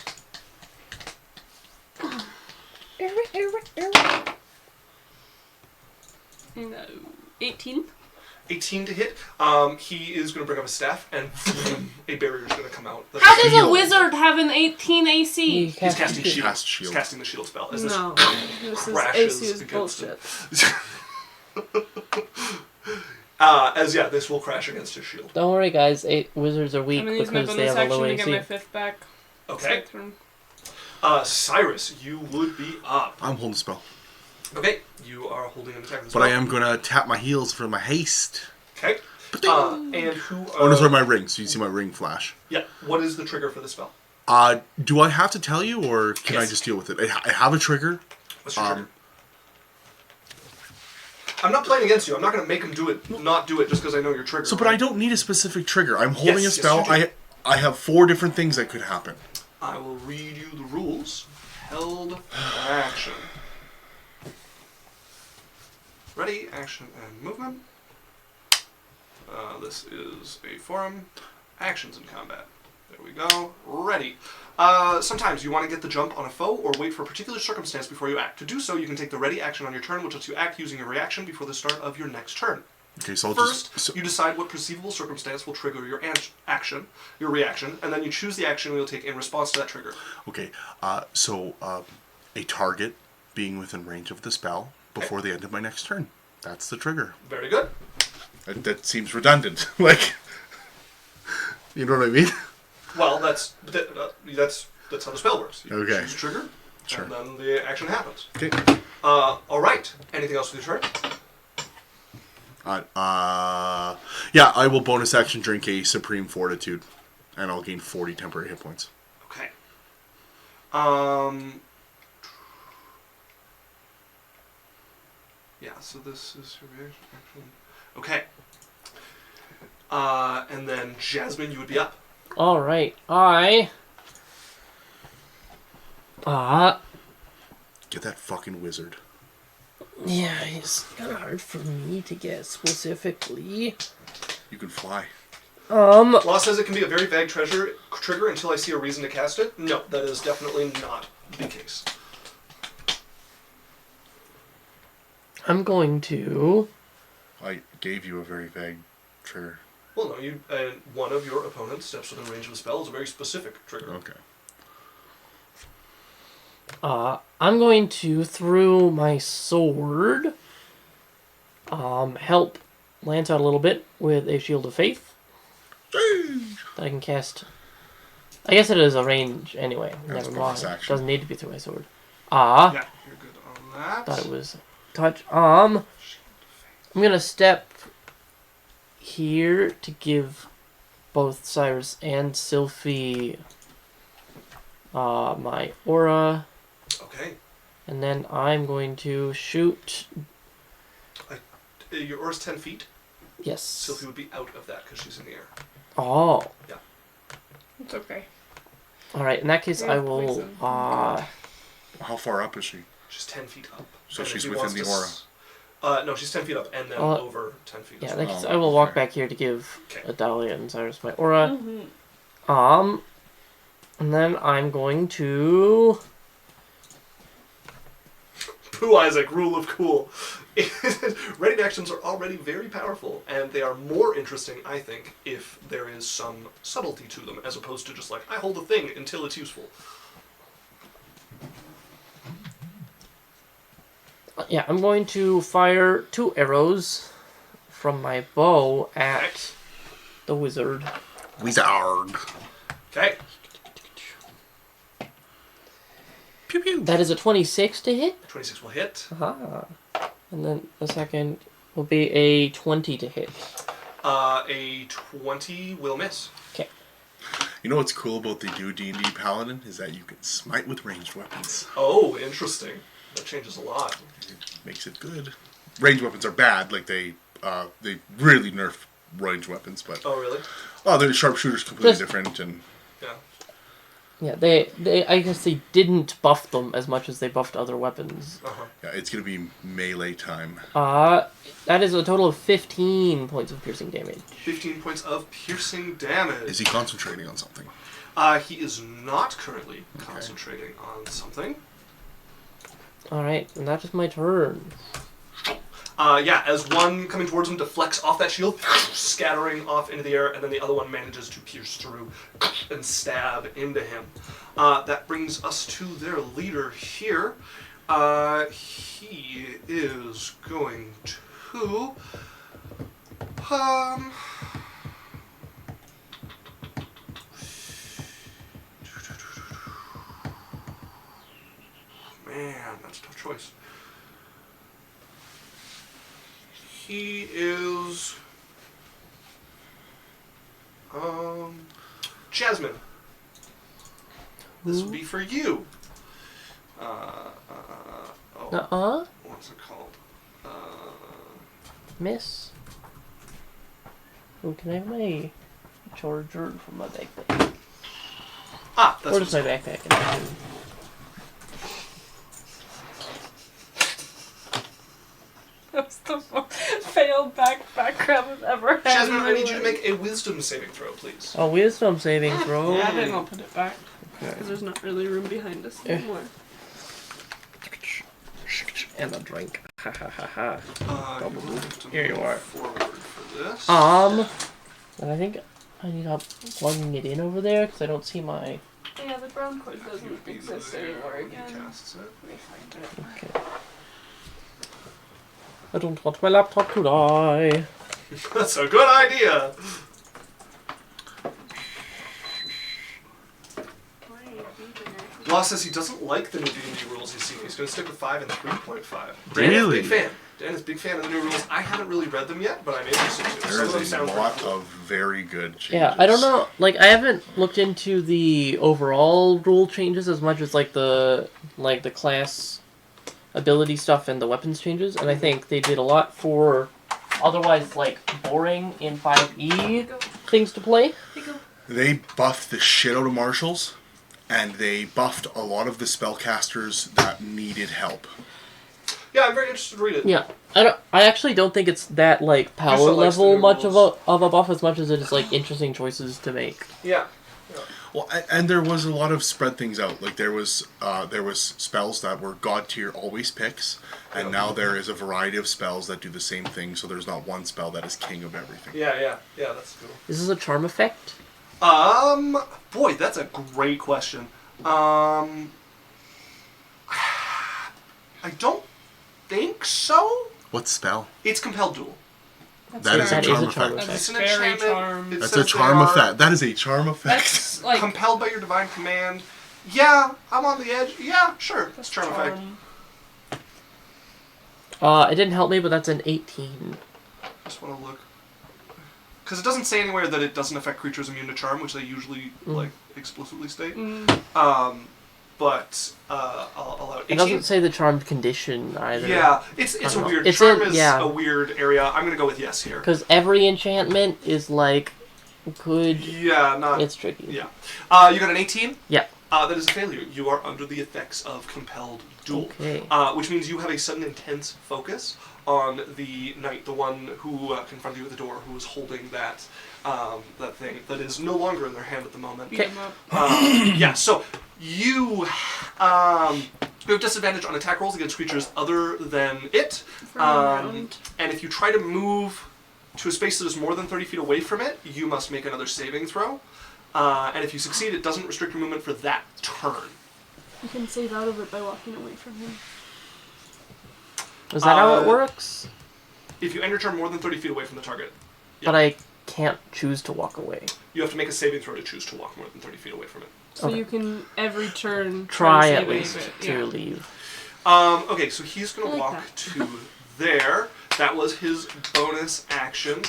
No, 18. 18 to hit. He is going to bring up a staff, and a barrier is going to come out. How does a wizard have an 18 AC? He's casting shield. Cast shield. He's casting the shield spell. As No, this is crashes AC is against bullshit. This will crash against his shield. Don't worry, guys. Wizards are weak I'm gonna use my because they bonus have a low action to get AC. my 5th back. Okay. It's my turn. Cyrus, you would be up. I'm holding the spell. Okay, you are holding an attack as But well. I am going to tap my heels for my haste. Okay. And who... Oh, no, sorry, my ring. So you see my ring flash. Yeah, what is the trigger for the spell? Do I have to tell you, or can I Yes. just deal with it? I have a trigger. What's your trigger? I'm not playing against you. I'm not going to make him do it, not do it, just because I know your trigger. So, but I don't need a specific trigger. I'm holding Yes, a spell. yes, you do. I have 4 different things that could happen. I will read you the rules. Held action. Ready, action, and movement. This is a forum. Actions in combat. There we go. Ready. Sometimes you want to get the jump on a foe or wait for a particular circumstance before you act. To do so, you can take the ready action on your turn, which lets you act using a reaction before the start of your next turn. Okay, so I'll First, just... you decide what perceivable circumstance will trigger your action, your reaction, and then you choose the action you'll take in response to that trigger. Okay, a target being within range of the spell before the end of my next turn. That's the trigger. Very good. That seems redundant. Like, you know what I mean? Well, that's how the spell works. You Okay. choose a trigger, Sure. and then the action happens. Okay. All right. Anything else with your turn? Yeah, I will bonus action drink a Supreme Fortitude, and I'll gain 40 temporary hit points. Okay. Yeah. So this is your reaction. Okay. And then Jasmine, you would be up. All right, Get that fucking wizard. yeah, it's kind of hard for me to get specifically. You can fly. Law says it can be a very vague trigger until I see a reason to cast it. No, that is definitely not the case. I'm going to. I gave you a very vague trigger. Well, no, one of your opponents steps within range of a spell is a very specific trigger. Okay. I'm going to, through my sword, help Lance out a little bit with a Shield of Faith. That I can cast I guess it is a range anyway. That's Never bonus mind. action. Doesn't need to be through my sword. Ah. Yeah, you're good on that. Thought it was touch. I'm gonna step here to give both Cyrus and Cylph'e my aura, Okay. and then I'm going to shoot. Your aura's 10 feet. Yes. Cylph'e would be out of that because she's in the air. Oh. Yeah. It's okay. All right. In that case, Yeah, I will. poison. How far up is she? She's 10 feet up. So And if she's he within wants the to aura. No, she's 10 feet up and then Uh, over 10 feet. Yeah. as In well. that case, Oh, I will walk okay. back here to give Okay. Adalia and Cyrus my aura. Mm-hmm. And then I'm going to. Pooh Isaac, rule of cool. Ready actions are already very powerful, and they are more interesting, I think, if there is some subtlety to them, as opposed to just like, I hold a thing until it's useful. Yeah, I'm going to fire 2 arrows from my bow at the wizard. Wizard. Okay. Pew pew. That is a 26 to hit. 26 will hit. Aha. And then the second will be a 20 to hit. A 20 will miss. Okay. You know what's cool about the new D&D Paladin is that you can smite with ranged weapons. Oh, interesting. That changes a lot. It makes it good. Ranged weapons are bad. Like they really nerf ranged weapons, but Oh, really? the sharpshooter's completely Just- different and. Yeah. Yeah, they I guess they didn't buff them as much as they buffed other weapons. Uh-huh. Yeah, it's gonna be melee time. That is a total of 15 points of piercing damage. 15 points of piercing damage. Is he concentrating on something? He is not currently concentrating on something. Alright, and that is my turn. Yeah, as one coming towards him deflects off that shield, scattering off into the air, and then the other one manages to pierce through and stab into him. That brings us to their leader here. He is going to... Man, that's a tough choice. He is... Jasmine. This would be for you. What's it called? Miss. Oh, can I have my charger from my backpack? Ah, that's Or just my backpack? That was the most failed background I've ever had. Jasmine, in my I need you to life. make a wisdom saving throw, please. A wisdom saving throw. Yeah, then I'll put it back. Okay. Because there's not really room behind us anymore. And a drink. Ha ha ha ha. You will have to Here you move are. forward for this. And I think I need help plugging it in over there because I don't see my. Yeah, the brown cord He would doesn't be exist there anymore when he again. casts it. Let me find it. Okay. I don't want my laptop to die. That's a good idea. Law says he doesn't like the new D&D rules he's seen. He's going to stick with 5 and 3.5. Really? Big fan. Dan is a big fan of the new rules. I haven't really read them yet, but I'm interested to. Some of them There's a sound lot pretty cool. of very good changes. Yeah, I don't know. Like, I haven't looked into the overall rule changes as much as like the class ability stuff and the weapons changes, and I think they did a lot for otherwise like boring in 5e things to play. They buffed the shit out of marshals, and they buffed a lot of the spellcasters that needed help. Yeah, I'm very interested to read it. Yeah, I actually don't think it's that like power still likes the level new much rules. of a buff as much as it is like interesting choices to make. Yeah. Well, and there was a lot of spread things out. Like there was spells that were god tier always picks, and now there is a variety of spells that do the same thing. So there's not one spell that is king of everything. Yeah, that's cool. Is this a charm effect? Boy, that's a great question. I don't think so. What spell? It's compelled duel. That is a That charm is a effect. charm That's It's an very enchantment. charm. It That's says a charm they are effect. That is a charm effect. That's like compelled by your divine command. Yeah, I'm on the edge. Yeah, sure. That's charm effect. It didn't help me, but that's an 18. Just want to look. Because it doesn't say anywhere that it doesn't affect creatures immune to charm, which they usually like explicitly state. But I'll allow it. It doesn't say the charmed condition either. Yeah, it's a weird. It's charm in- is yeah. a weird area. I'm gonna go with yes here. Because every enchantment is like, could... Yeah, not. It's tricky. Yeah. You got an 18? Yeah. That is a failure. You are under the effects of compelled duel. Okay. Which means you have a sudden intense focus on the knight, the one who confronted you at the door, who was holding that that thing that is no longer in their hand at the moment. Okay. Yeah, so you have disadvantage on attack rolls against creatures other than it. And if you try to move to a space that is more than 30 feet away from it, you must make another saving throw. And if you succeed, it doesn't restrict your movement for that turn. You can save out of it by walking away from him. Is that how it works? If you end your turn more than 30 feet away from the target. Yeah. But I can't choose to walk away. You have to make a saving throw to choose to walk more than 30 feet away from it. So Okay. you can, every turn, Try to at save least it. to Yeah. leave. Okay, so he's going I to like walk that. to there. That was his bonus action.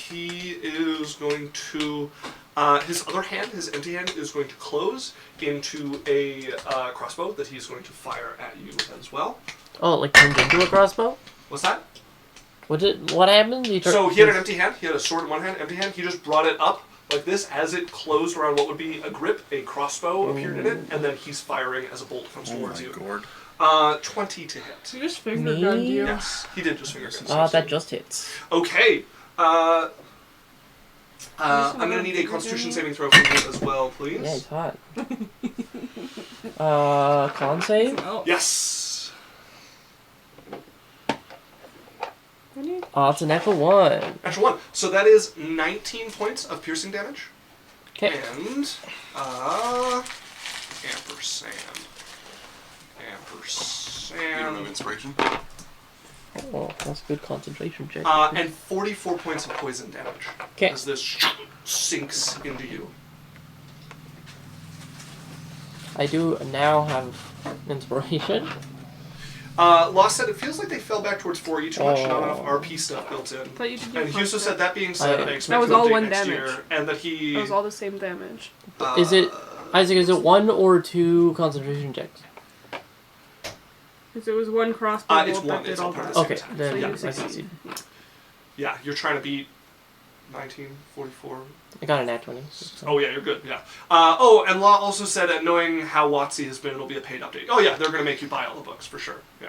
He is going to... his other hand, his empty hand, is going to close into a crossbow that he's going to fire at you as well. Oh, it like turned into a crossbow? What's that? What happened? So he had an empty hand. He had a sword in one hand, empty hand. He just brought it up like this. As it closed around what would be a grip, a crossbow appeared in it, and then he's firing as a bolt comes towards you. God. 20 to hit. So you just finger Me? gunned you. Yes, he did just finger gun. That just hits. Okay. I'm gonna need a Constitution saving throw from you as well, please. Yeah, he's hot. Con save? Oh. Yes. It's an natural 1. Natural 1. So that is 19 points of piercing damage. Okay. And ampersand. You don't have inspiration? Oh, that's a good concentration check. And 44 points of poison damage. Okay. As this sinks into you. I do now have inspiration. Lost said it feels like they fell back towards 4 each, not enough RP stuff built in. Thought you did And he also said, that being said, I expect That was an all update one next damage. year, and that he... That was all the same damage. Is it, Isaac, is it 1 or 2 concentration checks? Because it was one crossbow It's bolt one, that did it's all all part of that. the Okay, same then So yeah, you I succeed. succeed. Yeah, you're trying to beat 1944. I got a nat 20. Oh yeah, you're good. Yeah. And Law also said that knowing how WotC has been, it'll be a paid update. Oh yeah, they're gonna make you buy all the books for sure. Yeah.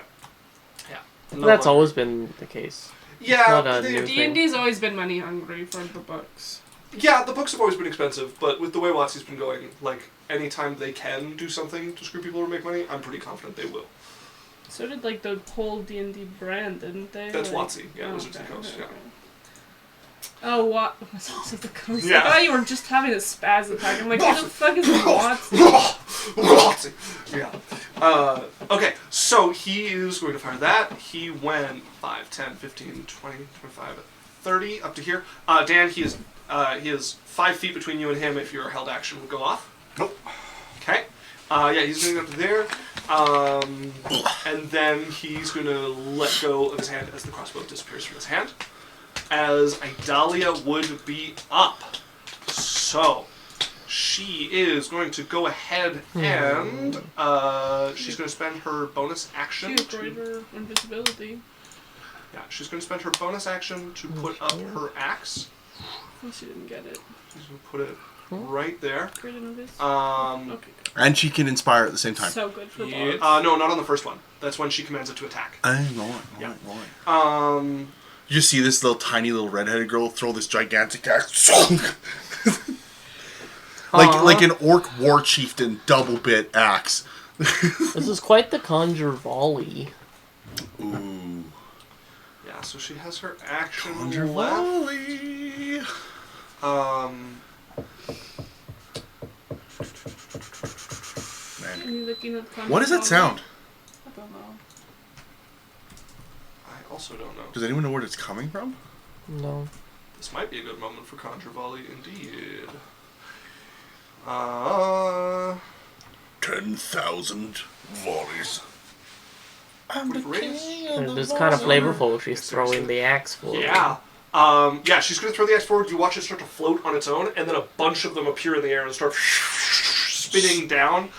Yeah. That's always been the case. Yeah. not a new thing. D&D's always been money hungry for the books. Yeah, the books have always been expensive, but with the way WotC's been going, like anytime they can do something to screw people or make money, I'm pretty confident they will. So did like the whole D&D brand, didn't they? That's like, WotC. Yeah, Wizards of the Coast. Yeah. Oh, what? Wizards of the Coast. Yeah. I thought you were just having a spaz attack. I'm like, who the fuck is WotC? WotC. Yeah. Okay, so he is going to fire that. He went 5, 10, 15, 20, 25, 30, up to here. Dan, he is 5 feet between you and him if your held action would go off. Nope. Okay. Yeah, he's going to go up to there. And then he's going to let go of his hand as the crossbow disappears from his hand. As Idalia would be up. So, she is going to go ahead and she's going to spend her bonus action. Greater invisibility. Yeah, she's going to spend her bonus action to put up her axe. She didn't get it. She's going to put it right there. Greater invisibility. Okay. And she can inspire at the same time. So good for Yeah, boss. no, not on the first one. That's when she commands it to attack. Right. You just see this little tiny little redheaded girl throw this gigantic axe. like an orc war chieftain double bit axe. This is quite the conjure volley. Ooh. Yeah, so she has her action Conjure left. volley. Man. Are you looking at What does that sound? I don't know. I also don't know. Does anyone know where it's coming from? No. This might be a good moment for Conjure Volley, indeed. 10,000 volleys. I'm the king of the It's kind of volley. flavorful if she's throwing the axe forward. Yeah. Yeah, she's going to throw the axe forward. You watch it start to float on its own, and then a bunch of them appear in the air and start spinning down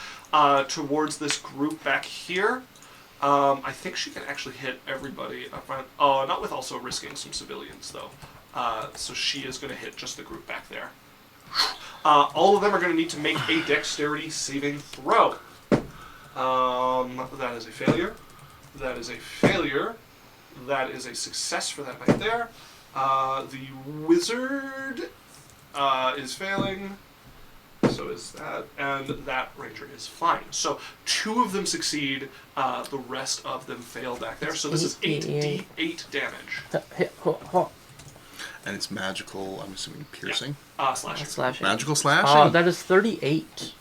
towards this group back here. I think she can actually hit everybody up front. Oh, not with also risking some civilians, though. So she is going to hit just the group back there. All of them are going to need to make a dexterity saving throw. That is a failure. That is a failure. That is a success for that right there. The wizard is failing. So is that. And that ranger is fine. So 2 of them succeed. The rest of them fail back there. So this is 8d8 damage. And it's magical, I'm assuming piercing. Slashing. Slashing. Magical slashing? That is 38.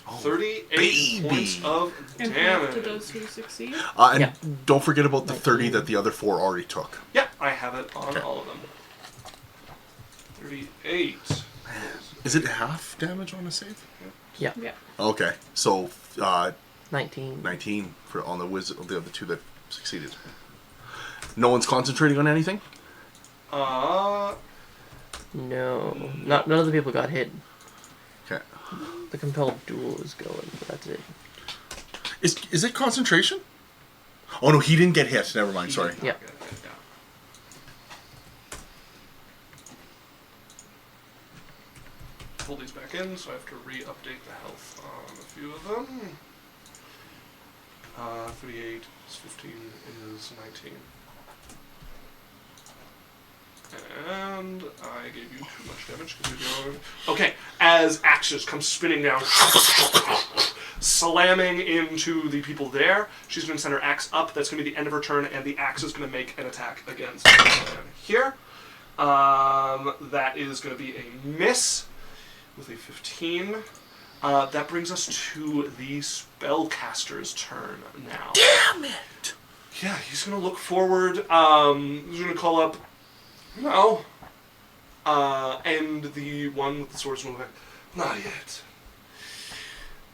38 baby. points of And half to damage. those who succeed. And Yeah. don't forget about the 30 that the other 4 already took. Yeah, I have it on all of them. 38. Is it half damage on a save? Yeah. Yeah. Okay, so 19. 19 for on the wizard, the other 2 that succeeded. No one's concentrating on anything? No. None of the people got hit. Okay. The compelled duel is going, but that's it. Is it concentration? Oh no, he didn't get hit. Never mind, sorry. Yeah. Pull these back in, so I have to re-update the health on a few of them. 38 is 15 is 19. And I gave you too much damage because you're going. Okay, as axes come spinning down, slamming into the people there, she's going to send her axe up. That's going to be the end of her turn, and the axe is going to make an attack against here. That is going to be a miss with a 15. That brings us to the spellcaster's turn now. Damn it! Yeah, he's going to look forward. He's going to call up Minnow. And the one with the sword's moving. Not yet.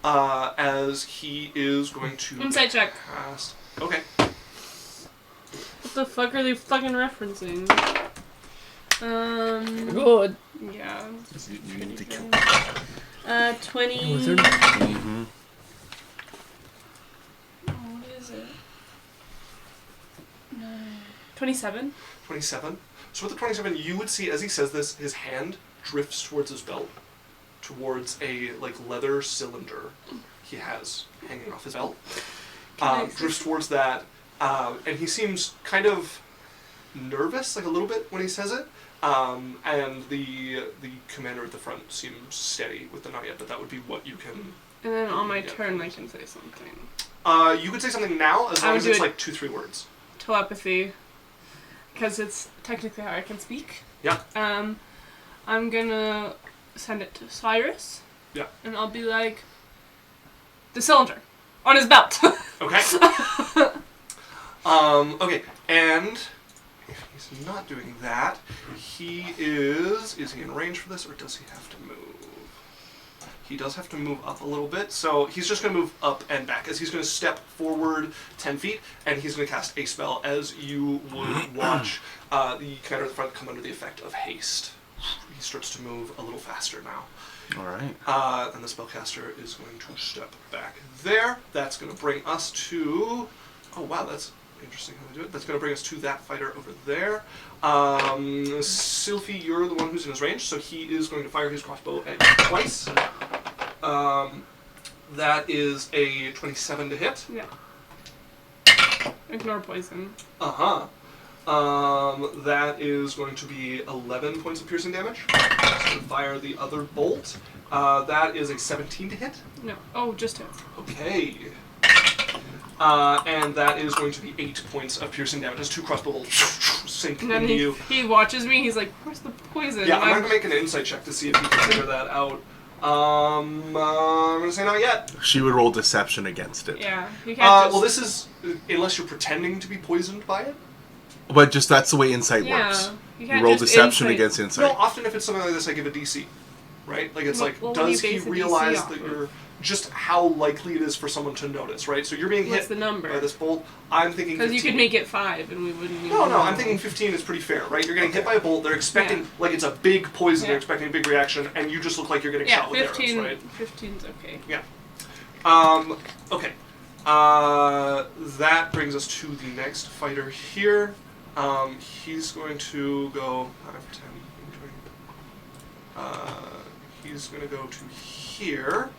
As he is going to Insight check. cast. Okay. What the fuck are they fucking referencing? Good. Yeah. You need to kill. 20. Wizard? Mm-hmm. What is it? 27. 27. So with the 27, you would see as he says this, his hand drifts towards his belt, towards a leather cylinder he has hanging off his belt. Drifts towards that, and he seems kind of nervous, a little bit when he says it. And the commander at the front seems steady with the not yet, but that would be what you can. And then on my turn, I can say something. You could say something now as long as it's 2-3 words. Telepathy. Because it's technically how I can speak. Yeah. I'm gonna send it to Cyrus. Yeah. And I'll be like, the cylinder on his belt. Okay. Okay, and if he's not doing that, he is he in range for this, or does he have to move? He does have to move up a little bit, so he's just going to move up and back, as he's going to step forward 10 feet, and he's going to cast a spell, as you would watch the commander at the front come under the effect of haste. He starts to move a little faster now. Alright. And the spellcaster is going to step back there. That's going to bring us to... Oh, wow, that's interesting how they do it. That's going to bring us to that fighter over there. Cylph'e, you're the one who's in his range, so he is going to fire his crossbow at you twice. That is a 27 to hit. Yeah. Ignore poison. Uh-huh. That is going to be 11 points of piercing damage. So fire the other bolt. That is a 17 to hit. No. Oh, just hit. Okay. And that is going to be 8 points of piercing damage as 2 crossbow bolts sink And then into you. he watches me, he's like, where's the poison? Yeah, And I'm going to make an insight check to see if you can figure that out. I'm going to say not yet. She would roll deception against it. Yeah, you can't just... Well, this is, unless you're pretending to be poisoned by it. But just that's the way insight works. You You roll just deception insight. against insight. No, often if it's something like this, I give a DC, right? Like it's like, Well, what do does you he base a DC realize off that of? you're just how likely it is for someone to notice, right? So you're being What's hit the number? by this bolt. I'm thinking Because 15. you could make it 5 and we wouldn't even No, know. I'm thinking 15 is pretty fair, right? You're getting hit by a bolt. They're expecting like it's a big poison. Yeah. They're expecting a big reaction, and you just look like you're getting Yeah, shot with 15, arrows, right? 15's okay. Yeah. Okay. That brings us to the next fighter here. He's going to go 5, 10, 20. He's going to go to here.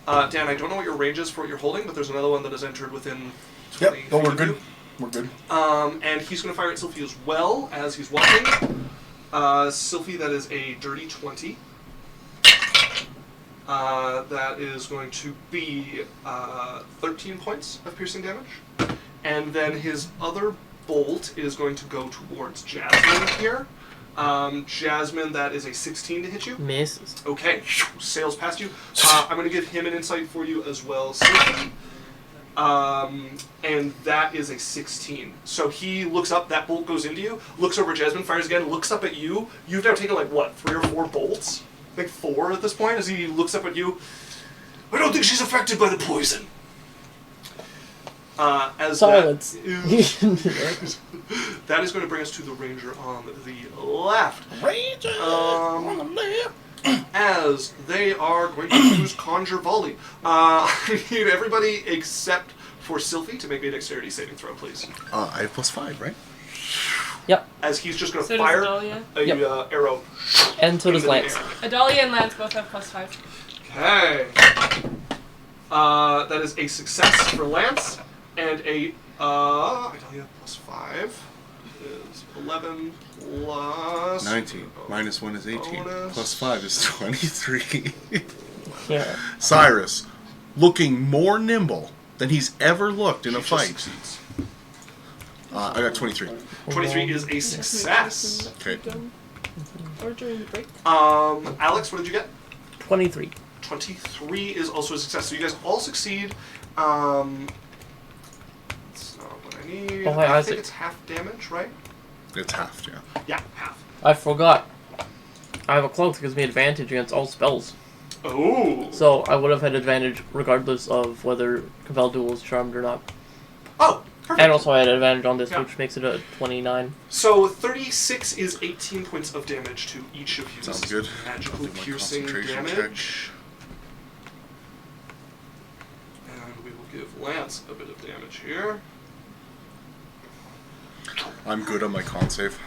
Dan, I don't know what your range is for what you're holding, but there's another one that has entered within 20 Yep. Oh, feet we're of good. you. We're good. And he's going to fire at Cylph'e as well as he's walking. Cylph'e, that is a dirty 20. That is going to be 13 points of piercing damage. And then his other bolt is going to go towards Jasmine here. Jasmine, that is a 16 to hit you. Misses. Okay, sails past you. I'm going to give him an insight for you as well, Cylph'e. And that is a 16. So he looks up, that bolt goes into you, looks over at Jasmine, fires again, looks up at you. You've now taken like, what, 3 or 4 bolts? I think 4 at this point, as he looks up at you. I don't think she's affected by the poison. As Silence. That is going to bring us to the ranger on the left. Ranger on the left. As they are going to use Conjure Volley. I need everybody except for Cylph'e to make me a dexterity saving throw, please. I have +5, right? As he's just going to So fire does Adalia? a Yep. Arrow. And so does into the Lance. air. Adalia and Lance both have +5. Okay. That is a success for Lance, and a Adalia +5 is 11 plus 19. Minus 1 is 18. bonus. +5 is 23. Yeah. Cyrus, looking more nimble than he's ever looked in a She just fight. succeeds. I got 23. 23 is a success. Okay. Or during the break. Alex, what did you get? 23. 23 is also a success. So you guys all succeed. That's not what I need. Oh, hi, I Isaac. think it's half damage, right? It's half, yeah. Yeah, half. I forgot. I have a cloak that gives me advantage against all spells. Oh. So I would have had advantage regardless of whether Cavell Duel is charmed or not. Oh, perfect. And also I had advantage on this, Yeah. which makes it a 29. So 36 is 18 points of damage to each of you. Sounds This is good. Magical I'll do my piercing concentration damage. And we will give Lance a bit of damage here. I'm good on my con save.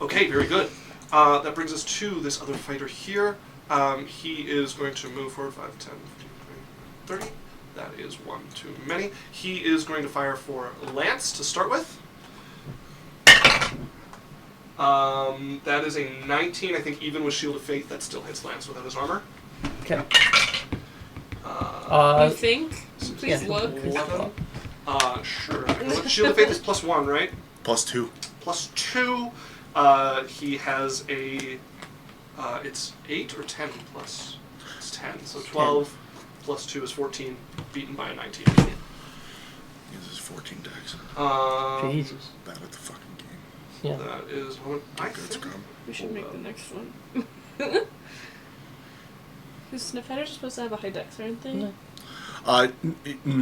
Okay, very good. That brings us to this other fighter here. He is going to move forward 5, 10, 15, 20, 30. That is one too many. He is going to fire for Lance to start with. That is a 19. I think even with Shield of Faith, that still hits Lance without his armor. Okay. You think? Please yeah. look. 11. Sure. Shield of Faith is +1, right? +2. +2. He has a. It's 8 or 10 plus. It's 10. So 12 plus 2 is 14. Beaten by a 19. Uses 14 dex. Jesus. Bad at the fucking game. Yeah. That is. I Good think. scrum. We should make the next one. Is Sniff Fighter supposed to have a high dex or anything? No. N-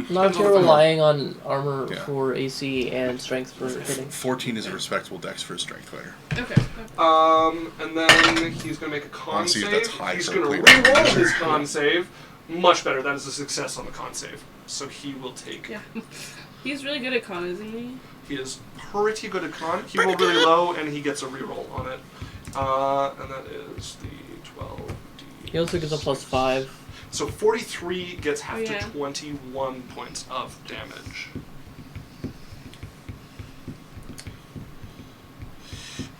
Not if you're relying on armor Yeah. for AC and strength for hitting. 14 is a respectable dex for a strength fighter. Okay. And then he's going to make a con Wanna see if save. that's high He's for going to plate reroll damage. his con save. Much better. That is a success on the con save. So he will take. Yeah. He's really good at con, isn't he? He is pretty good at con. He Pretty rolled really good. low, and he gets a reroll on it. And that is the 12. He also gets a +5. So 43 gets half Oh, yeah. to 21 points of damage.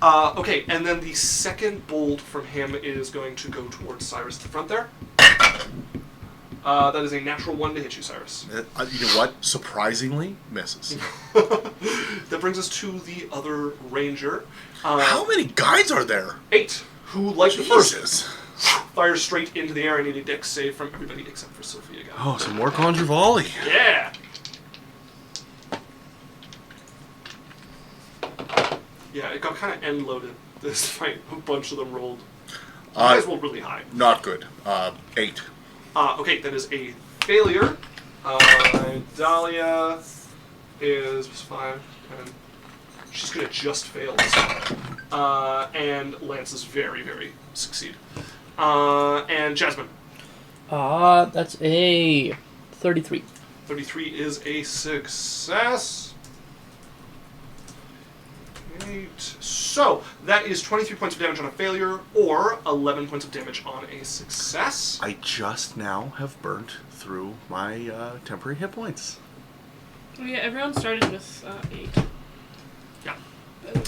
Okay, and then the second bolt from him is going to go towards Cyrus at the front there. That is a natural 1 to hit you, Cyrus. You know what? Surprisingly, misses. That brings us to the other ranger. How many guys are there? 8, who, like the first, Jesus. fires straight into the air. I need a dex save from everybody except for Cylph'e again. Oh, some more Conjure Volley. Yeah! Yeah, it got kind of end loaded. This fight, a bunch of them rolled. You guys rolled really high. Not good. 8. Okay, that is a failure. Dahlia is 5, 10. She's gonna just fail this one. And Lance is very, very succeed. And Jasmine. That's a 33. 33 is a success. 8. So, that is 23 points of damage on a failure, or 11 points of damage on a success. I just now have burnt through my temporary hit points. Oh yeah, everyone started with 8. Yeah.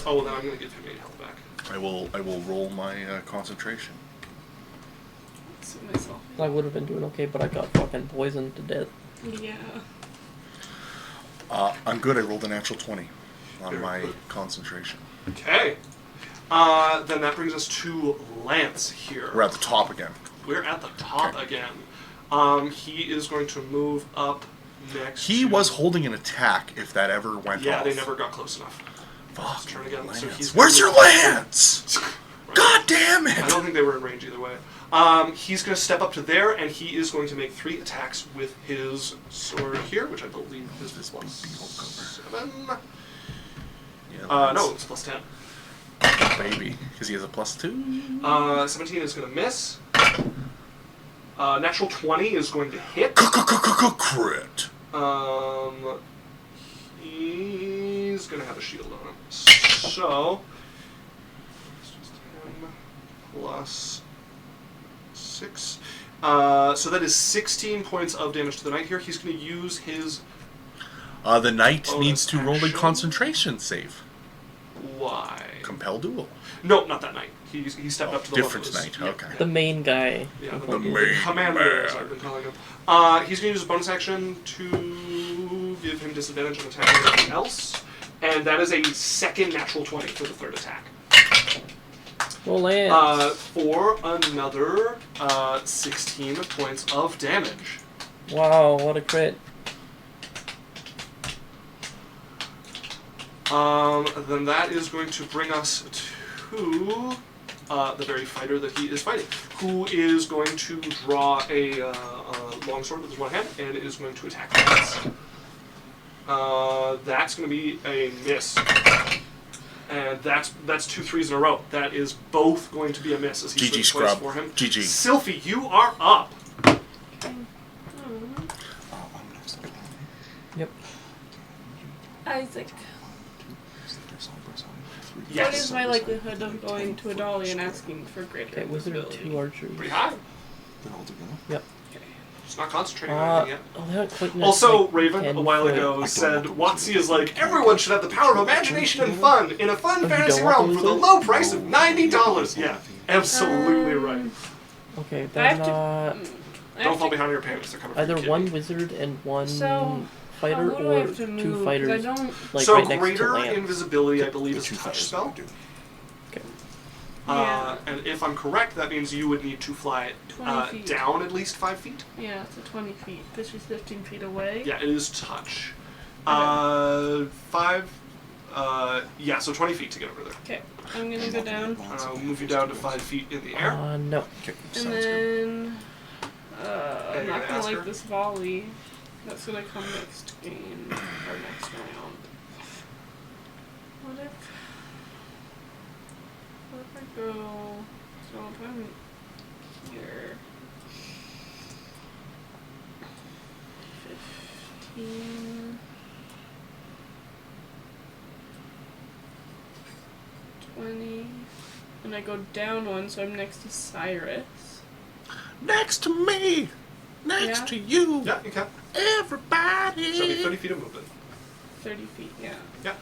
Oh, well, then I'm going to give him 8 health back. I will roll my concentration. See myself. I would have been doing okay, but I got fucking poisoned to death. Yeah. I'm good. I rolled a natural 20 on Very my good. concentration. Okay. Then that brings us to Lance here. We're at the top again. We're at the top again. He is going to move up next. He to... was holding an attack if that ever went off. Yeah, they never got close enough. Fuck. Turn again. Lance. So he's Where's your lance? Right. God damn it! I don't think they were in range either way. He's going to step up to there, and he is going to make 3 attacks with his sword here, which I believe is This plus big beetle cover. 7. Yeah, No, it's plus 10. Baby, because he has a +2. 17 is going to miss. Natural 20 is going to hit. Crit. He's going to have a shield on him. So, 10 plus 6. So that is 16 points of damage to the knight here. He's going to use his... The knight bonus needs to roll a action. concentration save. Why? Compel duel. No, not that knight. He stepped up to the Different level. knight. Yeah. Okay. The main guy. Yeah, The main commander, man. as I've been calling him. He's going to use a bonus action to give him disadvantage on attacking anything else. And that is a second natural 20 for the third attack. Well, Lance. For another 16 points of damage. Wow, what a crit. Then that is going to bring us to the very fighter that he is fighting, who is going to draw a longsword with his one hand and is going to attack Lance. That's going to be a miss. And that's 2 3s in a row. That is both going to be a miss as he GG swings scrub. for him. GG. Cylph'e, you are up. Yep. Isaac. Yes. What is my likelihood of going to a dolly and asking for greater Okay, wizard invisibility? 2 archers. Pretty high. Yep. Just not concentrating on anything yet. Oh, they haven't quite Also, like Raven, 10 a while foot. ago, said Watsy is like, everyone should have the power of imagination and fun in a fun you fantasy don't want realm to for the lose it? low price of $90. Yeah, absolutely right. Okay, I have then to- uh, I Don't have fall to- behind your pants. They're coming for either your kidney. one wizard and one So, fighter, how do I or have to 2 move? 'Cause fighters, I don't. like So right next to greater Lance. invisibility, I believe, The is two touch fighters spell. do. Yeah. And if I'm correct, that means you would need to fly 20 feet. down at least 5 feet. Yeah, it's a 20 feet. This is 15 feet away. Yeah, it is touch. Okay. 5. Yeah, so 20 feet to get over there. Okay, I'm gonna go down. We'll move you down to 5 feet in the air. No. Okay, And sounds good. then. you're I'm not gonna gonna ask like her? this volley. That's gonna come next game. Or next round. What if I go. So if I'm here. 15. 20. And I go down 1, so I'm next to Cyrus. Next to me. Next Yeah. to you. Yeah, you can. Everybody. So it'll be 30 feet of movement. 30 feet, yeah. Yeah.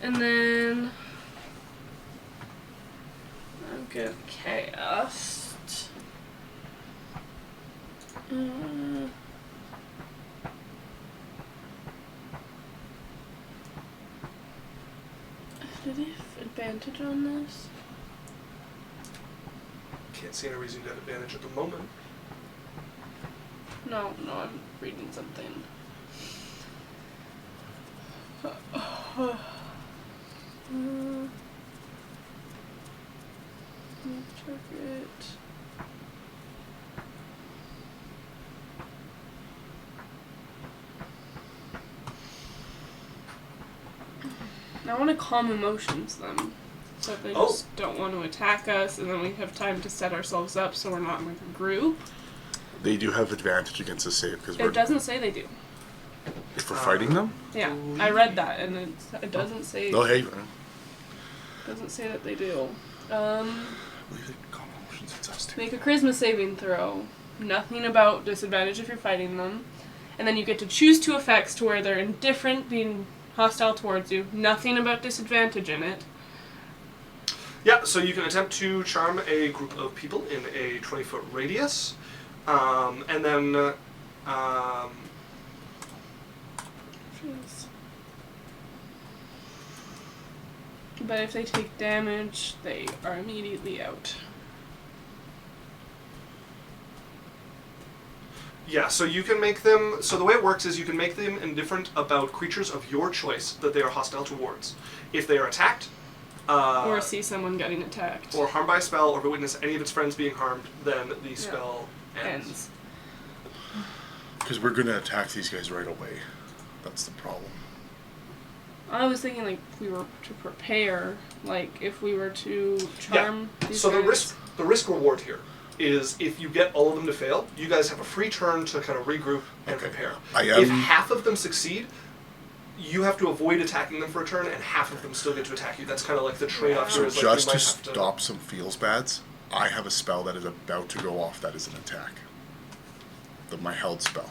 And then I'm gonna cast. Do they have advantage on this? Can't see any reason to have advantage at the moment. No, I'm reading something. Target. I want to calm emotions then. So if they just don't want to attack us, and then we have time to set ourselves up so we're not in like a group. They do have advantage against the save because It doesn't say they do. if we're fighting them. Yeah, I read that, and it doesn't say. Oh hey. Doesn't say that they do. It's Make a charisma saving throw. Nothing about disadvantage if you're fighting them, and then you get to choose 2 effects to where they're indifferent, being hostile towards you. Nothing about disadvantage in it. Yeah, so you can attempt to charm a group of people in a 20-foot radius, and then but if they take damage, they are immediately out. yeah, so you can make them. So the way it works is you can make them indifferent about creatures of your choice that they are hostile towards. If they are attacked, or see someone getting attacked, or harmed by a spell, or witness any of its friends being harmed, then the spell ends. Because we're gonna attack these guys right away. That's the problem. I was thinking like if we were to prepare, like if we were to charm these So guys. the risk reward here is if you get all of them to fail, you guys have a free turn to kind of regroup and prepare. If half of them succeed, you have to avoid attacking them for a turn, and half of them still get to attack you. That's kind of like the trade-off. So here is, like, just you to might have stop some feels bads, I have a spell that is about to go off that is an attack. My held spell.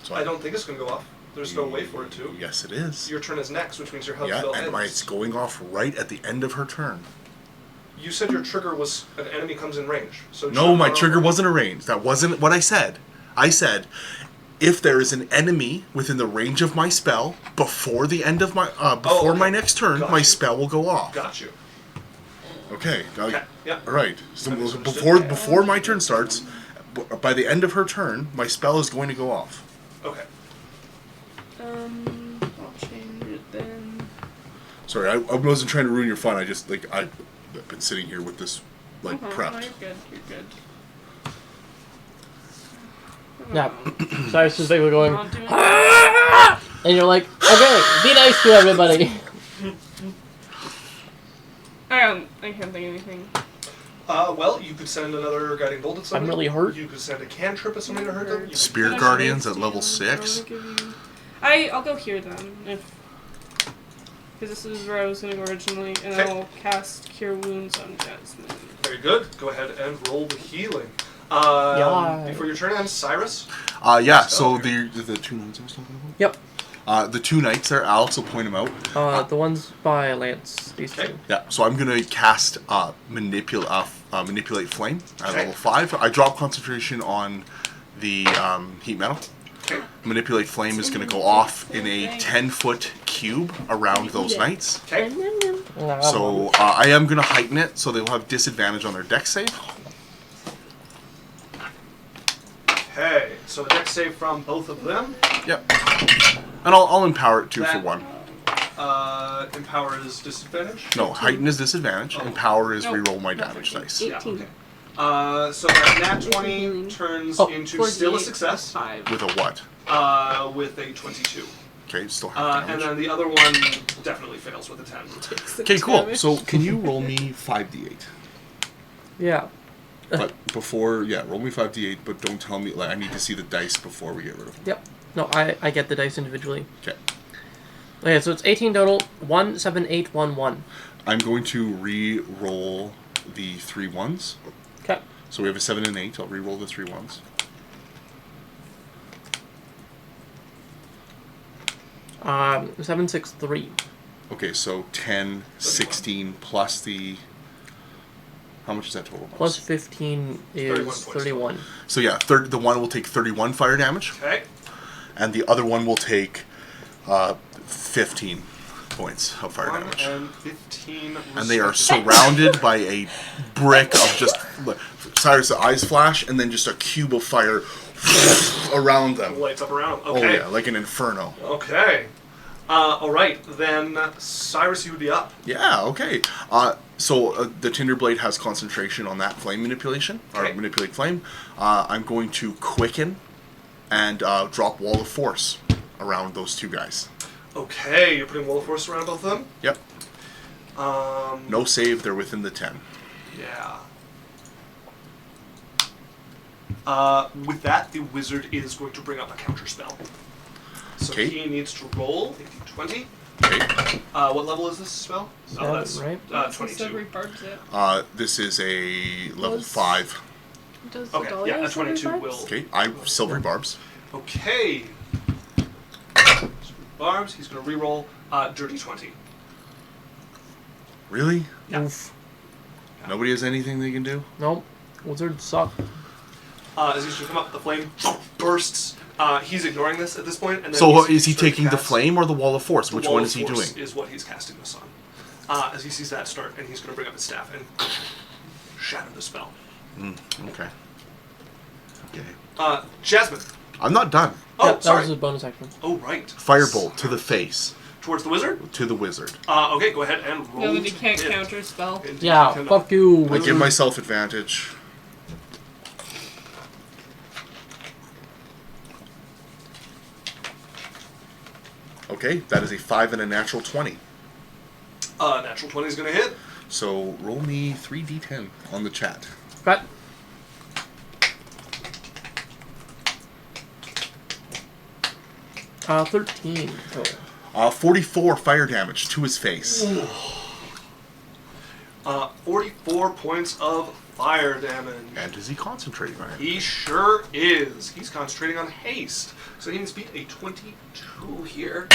So I don't think it's going to go off. There's no way for it to. Yes, it is. Your turn is next, which means your held Yeah, spell and ends. it's going off right at the end of her turn. You said your trigger was an enemy comes in range. So No, my trigger wasn't a range. That wasn't what I said. I said, if there is an enemy within the range of my spell before the end of my my next turn, my spell will go off. Got you. Okay. Okay. Yeah. All right. So Understood. before my turn starts, by the end of her turn, my spell is going to go off. Okay. I'll change it then. Sorry, I wasn't trying to ruin your fun. I just I've been sitting here with this prepped. No, you're good. You're good. Yeah. So I was just basically going, Not doing and you're like, okay, be nice to everybody. I can't think of anything. Well, you could send another guiding bolt at somebody. I'm really hurt. You could send a cantrip at somebody to hurt them. Spirit Guardians at level 6. I'll go here then, because this is where I was going to go originally, and I'll cast Cure Wounds on Jasmine. Very good. Go ahead and roll the healing. Yeah. Before your turn ends, Cyrus. Yeah. So the 2 knights I was talking about. Yep. The 2 knights there, Alex will point them out. The ones by Lance. These two. Yeah. So I'm gonna cast manipulate flame at level 5. I drop concentration on the heat metal. Okay. Manipulate flame is gonna go off in a 10-foot cube around those knights. Okay. So I am gonna heighten it, so they'll have disadvantage on their dex save. Okay. So the dex save from both of them. Yep. And I'll empower it too for 1. Empower is disadvantage? No, heighten is disadvantage. Oh. Empower is No, reroll my not damage 13. dice. Yeah, okay. So that nat 20 turns into still a 48 success. 5. With a what? With a 22. Okay, still half And damage. then the other one definitely fails with a 10. Okay, cool. So can you roll me 5d8? Yeah. But before, roll me 5d8, but don't tell me, I need to see the dice before we get rid of them. Yep. No, I get the dice individually. Okay. Okay, so it's 18 total. 1, 7, 8, 1, 1. I'm going to re-roll the 3 ones. Okay. So we have a 7 and 8. I'll re-roll the 3 ones. Um, 7, 6, 3. Okay, so 10, 16 plus the... How much is that total? Plus 15 is 31. So yeah, the one will take 31 fire damage. Okay. And the other one will take 15 points of fire 1 damage. and 15. And they are surrounded by a brick of just... Cyrus' eyes flash, and then just a cube of fire around them. Lights up around them. Oh Okay. yeah, like an inferno. Okay. Alright, then Cyrus, you would be up. Yeah, okay. So the Tinder Blade has concentration on that flame manipulation, or Okay. manipulate flame. I'm going to quicken and drop Wall of Force around those two guys. Okay, you're putting Wall of Force around both of them? Yep. No save, they're within the 10. Yeah. With that, the wizard is going to bring up a counter spell. So Okay. he needs to roll a d20. Okay. What level is this spell? Seven, That's right? 22. This is a level Was- 5. Does Okay, Dahlia yeah, a have silver 22 vibes? will. Okay, I silvery barbs. Okay. Barbs, he's going to reroll dirty 20. Really? Yeah. Oof. Nobody has anything they can do? Nope. Wizards suck. As he's going to come up, the flame bursts. He's ignoring this at this point. And then So he's is he starting to taking the cast flame or the Wall of Force? the Which Wall one of is he doing? Force Is what he's casting this on. As he sees that start, and he's going to bring up his staff and shatter the spell. Okay. Okay. Jasmine. I'm not done. Oh, Yeah, that sorry. was a bonus action. Oh, right. Firebolt to the face. Towards the wizard? To the wizard. Okay, go ahead and roll. No, but he to can't hit. counter spell. Indeed, Yeah, he cannot. fuck you. I give myself advantage. Okay, that is a 5 and a natural 20. Natural 20 is going to hit. So roll me 3d10 on the chat. Cut. Uh, 13. Oh. 44 fire damage to his face. 44 points of fire damage. And is he concentrating on it? He sure is. He's concentrating on haste. So he needs to beat a 22 here.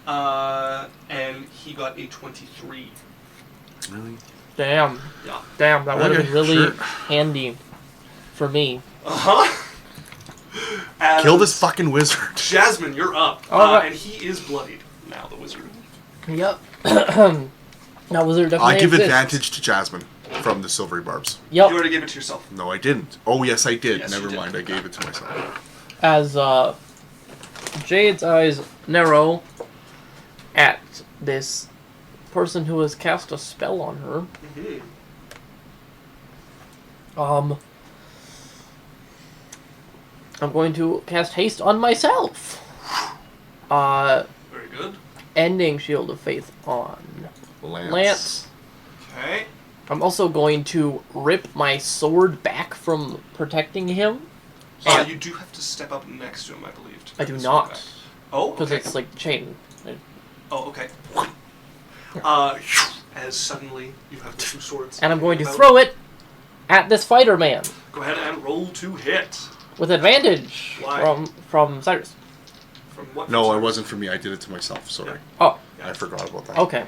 And he got a 23. Really? Damn. Yeah. Damn, that would have Okay, been really sure. handy for me. Uh-huh. As Kill this fucking wizard. Jasmine, you're up. Alright. And he is bloodied now, the wizard. Yep. Now, wizard definitely I give exists. advantage to Jasmine from the silvery barbs. Yep. You already gave it to yourself. No, I didn't. Oh, yes, I did. Yes, Never you did. mind. I gave it to myself. As Jade's eyes narrow at this person who has cast a spell on her. Mm-hmm. I'm going to cast haste on myself. Very good. Ending Shield of Faith on Lance. Okay. I'm also going to rip my sword back from protecting him. And You do have to step up next to him, I believe. To I make do this not, back. Oh, because okay. it's like chain. Oh, okay. As suddenly you have the two swords. And I'm going to about. throw it at this fighter man Go ahead and roll to hit. with advantage Why? from Cyrus. From what? No, it percentage? wasn't for me. I did it to myself. Sorry. Oh, I forgot about that. okay.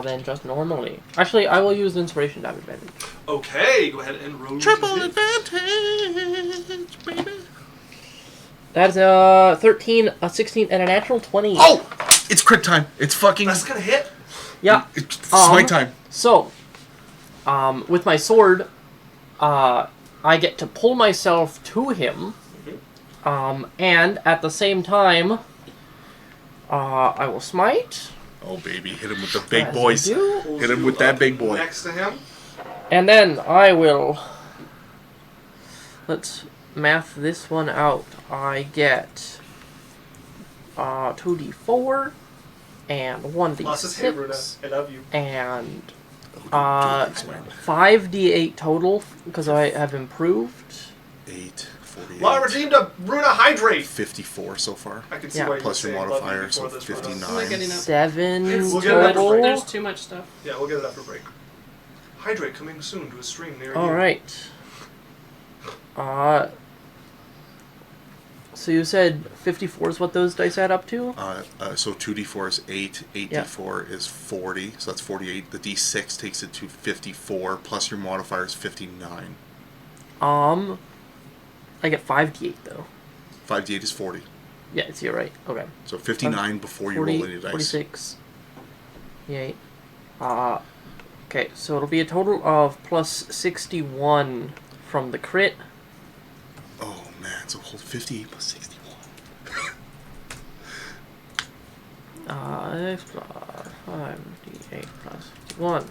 Then just normally. Actually, I will use inspiration to have advantage. Okay, go ahead and roll Triple to hit. advantage, baby. That's a 13, a 16, and a natural 20. Oh! It's crit time. It's fucking... That's gonna hit. Yeah. It's smite time. So, with my sword, I get to pull myself to him, and at the same time, I will smite. Oh, baby. Hit him with the big As boys. you do. Pulls Hit him you with that up big boy. Next to him. And then I will... Let's math this one out. I get 2d4 and 1d6 Plus his hey, Runa. I love you. and Oh, dude, man. 5d8 total because I have improved. 8, 48. Well, I redeemed a Runa Hydrate. 54 so far. I can see Yeah. why you Plus were your saying love you modifier, before so this run. 59. I'm not getting up. 7 We'll get it after total. There's too much stuff. Yeah, we'll get it after break. Hydrate coming soon to a stream near you. Alright. So you said 54 is what those dice add up to? So 2d4 is 8, 8d4 is 40, so that's 48. The d6 takes it to 54, plus your modifier is 59. I get 5d8 though. 5d8 is 40. Yeah, you're right. Okay. So 59 before you 40, roll any dice. 46. 8. Okay, so it'll be a total of plus 61 from the crit. Oh man, so hold 58 plus 61. extra 5d8 plus 1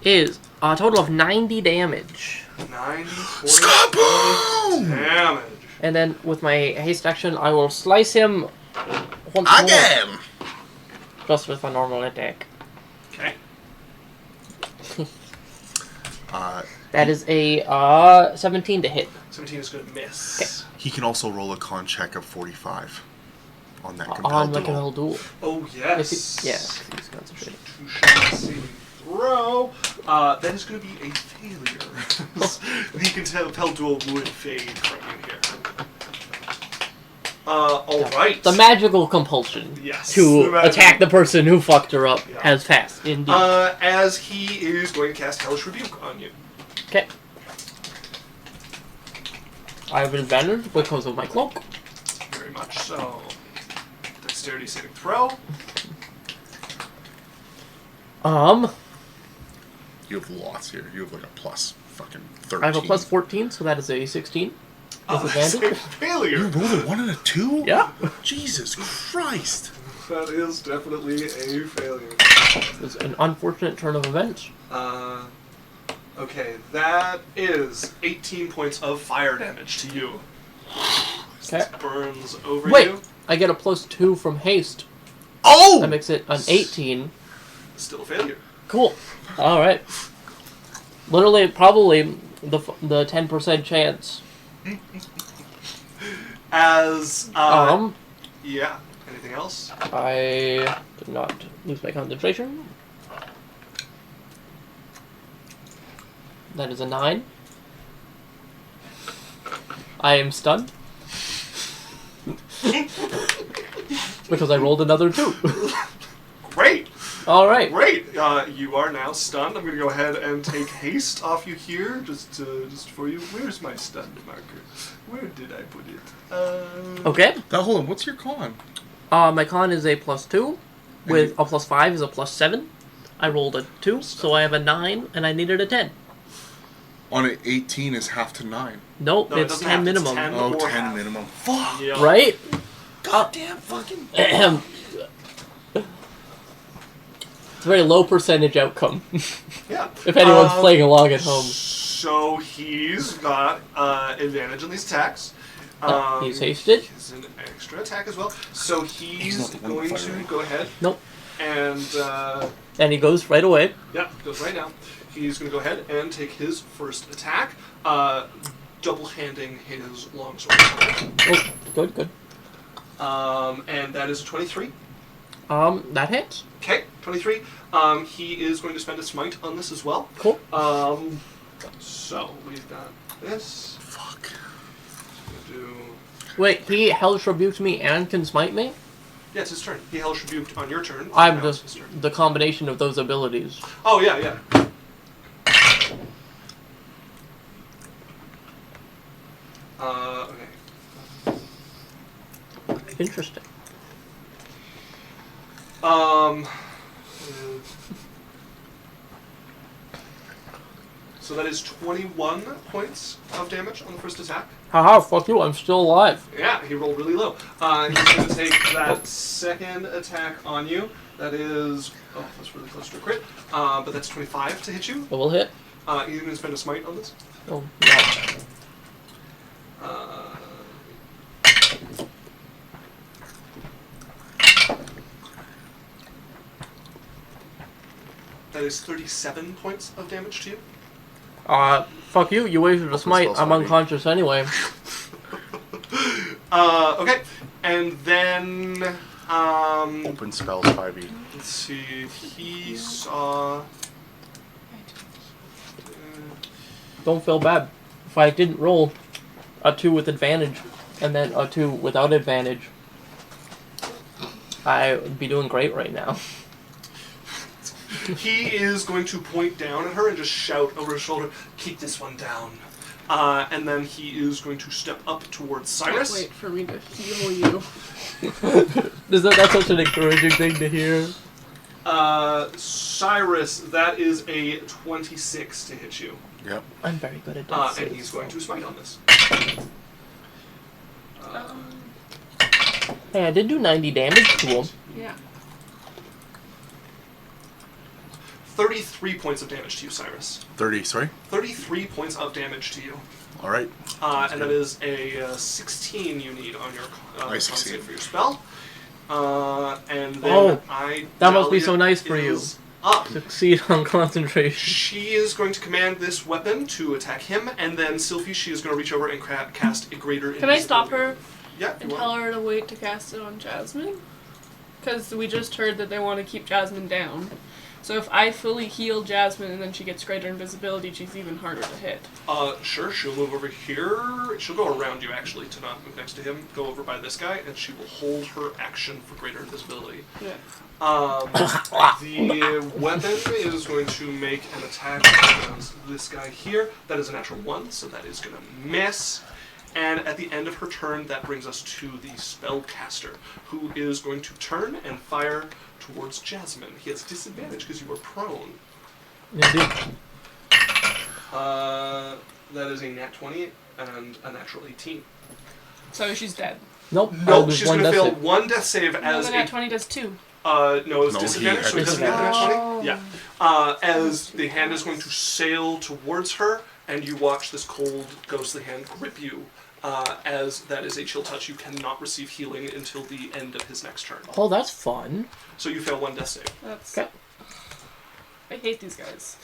is a total of 90 damage. 90 Skaboom! damage. And then with my haste action, I will slice him once Again! more. Just with a normal attack. Okay. That is a 17 to hit. 17 is going to miss. He can also roll a con check of 45 on that On compelled like duel. an old duel. Oh, yes. Yes, he's concentrating. Saving throw. That is going to be a failure. The compelled duel would fade from you here. Alright. The magical compulsion Yes, to the magical- attack the person who fucked her up Yeah. has passed, indeed. As he is going to cast Hellish Rebuke on you. Okay. I have an advantage because of my cloak. Very much so. Dexterity saving throw. You have lots here. You have like a plus fucking 13. I have a plus 14, so that is a 16. With That's a advantage. failure. You rolled a 1 and a 2? Yeah. Jesus Christ. That is definitely a failure. It's an unfortunate turn of events. Okay, that is 18 points of fire damage to you. Okay. Burns over Wait, you. I get a plus 2 from haste. Oh! That makes it an 18. Still a failure. Cool. All right. Literally, probably the 10% chance. As, yeah. Anything else? I did not lose my concentration. That is a 9. I am stunned. Because I rolled another 2. Great! Alright. Great! You are now stunned. I'm going to go ahead and take haste off you here, just for you. Where's my stunned marker? Where did I put it? Okay. Now hold on, what's your con? My con is a plus 2, with a plus 5 is a plus 7. I rolled a 2, so I have a 9, and I needed a 10. On an 18 is half to 9. Nope, No, it it's doesn't 10 have to. It's minimum. 10. Oh, Or 10 half. minimum. Fuck! Yeah. Right? Goddamn fucking... It's a very low percentage outcome. Yeah. If anyone's playing along at home. So he's got advantage on these attacks. He's hasted. He's an extra attack as well. So he's not the one going to firing. go ahead. Nope. And And he goes right away. yeah, goes right now. He's going to go ahead and take his first attack, double-handing his longsword. Oh, good, good. And that is a 23. That hits. Okay, 23. He is going to spend a smite on this as well. Cool. So we've got this. Fuck. Do... Wait, he hellish rebuked me and can smite me? Yeah, it's his turn. He hellish rebuked on your turn. So I'm now it's his just turn. the combination of those abilities. Oh, yeah, yeah. Okay. Interesting. So that is 21 points of damage on the first attack. Haha, fuck you, I'm still alive. Yeah, he rolled really low. He's going to take that second attack on you. That is... Oh, that's really close to a crit. But that's 25 to hit you. It will hit. He's going to spend a smite on this. Oh, no. That is 37 points of damage to you. Fuck you, you wasted a smite. spell's I'm heavy. unconscious anyway. Okay. And then... Open spells 5e. let's see. He saw... Don't feel bad. If I didn't roll a 2 with advantage and then a 2 without advantage, I would be doing great right now. He is going to point down at her and just shout over his shoulder, "Keep this one down." And then he is going to step up towards Cyrus. Wait for me to heal you. That's such an encouraging thing to hear. Cyrus, that is a 26 to hit you. Yep. I'm very good at that. And he's going to smite on this. Hey, I did do 90 damage to him. Yeah. 33 points of damage to you, Cyrus. 33 points of damage to you. All right. And that is a 16 you need on your con save for your spell. And then that must be so nice for you. Up. Succeed on concentration. She is going to command this weapon to attack him, and then Cylph'e, she is going to reach over and cast a greater invisibility. Can I stop her? Yeah. And tell her to wait to cast it on Jasmine? Because we just heard that they want to keep Jasmine down. So if I fully heal Jasmine and then she gets greater invisibility, she's even harder to hit. Sure, she'll move over here. She'll go around you, actually, to not move next to him. Go over by this guy, and she will hold her action for greater invisibility. Yeah. The weapon is going to make an attack against this guy here. That is a natural 1, so that is going to miss. And at the end of her turn, that brings us to the spellcaster, who is going to turn and fire towards Jasmine. He has disadvantage because you are prone. Indeed. That is a nat 20 and a natural 18. So she's dead. Nope. Nope, she's going to fail one death save as the nat 20 does 2. No, it's disadvantage, so he doesn't have the nat 20. Oh. Yeah. As the hand is going to sail towards her, and you watch this cold, ghostly hand grip you. As that is a chill touch, you cannot receive healing until the end of his next turn. Oh, that's fun. So you fail one death save. That's... Okay. I hate these guys.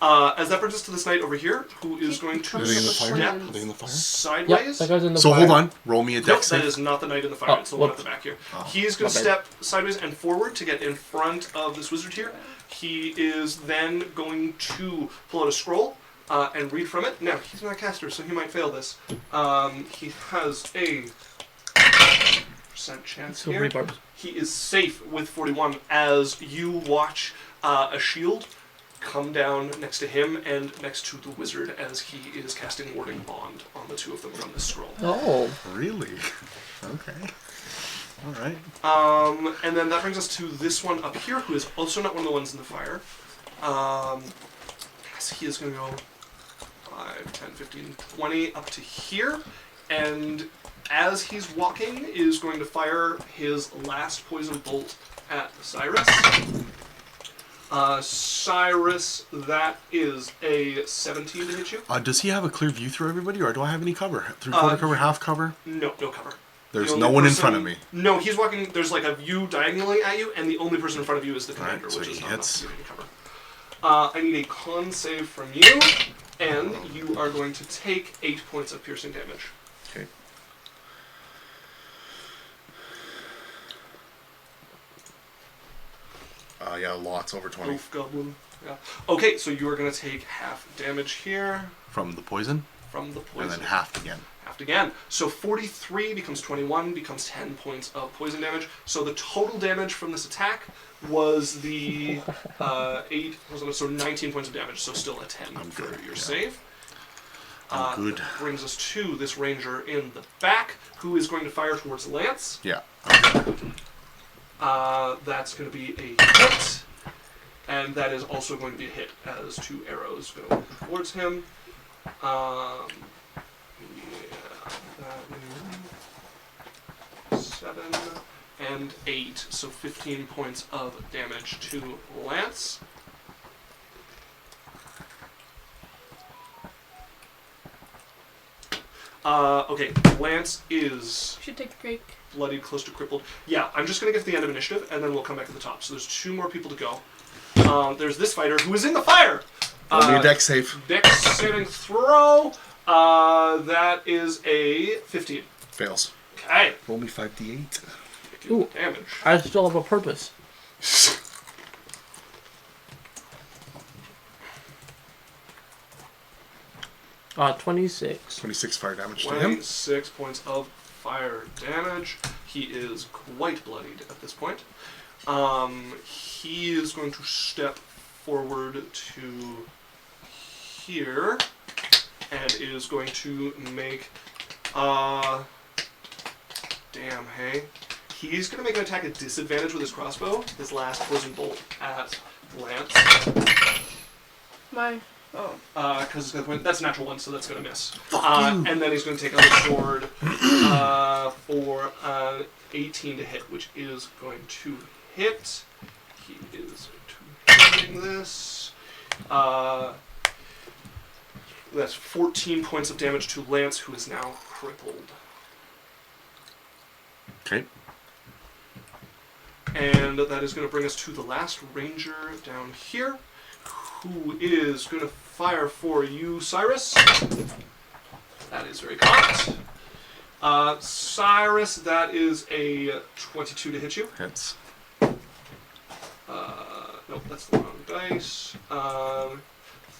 As that brings us to this knight over here, who is going to Are they in the fire? step Are they in the fire? sideways. Yep, that goes in the So fire. hold on. Roll me a Nope, dex that save. is not the knight in the fire. Oh, It's the one at whoops. the back here. Oh, He's going to my bad. step sideways and forward to get in front of this wizard here. He is then going to pull out a scroll and read from it. Now, he's not a caster, so he might fail this. He has a % chance So here. rebarb. He is safe with 41 as you watch a shield come down next to him and next to the wizard as he is casting Warding Bond on the two of them from this scroll. Oh. Really? Okay. All right. And then that brings us to this one up here, who is also not one of the ones in the fire. So he is going to go 5, 10, 15, 20 up to here. And as he's walking, is going to fire his last poison bolt at Cyrus. Cyrus, that is a 17 to hit you. Does he have a clear view through everybody, or do I have any cover? Three-quarter cover, half cover? No cover. There's The no only one in person- front of me. No, he's walking. There's like a view diagonally at you, and the only person in front of you is the commander, Alright, so which he is not enough hits. to give you cover. I need a con save from you, and you are going to take 8 points of piercing damage. Okay. Yeah, lots over 20. Oof, goblin. Yeah. Okay, so you are going to take half damage here From the poison, from the and poison. then half again. Halved again. So 43 becomes 21, becomes 10 points of poison damage. So the total damage from this attack was the 8, so 19 points of damage, so still a 10 I'm for good, your yeah. save. I'm good. That brings us to this ranger in the back, who is going to fire towards Lance. Yeah. That's going to be a hit, and that is also going to be a hit as 2 arrows go towards him. That is 7 and 8, so 15 points of damage to Lance. Okay, Lance is Should take a break. bloodied, close to crippled. Yeah, I'm just going to get to the end of initiative, and then we'll come back to the top. So there's 2 more people to go. There's this fighter who is in the fire. Roll me a dex save. Dex saving throw. That is a 15. Fails. Okay. Roll me 5d8. Ooh. Damage. I still have a purpose. 26. 26 fire damage to him. 26 points of fire damage. He is quite bloodied at this point. He is going to step forward to here and is going to make damn, hey. He's going to make an attack at disadvantage with his crossbow, his last poison bolt at Lance. My. Oh. Because it's going to that's a natural 1, so that's going to miss. Fuck you. And then he's going to take out the sword for 18 to hit, which is going to hit. He is to ending this. That's 14 points of damage to Lance, who is now crippled. Okay. And that is going to bring us to the last ranger down here, who is going to fire for you, Cyrus. That is very cocked. Cyrus, that is a 22 to hit you. Hits. Nope, that's the wrong dice.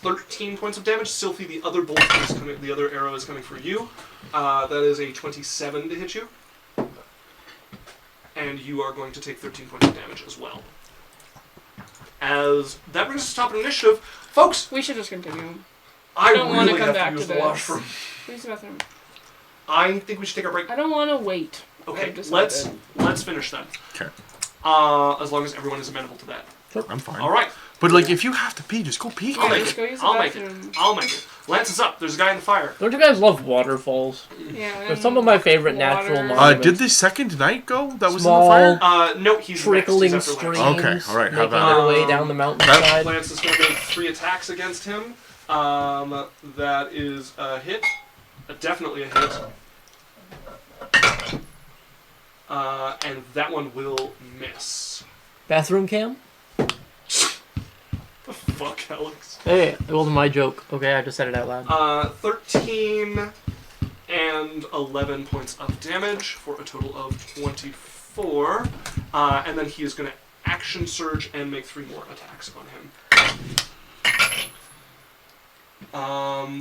13 points of damage. Cylph'e, the other bolt is coming. The other arrow is coming for you. That is a 27 to hit you. And you are going to take 13 points of damage as well. As that brings us to top of initiative, folks. We should just continue. I don't wanna really come have back to use to the this. washroom. Use the bathroom. I think we should take a break. I don't want to wait. Okay, I've decided. let's finish then. Okay. As long as everyone is amenable to that. I'm fine. All right. But like, if you have to pee, just go pee. I'll make just go it. use the I'll make it. bathroom. I'll make it. Lance is up. There's a guy in the fire. Don't you guys love waterfalls? Yeah, They're some of my favorite natural water. monuments. Did the second knight go? That was Small, in the fire. No, he's trickling next. He's after streams Lance. Okay, all right, how making about their way it? down the mountainside. Lance is going to make 3 attacks against him. That is a hit. Definitely a hit. And that one will miss. Bathroom cam? The fuck, Alex? Hey, it wasn't my joke. Okay, I just said it out loud. 13 and 11 points of damage for a total of 24. And then he is going to action surge and make 3 more attacks on him.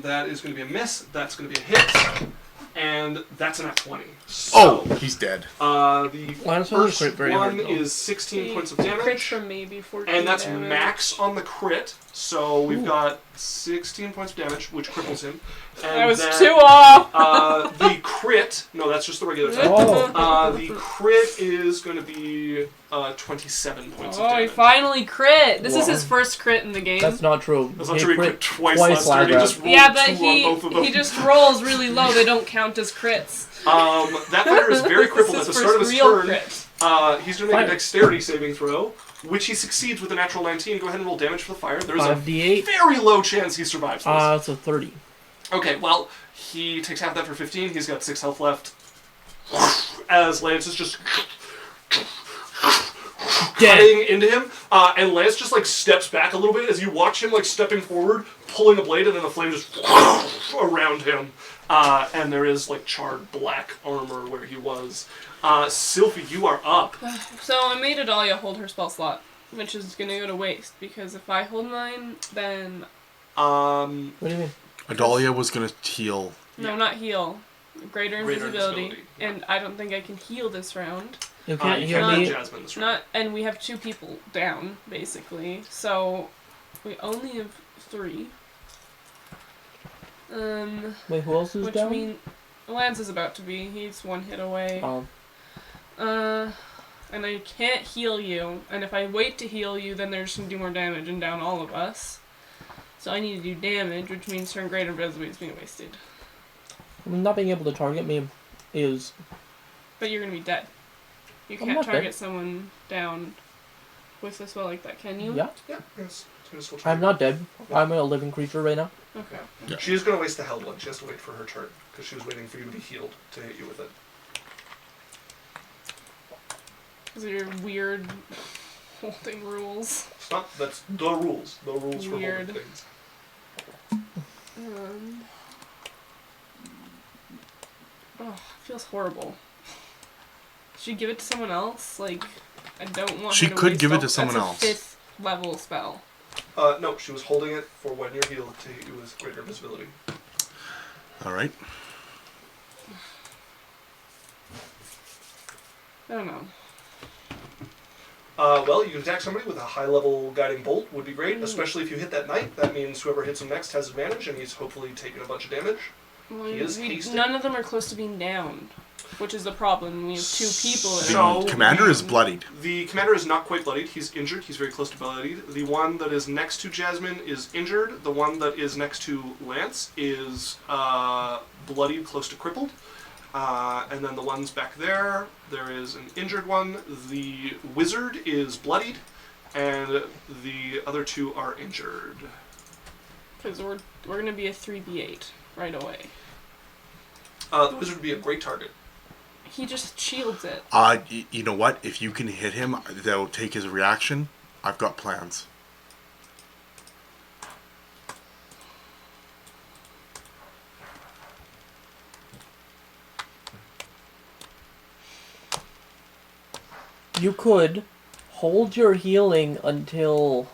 That is going to be a miss. That's going to be a hit. And that's a nat 20. So, he's dead. The Lance first crit very one hard, though. is 16 points of Crit damage. from maybe 14 And that's damage. max on the crit. So we've got 16 points of damage, which cripples him. And I was then, 2 off! the crit, no, that's just the regular attack. Oh. The crit is going to be 27 points of Oh, he damage. finally crit! This is Wow. his first crit in the game. That's not true. That's not He true, he crit crit twice last turn. He round. just rolled Yeah, but 2 on both of them. he just rolls really low. They don't count as crits. That fighter is very crippled at This the is start of his real turn. crit. He's going to make Fire. a dexterity saving throw, which he succeeds with a natural 19. Go ahead and roll damage for the fire. There's a 5d8. very low chance he survives this. It's a 30. Okay, well, he takes half that for 15. He's got 6 health left. As Lance is just cutting into him, and Lance just like steps back a little bit as you watch him like stepping forward, pulling a blade, and then the flame just around him. And there is like charred black armor where he was. Cylph'e, you are up. So I made Adalia hold her spell slot, which is gonna go to waste, because if I hold mine, then... What do you mean? Adalia was gonna heal. No, not heal. Greater Greater invisibility. invisibility, yeah. And I don't think I can heal this round. You can't You hear can't me. hit Jasmine this round. And we have 2 people down, basically. So we only have 3. Wait, who else is Which down? means Lance is about to be. He's 1 hit away. And I can't heal you. And if I wait to heal you, then they're just going to do more damage and down all of us. So I need to do damage, which means turn greater invisibility is being wasted. Not being able to target me is... But you're going to be dead. You I'm can't not target dead. someone down with a spell like that, can you? Yeah. Yeah, yes. She's gonna I'm not dead. I'm a living creature right now. Okay. Yeah. She's going to waste the held one. She has to wait for her turn, because she was waiting for you to be healed to hit you with it. Those are your weird holding rules. It's not, that's the rules. The rules for holding Weird. things. Oh, it feels horrible. Should you give it to someone else? Like, I don't want She her to could waste give it all- to someone that's a else. 5th level spell. No, she was holding it for when you're healed to hit you with greater visibility. All right. I don't know. Well, you can attack somebody with a high-level guiding bolt. Would be great, especially if you hit that knight. That means whoever hits him next has advantage, and he's hopefully taking a bunch of damage. Well, He is hasted. none of them are close to being down, which is the problem. We have 2 people that So- are... The commander is bloodied. The commander is not quite bloodied. He's injured. He's very close to bloodied. The one that is next to Jasmine is injured. The one that is next to Lance is bloodied, close to crippled. And then the ones back there, there is an injured one. The wizard is bloodied. and the other 2 are injured. Because we're gonna be a 3b8 right away. The wizard would be a great target. He just shields it. You know what? If you can hit him, that'll take his reaction. I've got plans. You could hold your healing until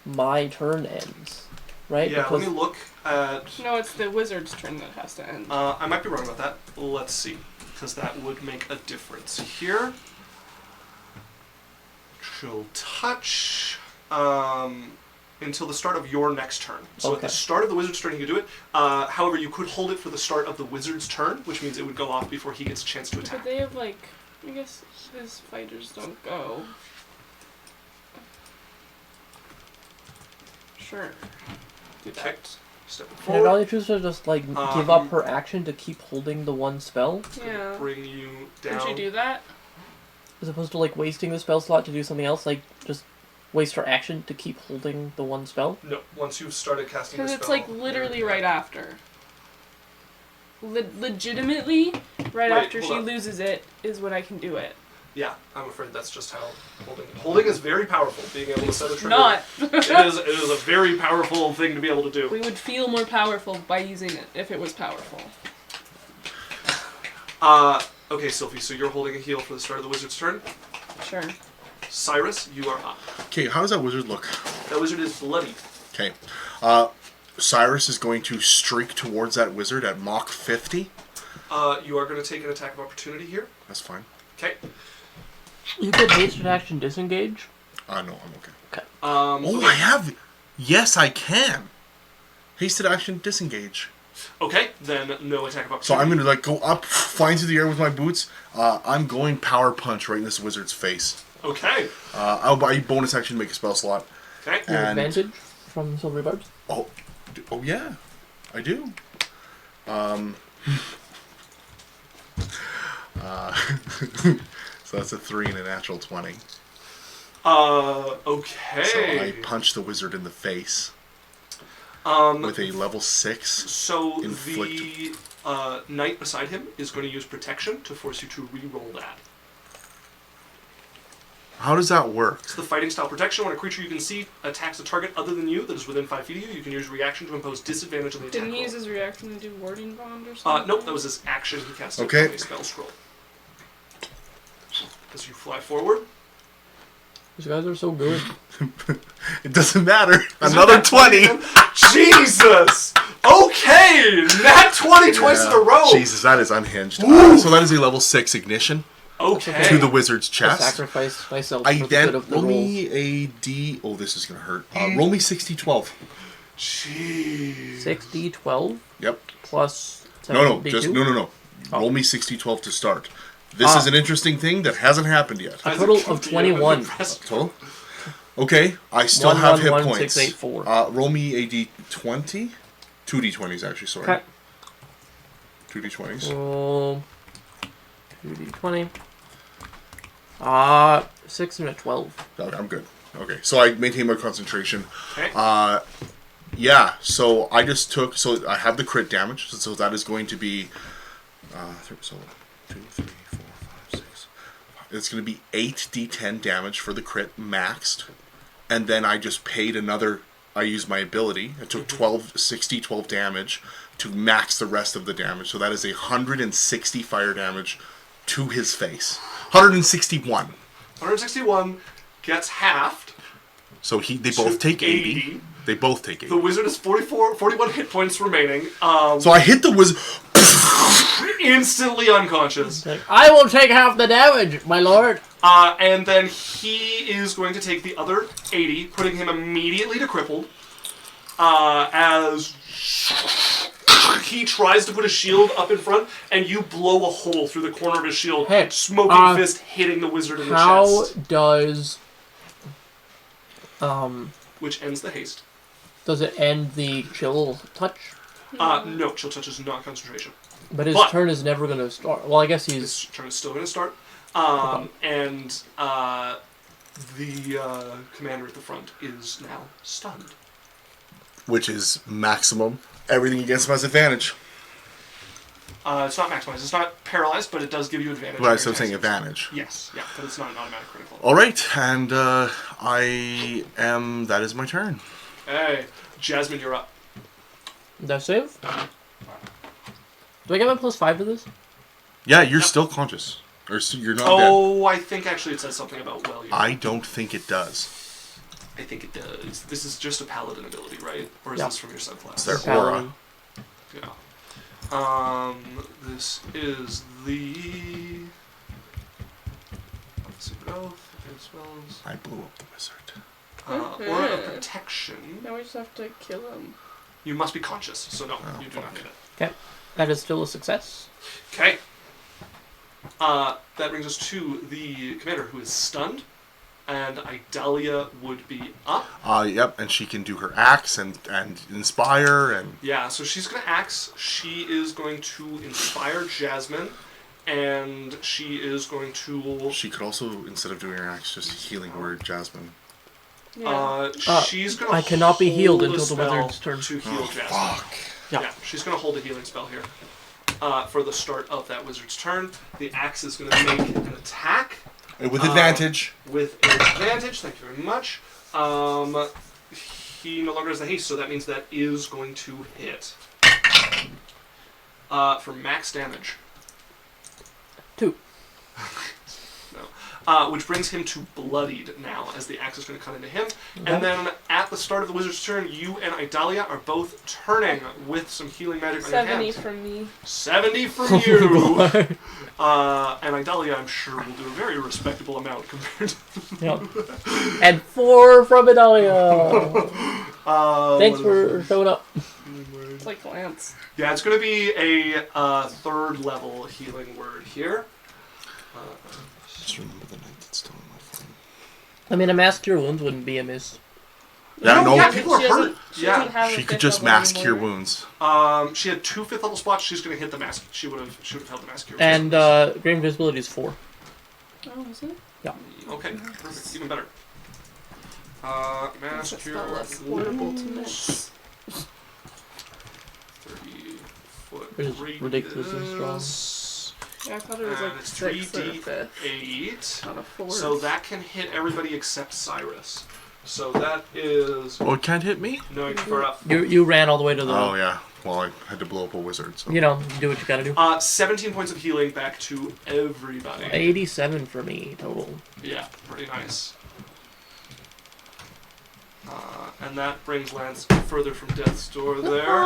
my turn ends, right? Yeah, Because let me look at... No, it's the wizard's turn that has to end. I might be wrong about that. Let's see, because that would make a difference here. Chill touch until the start of your next turn. So at the start of the wizard's turn, you can do it. However, you could hold it for the start of the wizard's turn, which means it would go off before he gets a chance to attack. But they have like, I guess his fighters don't go. Sure. Do that. Okay. Step can I forward. only choose to just like give up her action to keep holding the one spell, Yeah. Bring you down. Would you do that? as opposed to like wasting the spell slot to do something else? Like just waste her action to keep holding the one spell. No, once you've started casting the Because spell. it's like literally right after. Legitimately, right Wait, after she hold on. loses it is when I can do it. Yeah, I'm afraid that's just how holding is very powerful. Being able to set a trigger. Not. it is a very powerful thing to be able to do. We would feel more powerful by using it if it was powerful. Okay, Cylph'e, so you're holding a heal for the start of the wizard's turn. Sure. Cyrus, you are up. Okay, how does that wizard look? That wizard is bloody. Okay. Cyrus is going to streak towards that wizard at Mach 50. You are going to take an attack of opportunity here. That's fine. Okay. You could hasted action disengage. No, I'm okay. Okay. I have... Yes, I can. Hasted action disengage. Okay, then no attack of opportunity. So I'm going to like go up, flying through the air with my boots. I'm going power punch right in this wizard's face. Okay. I'll buy bonus action to make a spell slot. Okay. Your And- advantage from silver barbs. Oh yeah, I do. So that's a 3 and a natural 20. Okay. So I punch the wizard in the face with a level 6. So inflict. the knight beside him is going to use protection to force you to re-roll that. How does that work? It's the fighting style protection. When a creature you can see attacks a target other than you that is within 5 feet of you, you can use reaction to impose disadvantage on the attack Didn't he roll. use his reaction to do warding bond or something? Nope, that was his action he casted Okay. from a spell scroll. As you fly forward. These guys are so good. It doesn't matter. Another 20. Jesus! Okay! Nat 20 twice in a row! Jesus, that is unhinged. Ooh. So that is a level 6 ignition Okay. to the wizard's I chest. sacrificed myself I for the then good of the roll rolls. me a D. Oh, this is gonna hurt. Roll me 60-12. Jeez. 6d12 Yep. plus No, 7d2. just no. Oh. Roll me 60-12 to start. This is an interesting thing that hasn't happened yet. A total of 21. Total. Okay, I still 1, have 1, hit 1, points. 6, 8, 4. Roll me a D20. 2 D20s actually. Sorry. Okay. 2 D20s. Roll 2d20. 6 and a 12. Okay, I'm good. Okay, so I maintain my concentration. Okay. Yeah, so I just took, so I have the crit damage, so that is going to be, so 2, 3, 4, 5, 6. It's going to be 8 d10 damage for the crit maxed, and then I just paid another, I used my ability, I took 12 damage to max the rest of the damage, so that is 160 fire damage to his face. 161. 161 gets halved. So they both take 80. They both take 80. The wizard has 41 hit points remaining. So I hit the wizard. Instantly unconscious. I will take half the damage, my lord. And then he is going to take the other 80, putting him immediately to crippled. As he tries to put a shield up in front, and you blow a hole through the corner of his shield, Hey, smoking fist hitting the wizard in the How chest. does Which ends the haste. does it end the chill touch? No, chill touch is not concentration. But his But- turn is never going to start. Well, I guess he's His turn is still going to start. Okay. And the commander at the front is now stunned. Which is maximum. Everything against him has advantage. It's not maximized. It's not paralyzed, but it does give you advantage. Right, so I'm saying advantage. Yes, yeah, but it's not an automatic critical. Alright, and that is my turn. Hey, Jasmine, you're up. Death save? Do I get my +5 to this? Yeah, you're still conscious. Or you're not dead. Oh, I think actually it says something about I don't think it does. I think it does. This is just a paladin ability, right? Or is this from your subclass? It's their aura. Yeah. This is the... spells. I blew up the wizard. Aura of protection. Now we just have to kill him. You must be conscious, so no, you do not get it. Okay. That is still a success. Okay. That brings us to the commander, who is stunned, and Idalia would be up. Yep, and she can do her axe and inspire and... Yeah, so she's going to axe. She is going to inspire Jasmine, and she is going to... She could also, instead of doing her axe, just healing word Jasmine. Yeah. She's going to I cannot be healed hold until a the spell wizard's turn. to heal Jasmine. Fuck. Yeah. Yeah, she's going to hold a healing spell here. For the start of that wizard's turn. The axe is going to make an attack. With advantage. With advantage, thank you very much. He no longer has the haste, so that means that is going to hit. For max damage. 2. No. Which brings him to bloodied now, as the axe is going to cut into him. Okay. And then at the start of the wizard's turn, you and Idalia are both turning with some healing magic on your 70 hands. from me. 70 from you! And Idalia, I'm sure, will do a very respectable amount compared to... Yep. And 4 from Adalia! Thanks for showing up. It's like Lance. Yeah, it's going to be a third level healing word here. Just remember the night that's still in my phone. I mean, a mask cure wounds wouldn't be amiss. Yeah, no. Yeah, people are She hurt. doesn't- she Yeah. doesn't have a She could fifth just level mask cure anymore. wounds. She had 2 5th level spots. She's going to hit the mask. She would have held the mask cure. And Great Invisibility is 4. Oh, is it? Yeah. Okay, perfect. Even better. Makes Mask it cure. spell less horrible to miss. 30-foot Which is ridiculously strong. Yeah, I thought it was like It's 6 or 5th. 3d8. Not a 4. So that can hit everybody except Cyrus. So that is... Oh, it can't hit me? No, you're far up. You ran all the way to the... Oh, yeah. Well, I had to blow up a wizard, so... You know, do what you gotta do. 17 points of healing back to everybody. 87 for me, total. Yeah, pretty nice. And that brings Lance further from death's door there.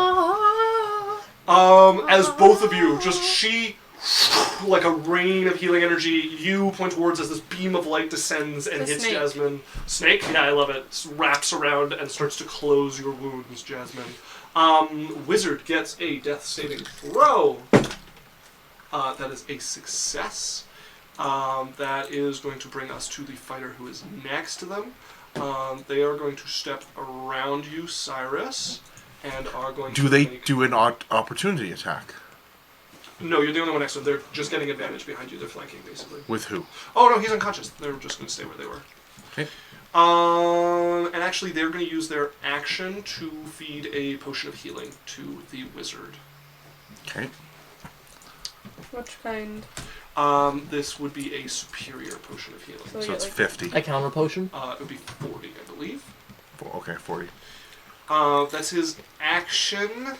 As both of you, like a rain of healing energy, you point towards as this beam of light descends and The hits snake. Jasmine. Snake? Yeah, I love it. Wraps around and starts to close your wounds, Jasmine. Wizard gets a death saving throw. That is a success. That is going to bring us to the fighter who is next to them. They are going to step around you, Cyrus, and are going to Do they make... do an opportunity attack? No, you're the only one next to them. They're just getting advantage behind you. They're flanking, basically. With who? Oh, no, he's unconscious. They're just going to stay where they were. Okay. And actually, they're going to use their action to feed a potion of healing to the wizard. Okay. Which kind? This would be a superior potion of healing. So So you it's get, 50. A counter potion? It would be 40, I believe. Okay, 40. That's his action.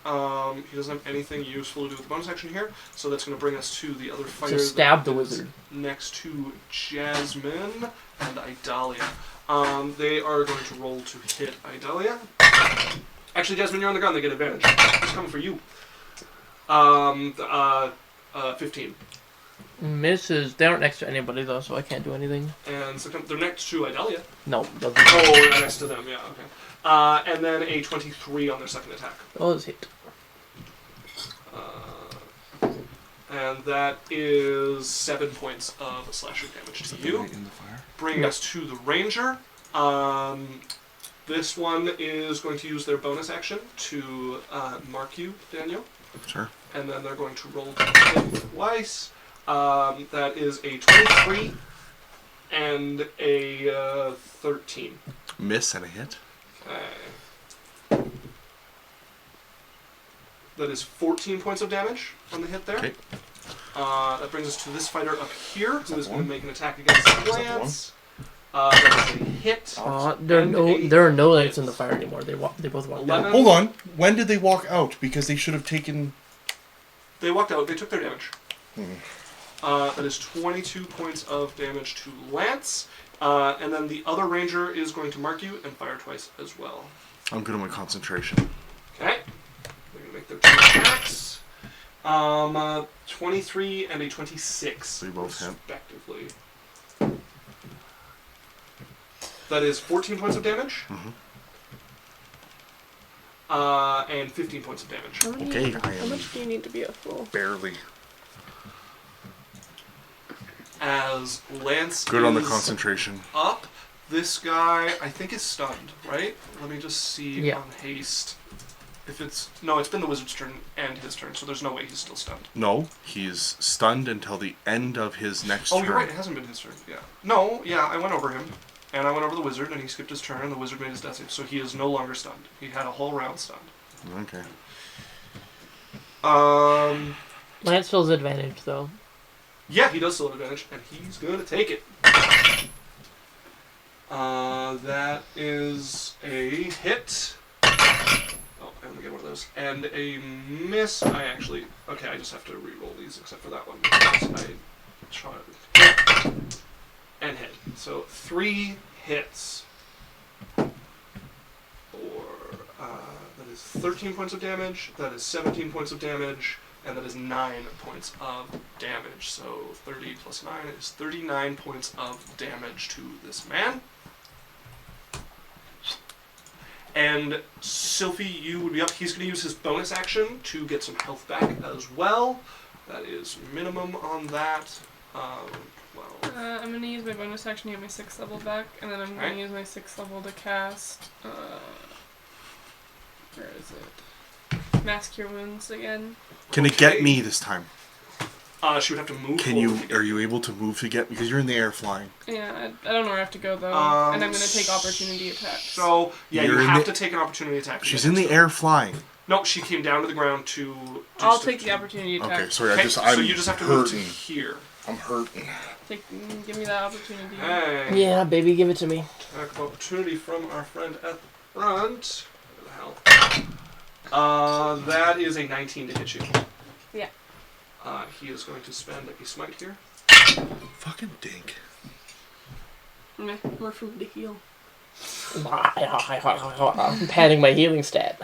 He doesn't have anything useful to do with the bonus action here, so that's going to bring us to the other fighter. So stab the that is wizard. next to Jasmine and Idalia. They are going to roll to hit Idalia. Actually, Jasmine, you're on the ground. They get advantage. It's coming for you. 15. Misses. They aren't next to anybody though, so I can't do anything. And so they're next to Idalia. No, doesn't. Oh, they're next to them. Yeah. Okay. And then a 23 on their second attack. Oh, it's hit. And that is 7 points of slashing damage to you. In the fire? Bringing us to the ranger. This one is going to use their bonus action to mark you, Daniel. Sure. And then they're going to roll to hit twice. That is a 23 and a 13. Miss and a hit. That is 14 points of damage on the hit there. Okay. That brings us to this fighter up here, who is going to make an attack against Lance. That is a hit. There are no Lance in the fire anymore. They both walked 11. out. Hold on. When did they walk out? Because they should have taken... They walked out. They took their damage. That is 22 points of damage to Lance. And then the other ranger is going to mark you and fire twice as well. I'm good on my concentration. Okay. They're going to make their 2 attacks. 23 and a 26. They both hit. Respectively. That is 14 points of damage. And 15 points of damage. Okay, How much do you need to be a fool? barely. As Lance Good on the is concentration. up, this guy, I think, is stunned, right? Let me just see on haste. If it's... No, it's been the wizard's turn and his turn, so there's no way he's still stunned. No, he's stunned until the end of his next turn. Oh, you're right, it hasn't been his turn, yeah. No, yeah, I went over him, and I went over the wizard, and he skipped his turn, and the wizard made his death save, so he is no longer stunned. He had a whole round stunned. Okay. Lance feels advantage, though. Yeah, he does still have advantage, and he's gonna take it. That is a hit. Oh, I'm gonna get one of those. And a miss. Okay, I just have to re-roll these except for that one. Because I tried. And hit. So 3 hits. That is 13 points of damage. That is 17 points of damage. And that is 9 points of damage. So 30 plus 9 is 39 points of damage to this man. And Cylph'e, you would be up. He's going to use his bonus action to get some health back as well. That is minimum on that. I'm going to use my bonus action to get my 6th level back, and then I'm going to use my 6th level to cast... where is it? Mass Cure Wounds again. Can it get me this time? She would have to move. Are you able to move to get... Because you're in the air flying. Yeah, I don't know where I have to go, though. And I'm going to take opportunity attacks. So, yeah, you have to take an opportunity attack. She's in the air flying. No, she came down to the ground to... I'll take the opportunity attack. Okay, sorry, so you just have to move to here. I'm hurting. Give me that opportunity. Hey. Yeah, baby, give it to me. Attack of opportunity from our friend at the front. Where the hell? That is a 19 to hit you. Yeah. He is going to spend a smite here. Fucking dink. More food to heal. I'm padding my healing stat.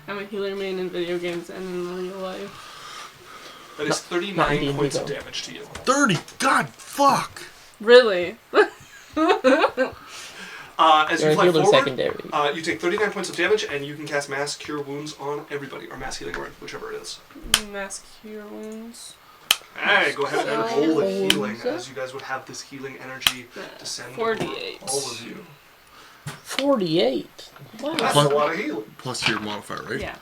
I'm a healer main in video games and in real life. That is 39 points of damage to you. 30? God, fuck! Really? As you fly forward, secondary. You take 39 points of damage, and you can cast Mass Cure Wounds on everybody, or Mass Healing Word, whichever it is. Mass Cure Wounds. Hey, go ahead and roll the healing, as you guys would have this healing energy descend 48. over all of you. 48? Wow. That's a lot of healing. Plus your modifier, right? Yeah.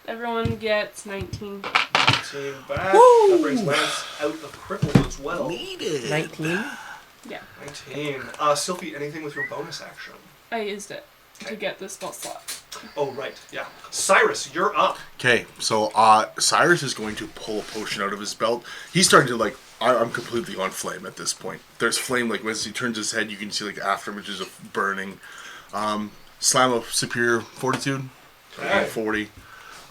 Everyone gets 19. 19 back. That brings Lance out of cripple as well. Needed. 19? Yeah. 19. Cylph'e, anything with your bonus action? I used it to get the spell slot. Oh, right. Yeah. Cyrus, you're up. Okay, so Cyrus is going to pull a potion out of his belt. He's starting to, like, I'm completely on flame at this point. There's flame, like, as he turns his head, you can see, like, afterimages of burning. Slam of Superior Fortitude. Okay. 40.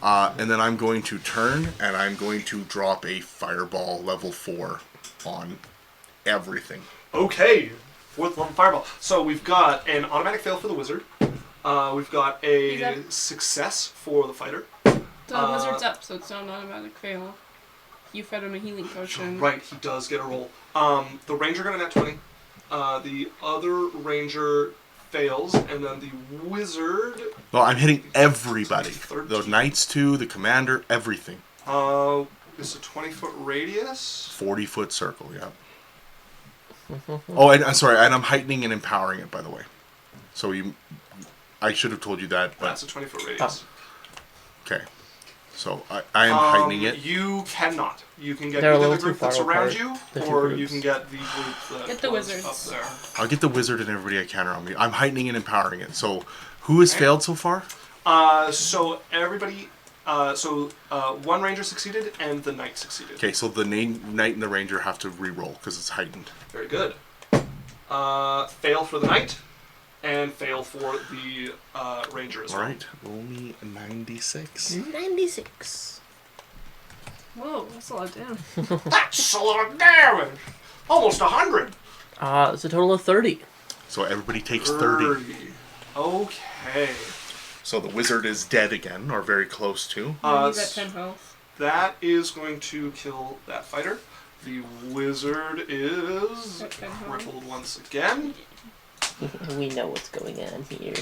And then I'm going to turn, and I'm going to drop a Fireball level 4 on everything. Okay. 4th level Fireball. So we've got an automatic fail for the wizard. We've got a success for the fighter. The wizard's up, so it's not an automatic fail. You fed him a healing potion. Right, he does get a roll. The ranger got a nat 20. The other ranger fails, and then the wizard... Well, I'm hitting everybody. 13. The knights too, the commander, everything. It's a 20-foot radius. 40-foot circle, yeah. Oh, and I'm sorry, and I'm heightening and empowering it, by the way. So I should have told you that, but That's a 20-foot radius. okay. So I am heightening it. You cannot. You can get They're a either little the group too far that's around apart, you, the two or you groups. can get the group that Get the was wizards. up there. I'll get the wizard and everybody I can around me. I'm heightening and empowering it. So who has failed so far? So everybody, one ranger succeeded and the knight succeeded. Okay, so the knight and the ranger have to re-roll because it's heightened. Very good. Fail for the knight, and fail for the ranger as well. All right, roll me a 96. 96. Whoa, that's a lot of damage. That's a lot of damage! Almost 100! It's a total of 30. So everybody takes 30. Okay. So the wizard is dead again, or very close to. He's at 10 health. That is going to kill that fighter. The wizard is Okay. crippled once again. We know what's going on here.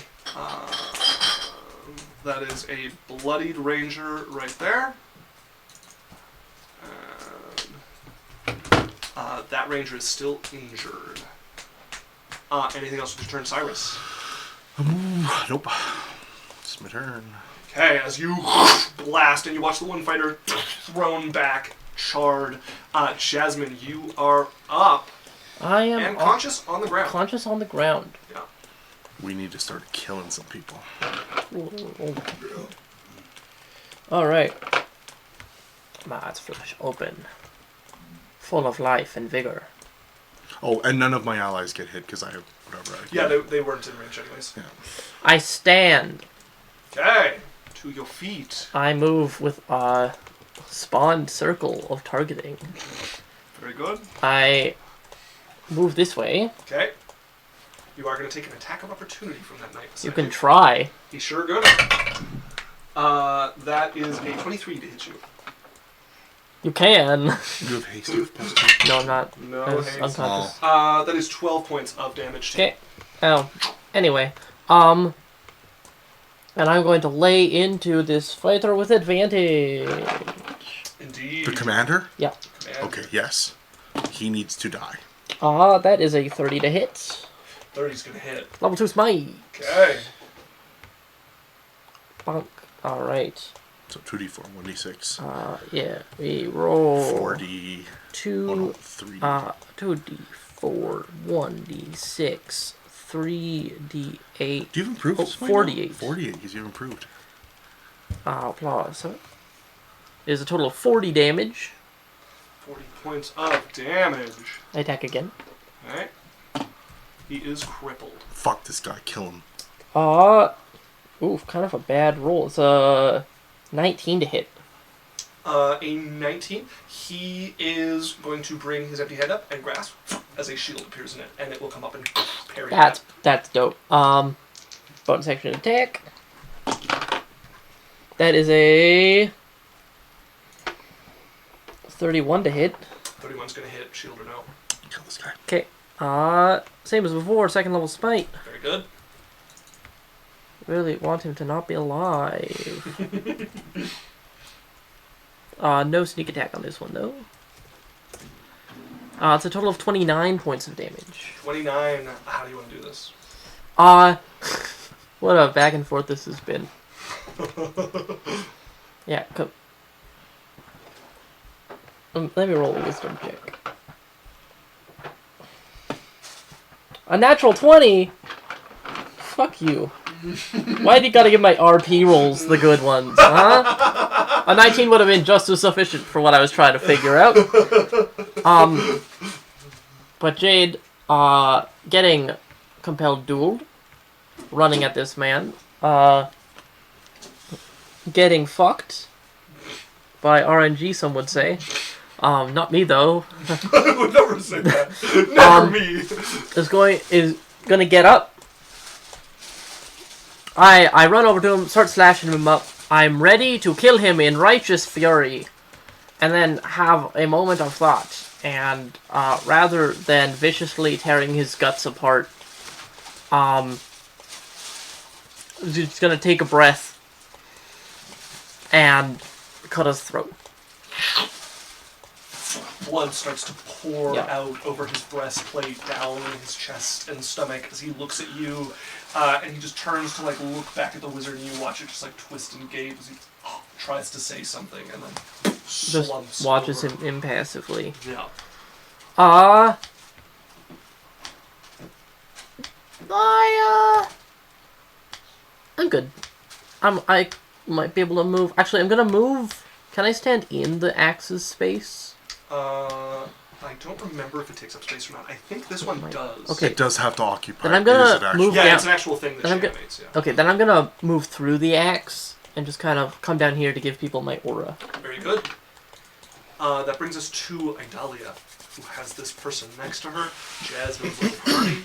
That is a bloodied ranger right there. That ranger is still injured. Anything else with your turn, Cyrus? Nope. It's my turn. Okay, as you blast and you watch the one fighter thrown back, charred. Jasmine, you are up I am and conscious on the ground. conscious on the ground. Yeah. We need to start killing some people. Alright. My eyes flash open. Full of life and vigor. Oh, and none of my allies get hit because I have whatever. Yeah, they weren't in range anyways. Yeah. I stand. Okay, to your feet. I move with a spawned circle of targeting. Very good. I move this way. Okay. You are going to take an attack of opportunity from that knight. You can try. He's sure good. That is a 23 to hit you. You can. You have haste. You have plus 2. No, I'm not. No I was haste. unconscious. That is 12 points of damage to you. Okay. Oh. Anyway. And I'm going to lay into this fighter with advantage. Indeed. The commander? Yeah. Command. Okay, yes. He needs to die. That is a 30 to hit. 30's going to hit. Level 2 smite. Okay. Bonk. Alright. So 2d4, 1d6. Yeah. We roll 4d. 2. Oh no, 3d. 2d4, 1d6, 3d8. Do you have improved? Oh, this way now? 48. 48, because you've improved. Applause. So it is a total of 40 damage. 40 points of damage. I attack again. Alright. He is crippled. Fuck this guy, kill him. Oof, kind of a bad roll. It's a 19 to hit. A 19. He is going to bring his empty head up and grasp as a shield appears in it, and it will come up and parry That's dope. Bonus action attack. That is a 31 to hit. 31's going to hit, shield or no. Kill this guy. Okay. Same as before, second level smite. Very good. Really want him to not be alive. No sneak attack on this one, though. It's a total of 29 points of damage. 29. How do you want to do this? What a back and forth this has been. Yeah, come. Let me roll a wisdom check. A natural 20? Fuck you. Why do you gotta give my RP rolls the good ones, huh? A 19 would have been just as sufficient for what I was trying to figure out. But Jade, getting compelled dueled, running at this man, getting fucked by RNG, some would say. Not me though. I would never say that. Never me. is gonna get up. I run over to him, start slashing him up. I'm ready to kill him in righteous fury, and then have a moment of thought. And rather than viciously tearing his guts apart, just gonna take a breath and cut his throat. blood starts to pour Yeah. out over his breastplate, down his chest and stomach as he looks at you, and he just turns to like look back at the wizard, and you watch it just like twist and gape as he tries to say something, and then Just slumps watches over. him impassively. Yeah. I'm good. I might be able to move. Actually, I'm gonna move. Can I stand in the axe's space? I don't remember if it takes up space or not. I think this one does. Okay. It does have to occupy. Then I'm It gonna is an actual- move Yeah, down. it's an actual thing that Then I'm she go- animates, yeah. Okay, then I'm gonna move through the axe and just kind of come down here to give people my aura. Very good. That brings us to Idalia, who has this person next to her, Jasmine's little party.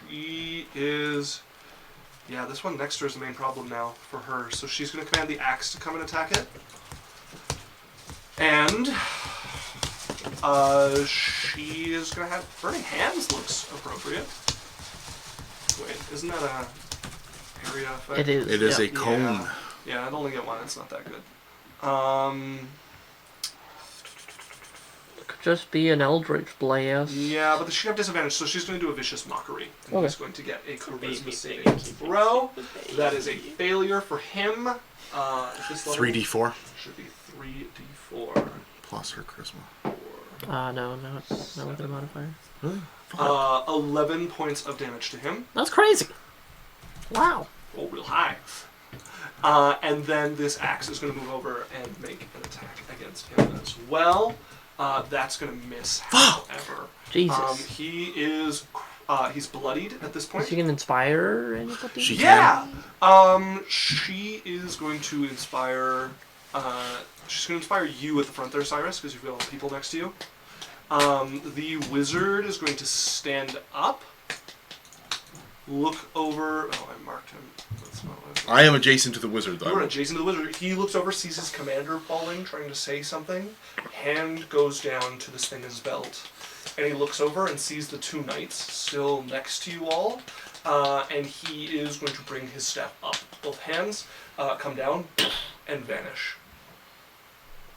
She is... Yeah, this one next to her is the main problem now for her. So she's going to command the axe to come and attack it. And... she is going to have... Burning Hands looks appropriate. Wait, isn't that a area effect? It is. It is yeah. a cone. Yeah, I'd only get one. It's not that good. Could just be an eldritch blast. Yeah, but she'd have disadvantage, so she's going to do a vicious mockery. And Okay. he's going to get a charisma saving throw. That is a failure for him. This level 3d4 should be 3d4. plus her charisma. No, it's not with a modifier. Really? 11 points of damage to him. That's crazy. Wow. Roll real high. And then this axe is going to move over and make an attack against him as well. That's going to miss, however. Jesus. He is... he's bloodied at this point. Is she gonna inspire anybody? She Yeah. She is going to inspire. She's going to inspire you at the front there, Cyrus, because you've got all the people next to you. The wizard is going to stand up. Look over. Oh, I marked him. That's not what I am adjacent to the wizard, You are though. adjacent to the wizard. He looks over, sees his commander falling, trying to say something. Hand goes down to this thing in his belt. And he looks over and sees the two knights still next to you all. And he is going to bring his staff up. Both hands come down and vanish.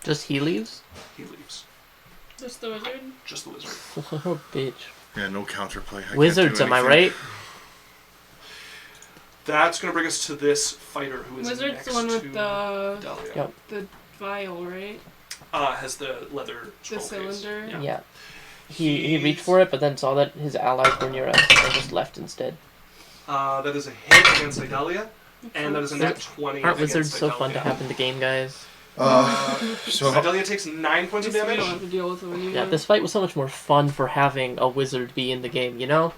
Just he leaves? He leaves. Just the wizard? Just the wizard. Oh, bitch. Yeah, no counterplay. I Wizards, can't do am I anything. right? That's going to bring us to this fighter who is Wizard's next the one to with the Dahlia. Yep. vial, right? Has the leather The scroll case. cylinder? Yeah. Yeah. He reached for it, but then saw that his allies were near us and just left instead. That is a hit against Idalia. And that is a nat 20 Aren't against wizards so fun to Idalia. have in the game, guys? So Idalia takes 9 points of We damage. don't have to deal with them anymore. Yeah, this fight was so much more fun for having a wizard be in the game, you know?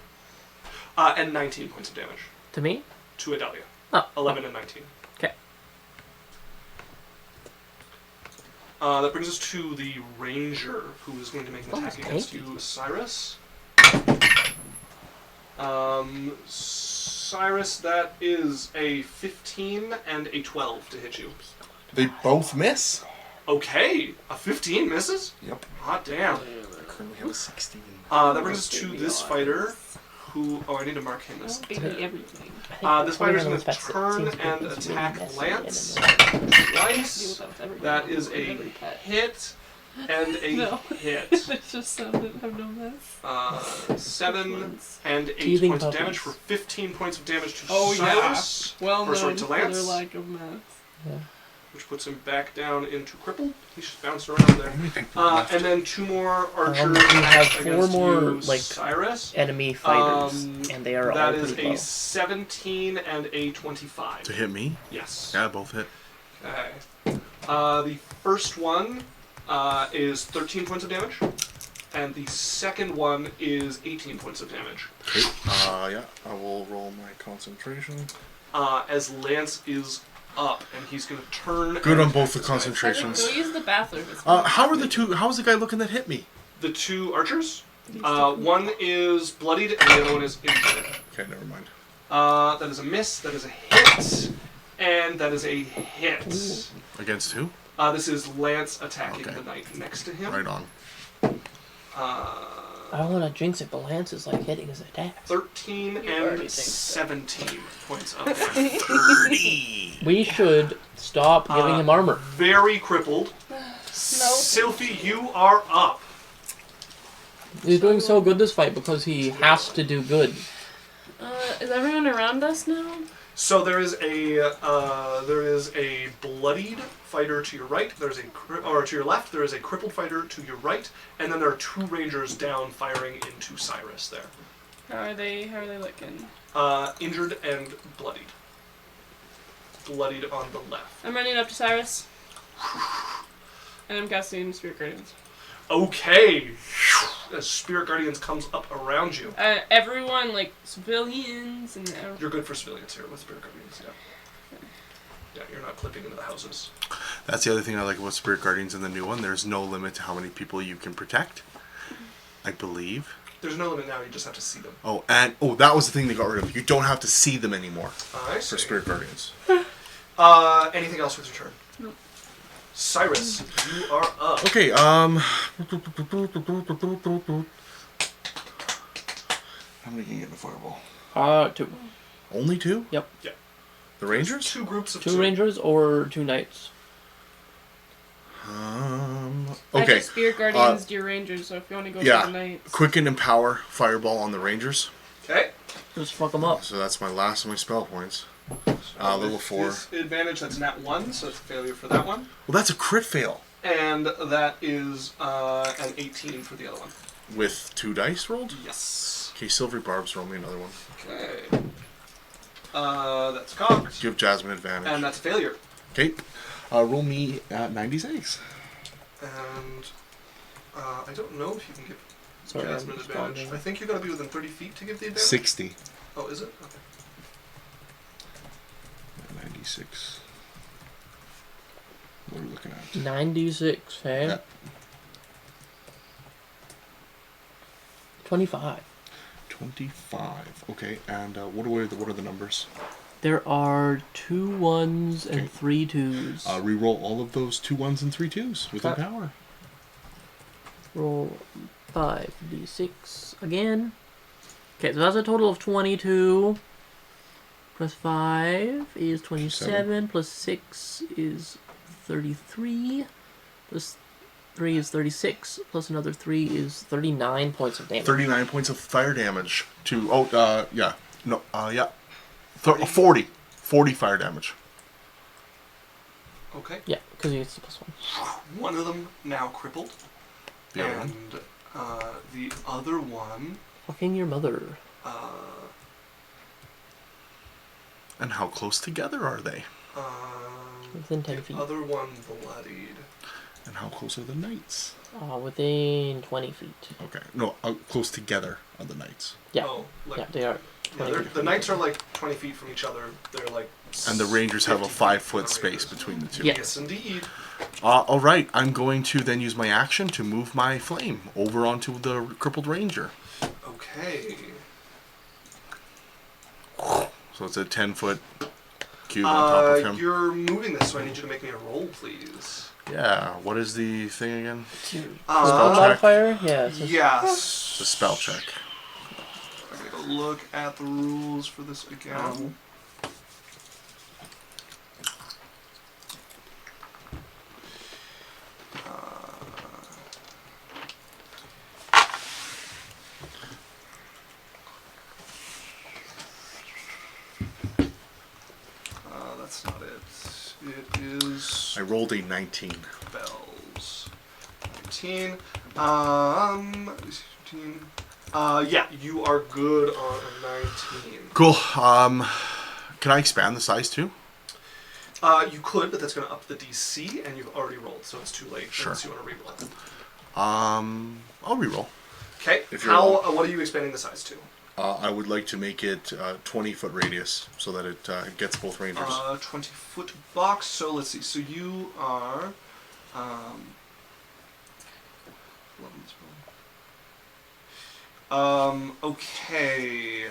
And 19 points of damage To me? to Idalia. Oh. 11 and 19. Okay. That brings us to the ranger, who is going to make an attack Oh, against thank you, Cyrus. Cyrus, that is a 15 and a 12 to hit you. they both miss. Okay, a 15 misses? Yep. Hot damn. I currently have a 16. That brings us to this fighter, who... Oh, I need to mark him as... Don't baby everything. This fighter's going to turn and attack Lance twice. That is a hit and a No. hit. It just sounded have no mess. 7 and 8 Teething points of puppies. damage for 15 points of damage to Oh, yeah. Cyrus, Well Or, sorry, known to for their Lance. lack of math. which puts him back down into crippled. He's just bouncing around there. And then 2 more archers we have 4 against more, you, like, Cyrus. enemy fighters, and they are all That is pretty a low. 17 and a 25. To hit me? Yes. Yeah, both hit. Okay. The first one is 13 points of damage, and the second one is 18 points of damage. Okay. Yeah, I will roll my concentration. As Lance is up, and he's going to turn. Good and on both the attack this guy. concentrations. Go use the bathroom. It's How are the two? How was the guy looking that hit me? The 2 archers. One is bloodied, and the other one is injured. Okay, never mind. That is a miss. That is a hit, and that is a hit. Against who? This is Lance attacking Okay. the knight next to him. Right on. I don't want to jinx it, but Lance is like hitting his attacks. 13 already and jinxed it. 17 points of damage. We should stop giving him armor. Very crippled. Cylph'e, you are up. He's doing so good this fight because he has to do good. Is everyone around us now? So there is a bloodied fighter to your right. There's or to your left. There is a crippled fighter to your right, and then there are 2 rangers down firing into Cyrus there. How are they looking? Injured and bloodied. Bloodied on the left. I'm running up to Cyrus. And I'm casting Spirit Guardians. Okay. As Spirit Guardians comes up around you. Everyone, like, civilians and... You're good for civilians here with Spirit Guardians, yeah. Yeah, you're not clipping into the houses. That's the other thing I like about Spirit Guardians in the new one. There's no limit to how many people you can protect, I believe. There's no limit now, you just have to see them. Oh, and that was the thing they got rid of. You don't have to see them anymore I see. for Spirit Guardians. Anything else with your turn? No. Cyrus, you are up. Okay, How many can you get in a fireball? 2. Only 2? Yep. Yeah. The Rangers? 2 groups of 2 rangers or 2 knights. I Okay. just Spirit Guardians do your rangers, so if you want to go for the knights. Quicken and Power Fireball on the Rangers. Okay. Just fuck them up. So that's my last of my spell points. So Level with 4. this advantage, that's nat 1, so it's a failure for that one. Well, that's a crit fail. And that is an 18 for the other one. With 2 dice rolled? Yes. Okay, Silvery Barbs, roll me another one. Okay. That's cocked. Give Jasmine advantage. And that's a failure. Okay. Roll me at 96. And I don't know if you can give Sorry, Jasmine I'm advantage. responding. I think you gotta be within 30 feet to give the advantage. 60. Oh, is it? Okay. 96. What are we looking at? 96, hey? Yeah. 25. 25. Okay, and what are the numbers? There are 2 1s and 3 2s. Reroll all of those 2 1s and 3 2s with Empower. Roll 5d6 again. Okay, so that's a total of 22. Plus 5 is 27. Plus 6 is 33. Plus 3 is 36. Plus another 3 is 39 points of damage. 39 points of fire damage to... yeah. No, yeah. 40. 40 fire damage. Okay. Yeah, because he gets the plus 1. One of them now crippled. The other one? The other one... Fucking your mother. And how close together are they? Within 10 feet. The other one bloodied. And how close are the knights? Within 20 feet. Okay. No, close together are the knights. Yeah. Oh, like, Yeah, they are. yeah, the knights are like 20 feet from each other. They're like... And the rangers have a 50 5-foot feet space from the between the 2. Yeah. Yes, indeed. Alright, I'm going to then use my action to move my flame over onto the crippled ranger. Okay. So it's a 10-foot cube on top of him. You're moving this, so I need you to make me a roll, please. Yeah, what is the thing again? Spell check. modifier? Yeah. It's Yes. It's a spell check. I'm gonna look at the rules for this again. That's not it. It is I rolled a 19. spells. 19. 15. Yeah, you are good on a 19. Cool. Can I expand the size too? You could, but that's going to up the DC, and you've already rolled, so it's too late. Sure. Unless you want to reroll it. I'll reroll. Okay. If you're what are you expanding the size to? I would like to make it 20-foot radius so that it gets both rangers. 20-foot box. So let's see. So you are. Okay.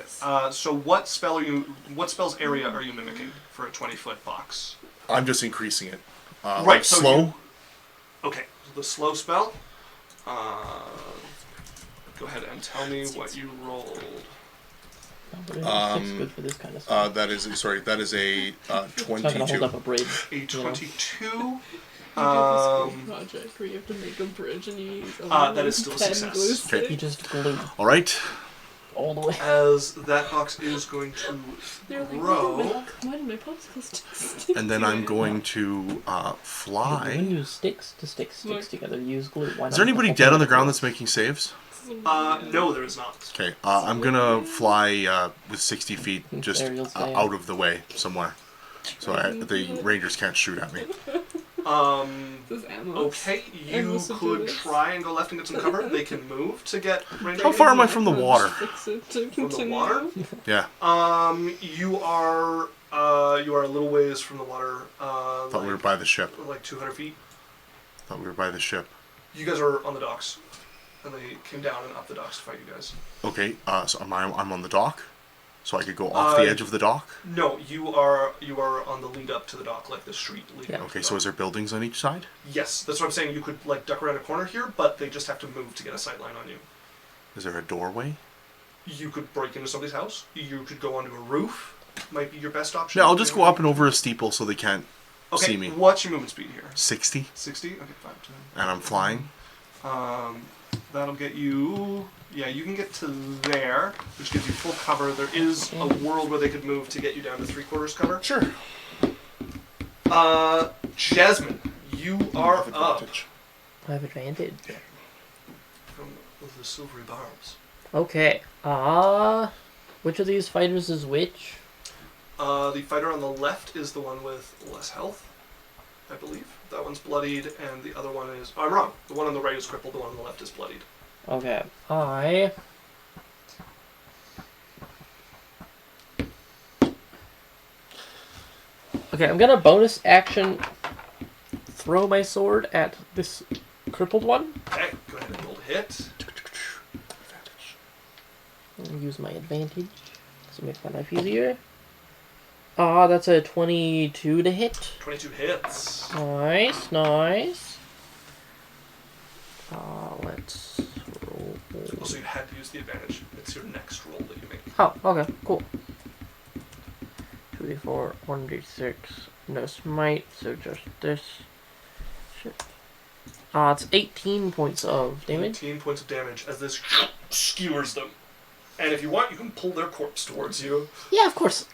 So what spell are you? What spell's area are you mimicking for a 20-foot box? I'm just increasing it. Right. Like So slow. okay. So the slow spell. Go ahead and tell me what you rolled. It's good for this kind of stuff. That is a It's not gonna 22. hold up a bridge. A 22. Project where you have to make a bridge and you use that is still a 10 success. glue You sticks. just glue All right. all the way. As that box is going to They're like, grow. why did my popsicle stick And then to I'm it? going to You can fly. use sticks to stick sticks together. Use glue. Why Is there not anybody open dead on it the ground up? that's making saves? No, there is not. Okay, I'm gonna fly with 60 feet just Aerial stay. out of the way somewhere, so the Rangers can't shoot at me. This is ammo. Okay, you could try and go left and get some cover. They can move to get range. How far am I from the water? Fix it to From the continue. water? Yeah, You are a little ways from the water. thought we were by the ship. Like 200 feet. Thought we were by the ship. You guys are on the docks, and they came down and up the docks to fight you guys. Okay, so I'm on the dock, so I could go off the edge of the dock. No, you are on the lead up to the dock, like the street leading up to Okay, the so dock. is there buildings on each side? Yes, that's what I'm saying. You could like duck around a corner here, but they just have to move to get a sight line on you. Is there a doorway? You could break into somebody's house. You could go onto a roof. Might be your best option. Yeah, I'll just go up and over a steeple so they can't okay, see me. What's your movement speed here? 60, 60? Okay, 5, 10. and I'm flying. That'll get you... Yeah, you can get to there, which gives you full cover. There is a world where they could move to get you down to 3/4 cover. Sure. Jasmine, you are up. I have advantage. From the silvery barbs. Okay. Which of these fighters is which? The fighter on the left is the one with less health, I believe. That one's bloodied, and the other one is... I'm wrong. The one on the right is crippled, the one on the left is bloodied. Okay. Okay, I'm gonna bonus action throw my sword at this crippled one. Okay, go ahead and roll to hit. I'll use my advantage to make my life easier. That's a 22 to hit. 22 hits. Nice, nice. Let's roll. Also, you had to use the advantage. It's your next roll that you make. Oh, okay, cool. 2d4, 1d6, no smite, so just this. Shit. It's 18 points of damage. 18 points of damage as this skewers them. And if you want, you can pull their corpse towards you. Yeah, of course.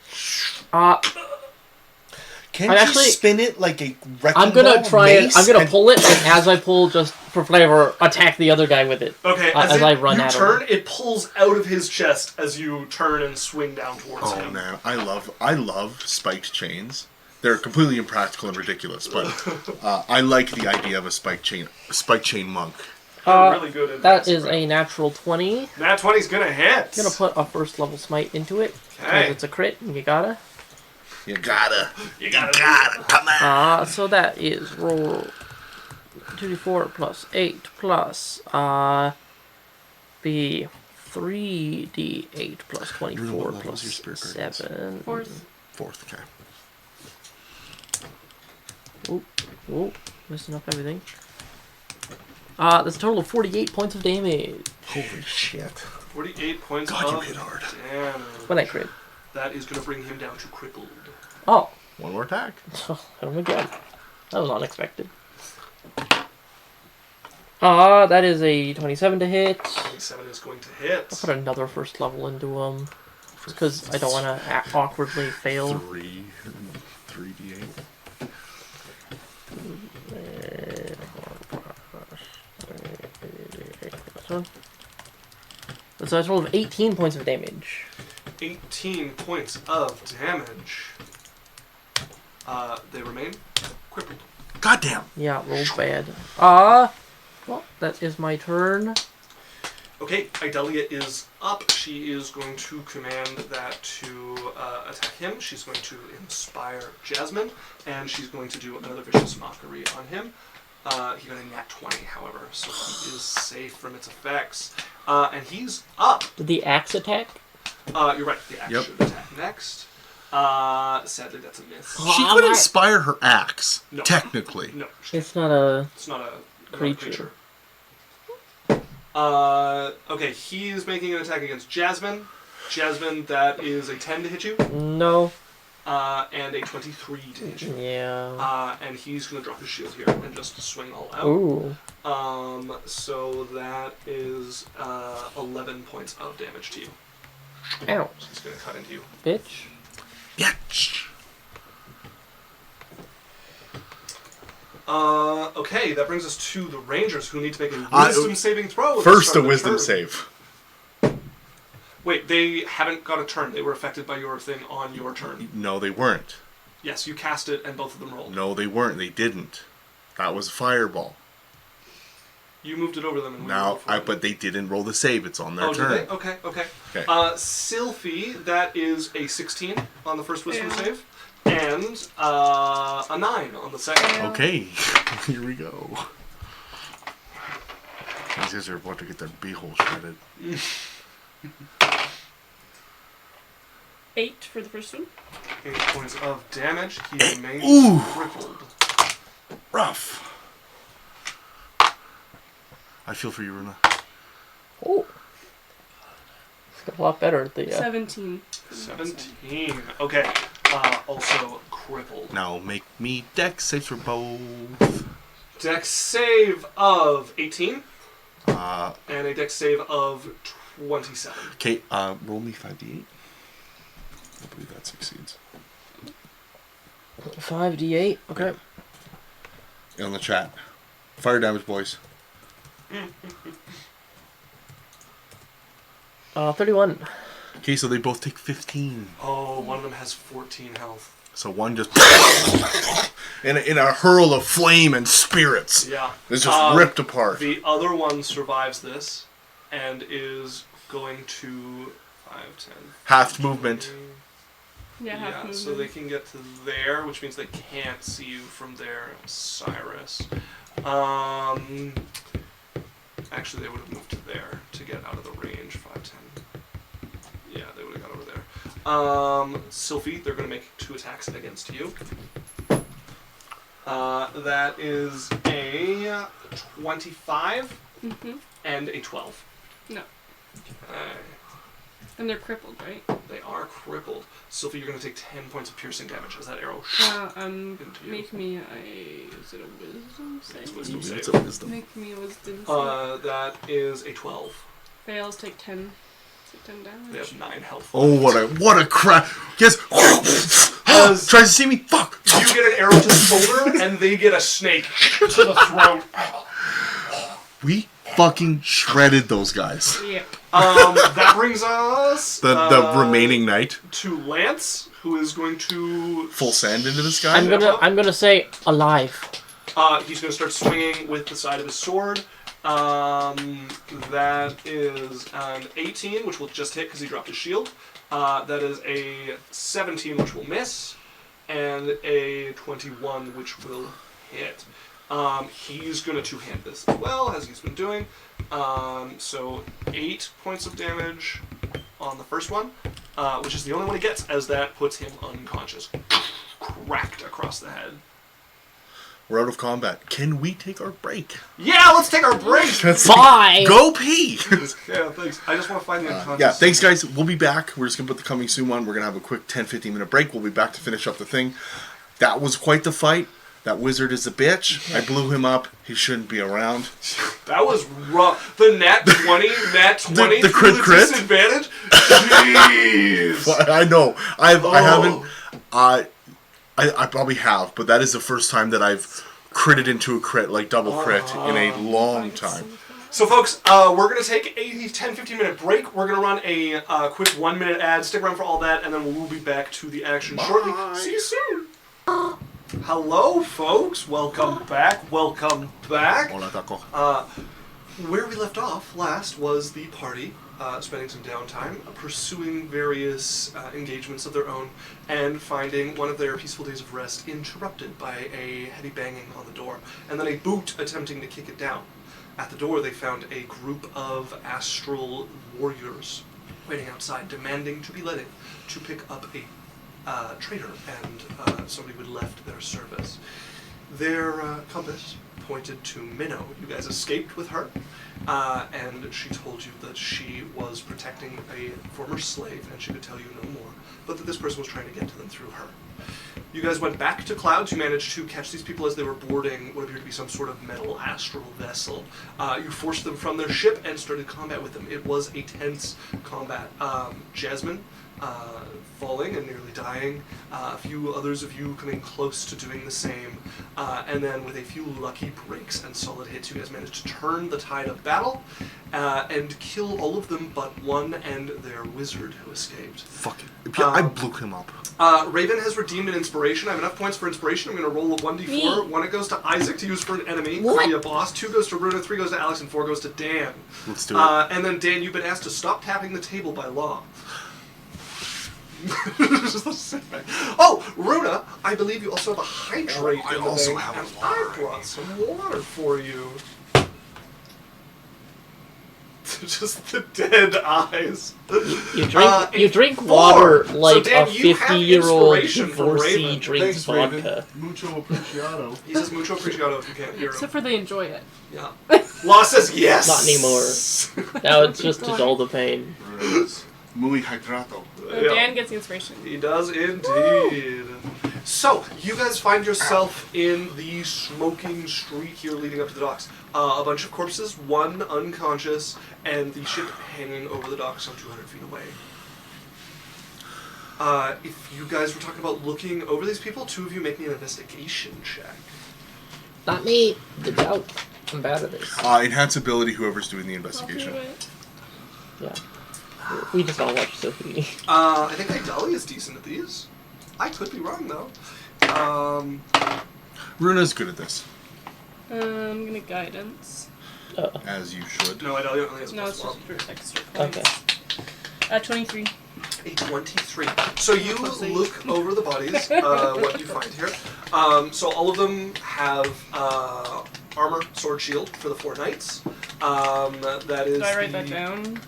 Can't I'm you actually- spin it like a wrecking I'm gonna ball, try it. mace, I'm gonna and- pull it, and as I pull, just for flavor, attack the other guy with it. Okay, as I run you at him. turn, it pulls out of his chest as you turn and swing down towards Oh him. man, I love spiked chains. They're completely impractical and ridiculous, but I like the idea of a spiked chain monk. They're really good at That this, is right? a natural 20. Nat 20's gonna hit. I'm gonna put a first level smite into it. Okay. Because it's a crit, and you gotta. You gotta come on. So that is roll 2d4 plus 8 plus the 3d8 plus 24 What level plus is your spirit guardians? 7. Fourth, okay. Oh, messing up everything. That's a total of 48 points of damage. Holy shit. 48 points God, you of hit hard. damage. When I crit. That is gonna bring him down to crippled. Oh, One more attack. oh my god. That was unexpected. That is a 27 to hit. 27 is going to hit. I'll put another first level into him. Because I don't want to awkwardly fail. 3d8. That's a total of 18 points of damage. 18 points of damage. They remain crippled. Goddamn. Yeah, rolled bad. Well, that is my turn. Okay, Idalia is up. She is going to command that to attack him. She's going to inspire Jasmine, and she's going to do another vicious mockery on him. He got a nat 20, however, so he is safe from its effects. And he's up. Did the axe attack? You're right, the axe should attack next. Sadly, that's a miss. She could inspire her axe, No. technically. No, It's not a... it's not a Creature. creature. Okay, he's making an attack against Jasmine. Jasmine, that is a 10 to hit you. No. And a 23 to hit you. Yeah. And he's going to drop his shield here and just swing all out. Ooh. So that is 11 points of damage to you. Ouch. He's going to cut into you. Bitch. Bitch. Okay, that brings us to the Rangers, who need to make a wisdom saving throw. First, a wisdom save. Wait, they haven't got a turn. They were affected by your thing on your turn. No, they weren't. Yes, you cast it, and both of them rolled. No, they weren't. They didn't. That was fireball. You moved it over them. And but they didn't roll the save. It's on their turn. Did they? Okay. Cylph'e, that is a 16 on the first wisdom save, and a 9 on the second. Okay, here we go. These guys are about to get their beehole shredded. 8 for the first one. 8 points of damage. He remains crippled. Rough. I feel for you, Runa. Oh. It's got a lot better at the... 17. 17. Okay. Also crippled. Now make me dex saves for both. Dex save of 18. And a dex save of 27. Okay, roll me 5d8. I believe that succeeds. 5d8? Okay. On the chat. Fire damage, boys. 31. Okay, so they both take 15. Oh, one of them has 14 health. So one just... in a hurl of flame and spirits. Yeah. It's just ripped apart. The other one survives this and is going to 5, 10... Half movement. Yeah, half movement. So they can get to there, which means they can't see you from there, Cyrus. Actually, they would have moved to there to get out of the range. 5, 10. Yeah, they would have got over there. Cylph'e, they're going to make 2 attacks against you. That is a 25 and a 12. No. And they're crippled, right? They are crippled. Cylph'e, you're going to take 10 points of piercing damage as that arrow into you. Make me a... Is it a wisdom save? It's wisdom save. It's a wisdom. Make me a wisdom save. That is a 12. Fails, take 10. Take 10 damage. They have 9 health. Oh, what a crap! Yes. Tries to see me. Fuck. You get an arrow to the shoulder, and they get a snake to the throat. We fucking shredded those guys. Yep. That brings us the remaining knight to Lance, who is going to full sand into the sky. I'm gonna say alive. He's going to start swinging with the side of his sword. That is an 18, which will just hit because he dropped his shield. That is a 17, which will miss, and a 21, which will hit. He's going to two-hand this as well, as he's been doing. So 8 points of damage on the first one, which is the only one he gets, as that puts him unconscious. Cracked across the head. We're out of combat. Can we take our break? Yeah, let's take our break! Bye! Go pee! Yeah, thanks. I just want to find the unconscious. Yeah, thanks guys. We'll be back. We're just going to put the coming soon on. We're going to have a quick 10-15 minute break. We'll be back to finish up the thing. That was quite the fight. That wizard is a bitch. I blew him up. He shouldn't be around. That was rough. The nat 20, the crit? Disadvantage? Jeez! I know. I haven't... I probably have, but that is the first time that I've critted into a crit, like double crit, in a long time. So folks, we're going to take a 10-15 minute break. We're going to run a quick 1 minute ad. Stick around for all that, and then we'll be back to the action shortly. See you soon! Hello, folks. Welcome back. Welcome back. Hola, taco. Where we left off last was the party spending some downtime, pursuing various engagements of their own, and finding one of their peaceful days of rest interrupted by a heavy banging on the door, and then a boot attempting to kick it down. At the door, they found a group of astral warriors waiting outside, demanding to be let in to pick up a traitor and somebody who had left their service. Their compass pointed to Minnow. You guys escaped with her, and she told you that she was protecting a former slave, and she could tell you no more, but that this person was trying to get to them through her. You guys went back to Clouds. You managed to catch these people as they were boarding what appeared to be some sort of metal astral vessel. You forced them from their ship and started combat with them. It was a tense combat. Jasmine falling and nearly dying. A few others of you coming close to doing the same. And then with a few lucky breaks and solid hits, you guys managed to turn the tide of battle and kill all of them but one and their wizard who escaped. Fuck it. I blew him up. Raven has redeemed an inspiration. I have enough points for inspiration. I'm going to roll a 1d4. 1 it goes to Isaac to use for an enemy. Could be a boss. 2 goes to Runa. 3 goes to Alex. And 4 goes to Dan. Let's do it. And then Dan, you've been asked to stop tapping the table by law. Oh, Runa, I believe you also have a hydrate I in the also bank, have and water. I brought some water for you. Just the dead eyes. You drink water like Dan, a you have 50-year-old inspiration from divorcee Raven. drinks Thanks, Raven. vodka. Mucho apreciado. He says mucho apreciado if you can't hear him. Except for they enjoy it. Yeah. Law says yes. Not anymore. Now it's just to dull the pain. Muy hydrato. Yeah. Dan gets the inspiration. He does indeed. So, you guys find yourself in the smoking street here leading up to the docks. A bunch of corpses, one unconscious, and the ship hanging over the docks some 200 feet away. If you guys were talking about looking over these people, 2 of you make me an investigation check. Not me. The doubt. I'm bad at this. Enhance ability, whoever's doing the investigation. Yeah. We just all watch Sophie. I think Idali is decent at these. I could be wrong, though. Runa's good at this. I'm gonna guidance. As you should. No, Idali only has a No, plus it's 12. just for extra points. Okay. 23. A 23. So you look over the bodies, what you find here. So all of them have armor, sword, shield for the 4 knights. That is. Did I write that down?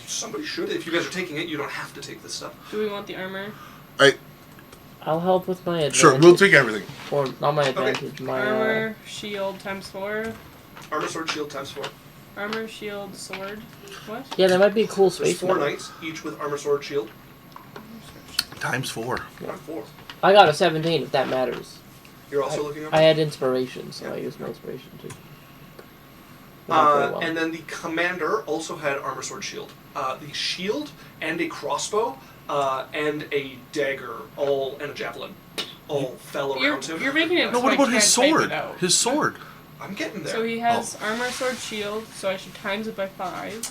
Somebody should. If you guys are taking it, you don't have to take this stuff. Do we want the armor? I'll help with my advantage. Sure, we'll take everything. Or not my advantage, my Armor, shield times 4. Armor, sword, shield times 4. Armor, shield, sword. What? Yeah, that might be a cool There's space. 4 mode. knights, each with armor, sword, shield. Times 4. Times 4. I got a 17 if that matters. You're also looking up. I had inspiration, so I used my inspiration too. And then the commander also had armor, sword, shield. The shield and a crossbow and a dagger, and a javelin, all fell around him. You're making it. No, so what I about his can't type sword? it out. His sword. I'm getting there. So he has armor, sword, shield. So I should times it by 5.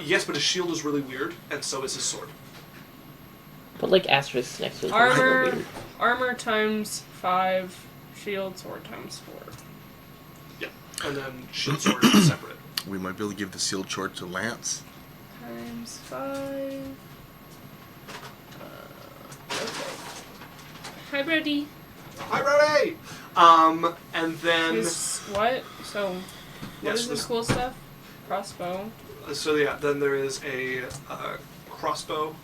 Yes, but his shield is really weird, and so is his sword. Put like asterisks next to it. Armor, armor times 5. Shield, sword times 4. Yeah, and then shield, sword is separate. We might be able to give the sealed sword to Lance. Times 5. Okay. Hi, Brody. Hi, Brody! And then... His what? So, what is this this cool stuff? Crossbow. So yeah, then there is a crossbow,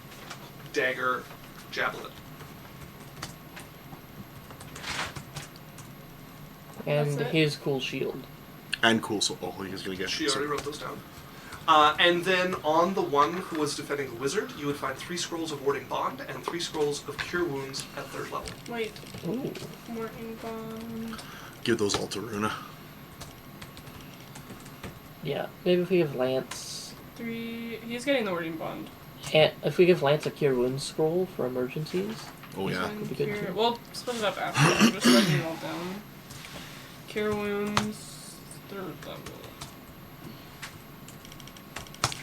dagger, javelin. And That's it? his cool shield. And cool, so he's gonna get. She already wrote those down. And then on the one who was defending the wizard, you would find 3 scrolls of warding bond and 3 scrolls of cure wounds at 3rd level. Wait, Ooh. Morton Bond. Give those all to Runa. Yeah, maybe if we give Lance... 3. He's getting the wording bond. And if we give Lance a cure wounds scroll for emergencies. Oh yeah. And Could be good cure, too. we'll split it up after. I'm just writing it all down. Cure wounds, 3rd level.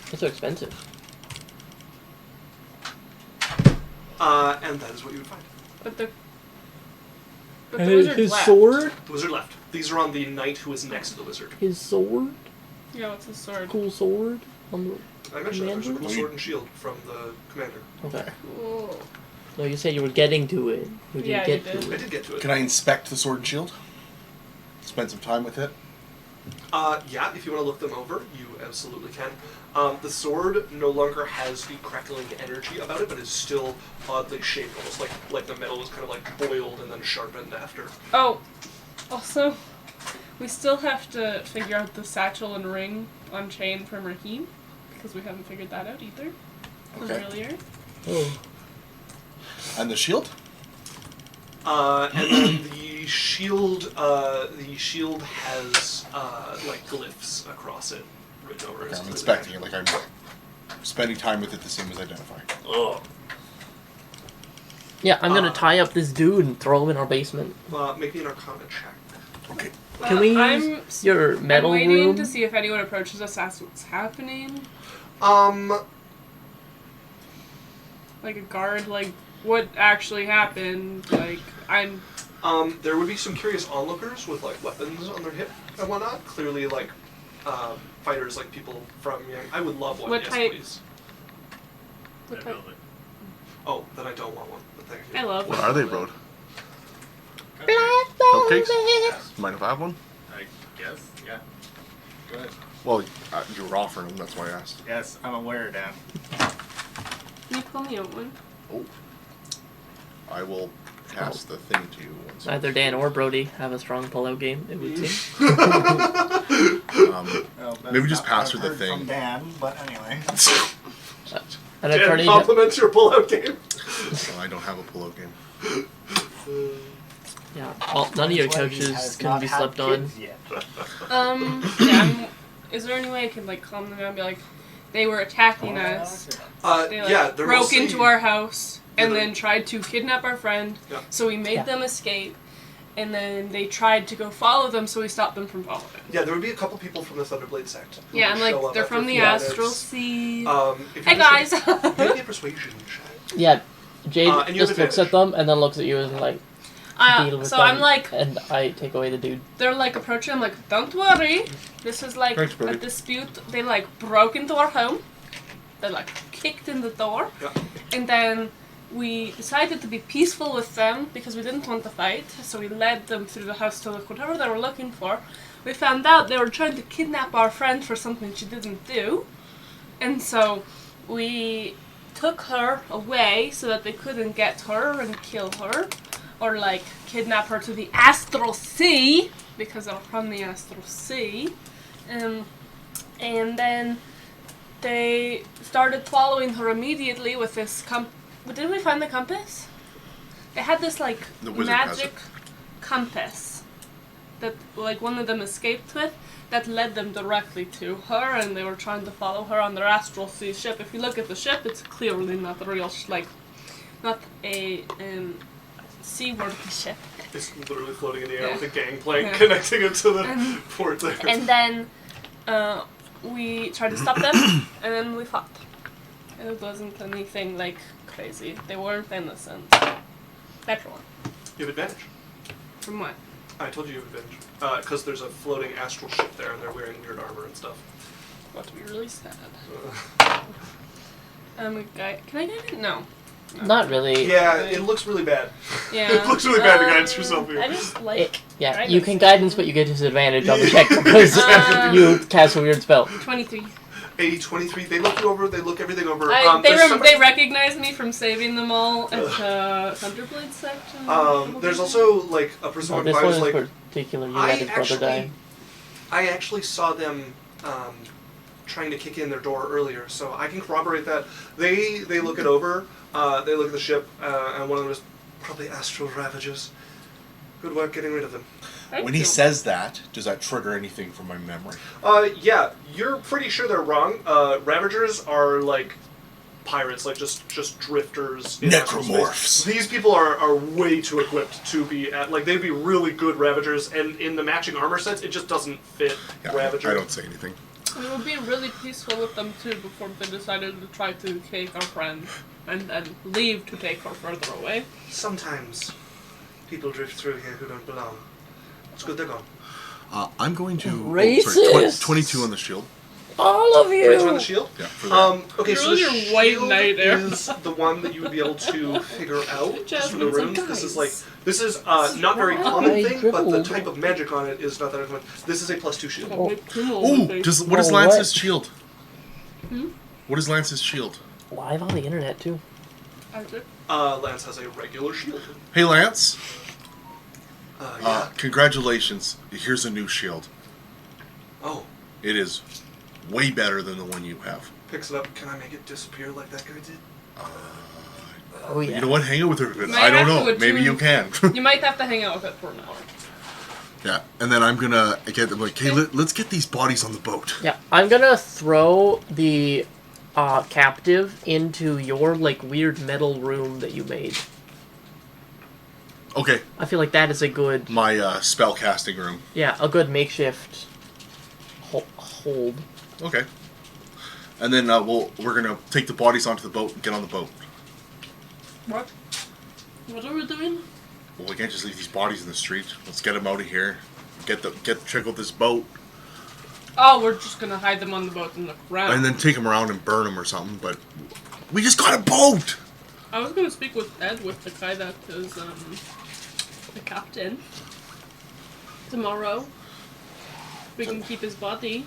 It's so expensive. And that is what you would find. But the And wizard his left. sword? The wizard left. These are on the knight who is next to the wizard. His sword? Yeah, what's his sword? Cool sword? I mentioned that there's a cool Commander? sword and shield from the commander. Okay. Cool. No, you said you were getting to it. You didn't Yeah, get you to did. I it. did get to it. Can I inspect the sword and shield? Spend some time with it. Yeah, if you want to look them over, you absolutely can. The sword no longer has the crackling energy about it, but is still oddly shaped, almost like the metal was kind of like boiled and then sharpened after. Oh, also, We still have to figure out the satchel and ring on chain from Raheem, because we haven't figured that out either. From earlier. Oh. And the shield? And then the shield has like glyphs across it written over. Okay, I'm inspecting it, like I'm spending time with it the same as identifying. Oh. Yeah, I'm gonna tie up this dude and throw him in our basement. Make me an Arcana check. Okay. Can we use your metal I'm waiting room? to see if anyone approaches us, asks what's happening. Like a guard, like what actually happened? Like I'm. There would be some curious onlookers with like weapons on their hip and whatnot. Clearly, like fighters, like people from Yang. I would love one. What yes, type? please. What type? Oh, then I don't want one. But thank you. I love. What are they, bro? Black Cupcakes? velvet. Mind if I have one? I guess, yeah. Go ahead. Well, you were offering them, that's why I asked. Yes, I'm aware, Dan. Can you pull me out one? Oh. I will pass the thing to you once. Neither Dan or Brody have a strong pullout game, it would seem. Well, that's Maybe just not pass what her I've the heard thing. From Dan, but anyway. An Dan attorney. compliments your pullout game. Well, I don't have a pullout game. Yeah, well, none of your That's why he couches has can not be had slept on. kids yet. Yeah. Is there any way I can like calm them down and be like, they were attacking us. They like, Yeah, they're broke mostly- into our house and Yeah, then tried to kidnap our friend. Yeah. So we made them escape, and then they tried to go follow them, so we stopped them from following. Yeah, there would be a couple people from the Thunderblade sect. who Yeah, would and show like up they're after from a the few Astral minutes. Sea. If Hey you're guys. Make me a persuasion check. Yeah, Jade And you have just looks at them and then looks at you and like, deal with So them, I'm like, and I take away the dude. they're like approaching. I'm like, don't worry. This is like Thanks, a buddy. dispute. They like broke into our home. They like kicked in the door, Yeah. and then we decided to be peaceful with them because we didn't want to fight. So we led them through the house to look whatever they were looking for. We found out they were trying to kidnap our friend for something she didn't do, and so we took her away so that they couldn't get her and kill her, or like kidnap her to the Astral Sea because they're from the Astral Sea, and then they started following her immediately with this didn't we find the compass? They had this like The wizard has magic compass that like one of them escaped with that led them directly to her, and they were trying to follow her on their Astral Sea ship. If you look at the ship, it's clearly not a real not a seaworthy ship. It's literally floating in the air Yeah. with a gangplank Yeah. connecting it to the port there. And then we tried to stop them, and then we fought. And it wasn't anything like crazy. They weren't innocent. Better one. You have advantage. From what? I told you you have advantage. Because there's a floating astral ship there and they're wearing weird armor and stuff. About to be really sad. Can I get it? No. Not really. Yeah, it looks really bad. Yeah. It looks really bad to guidance yourself here. I just like Yeah, guidance. you can guidance, but you get disadvantage on the check because you cast a weird spell. 23. A 23. They look you over. They look everything over. They recognize me from saving them all at the Thunderblade section. There's also like a person Oh, walking this by one who's in like, particular, you let his brother die. I actually saw them trying to kick in their door earlier, so I can corroborate that. They look it over. They look at the ship, and one of them is probably astral ravagers. Good work getting rid of them. When he says that, does that trigger anything from my memory? Yeah, you're pretty sure they're wrong. Ravagers are like pirates, like just drifters. In astral space. Necromorphs. These people are way too equipped to be at, like, they'd be really good Ravagers, and in the matching armor sets, it just doesn't fit Yeah, Ravager. I don't say anything. We would be really peaceful with them too before they decided to try to take our friend and then leave to take her further away. Sometimes people drift through here who don't belong. It's good they're gone. I'm going to... Racist! 22 on the shield. All of you! Raise on the shield? Yeah, for that. Okay, You're so on the your white shield knight there. is the one that you would be able to figure out just from the Jasmine's like, runes. This is "Guys, like, this is not very why common I thing, but the dribbled." type of magic on it is not that common. This is a +2 shield. Oh. Ooh, what is Oh, Lance's what? shield? Hmm? What is Lance's shield? Live on the internet, too. I did. Lance has a regular shield. Hey, Lance. Yeah. Congratulations. Here's a new shield. Oh. It is way better than the one you have. Picks it up. Can I make it disappear like that guy did? Oh yeah. You know what? Hang out with her a bit. Might I don't have know. to Maybe you can. You might have to hang out with it for an hour. Yeah, and then I'm gonna get them like, hey, let's get these bodies on the boat. Yeah, I'm gonna throw the captive into your like weird metal room that you made. Okay. I feel like that is a good, My spell casting room. yeah, a good makeshift hold. Okay. And then we're gonna take the bodies onto the boat and get on the boat. What? What are we doing? Well, we can't just leave these bodies in the street. Let's get them out of here. Check out this boat, Oh, we're just gonna hide them on the boat and look around. and then take them around and burn them or something. But we just got a boat. I was gonna speak with Ed, with the guy that is the captain. Tomorrow. We can keep his body.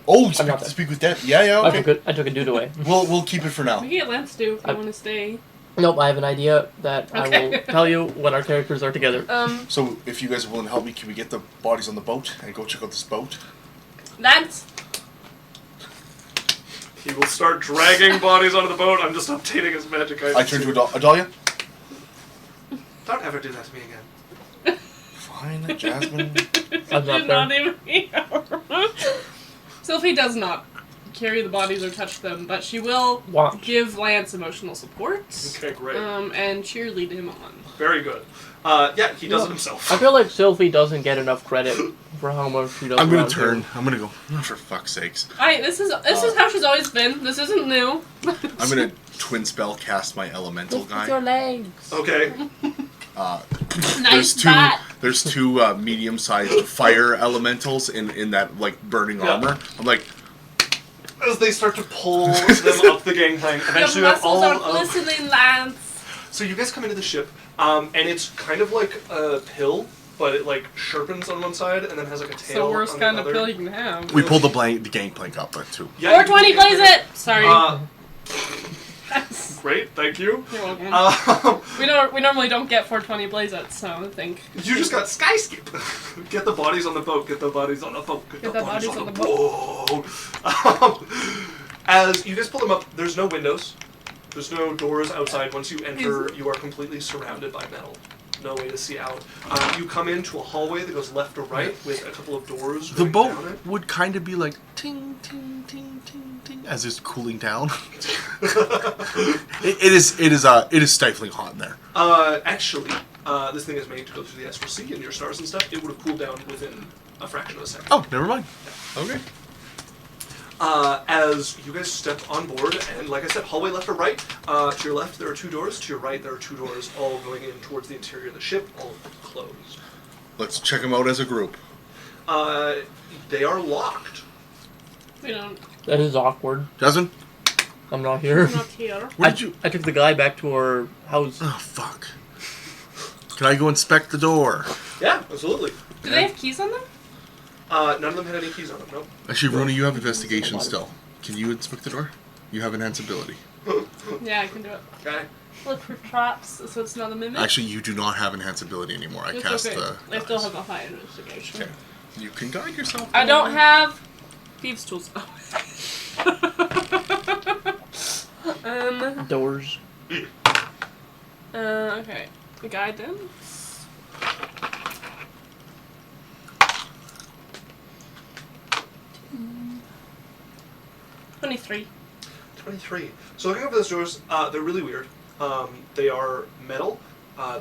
Oh, I'm not there. speak with Dad. Yeah. I Okay. took a dude away. We'll keep it for now. We can get Lance to if you want to stay. Nope, I have an idea that I Okay. will tell you when our characters are together. So if you guys are willing to help me, can we get the bodies on the boat and go check out this boat? Lance! He will start dragging bodies onto the boat. I'm just updating his magic items. I turn to Adalia. Don't ever do that to me again. Fine, Jasmine. I'm not She's there. not even here. Sylphie does not carry the bodies or touch them, but she will Watch. give Lance emotional support. Okay, great. And cheerlead him on. Very good. Yeah, he does it himself. I feel like Sylphie doesn't get enough credit for how much she does. I'm gonna around here. turn. I'm gonna go. Oh, for fuck's sakes. Alright, this is how she's always been. This isn't new. I'm gonna twin spell cast my elemental With your guy. legs. Okay. Nice bat. There's two medium-sized fire elementals in that like burning Yeah. armor. I'm like, As they start to pull them up the gangplank, eventually Your with all muscles are of... glistening, Lance. So you guys come into the ship, and it's kind of like a pill, but it like sharpens on one side and then has like a It's tail the worst on kind the of other. pill you can have. we pulled the gangplank up too. Yeah, 420 you plays it! Sorry. Great, thank you. You're welcome. Um, We normally don't get 420 plays it, so I think. you just got sky skip. Get the bodies on the boat. Get the bodies on the boat. Get the bodies on the boat. As you guys pull them up, there's no windows. There's no doors outside. Once you enter, you are completely surrounded by metal. No way to see out. You come into a hallway that goes left or right with a couple of doors. The going boat down it. would kind of be like ting ting ting ting ting as it's cooling down. it is stifling hot in there. Actually, this thing is made to go through the astral sea and your stars and stuff. It would have cooled down within a fraction of a second. Oh, never mind. Okay. As you guys step on board, and like I said, hallway left or right. To your left, there are two doors. To your right, there are two doors, all going in towards the interior of the ship, all of them closed. Let's check them out as a group. They are locked. We don't. That is awkward. Jasmine, I'm not here. We're not here. where did you? I took the guy back to our house. Oh fuck. Can I go inspect the door? Yeah, absolutely. Do they have keys on them? None of them had any keys on them. Nope. Actually, Rona, you have investigation still. Can you inspect the door? You have enhanced ability. Yeah, I can do it. Okay. Look for traps, so it's not a mimic. Actually, you do not have enhanced ability anymore. I It's cast okay. the. I still have a high investigation. Okay. You can guide yourself. I don't have thieves' tools. Doors. Okay. Guidance. Mm. 23. 23. So looking over those doors, they're really weird. They are metal.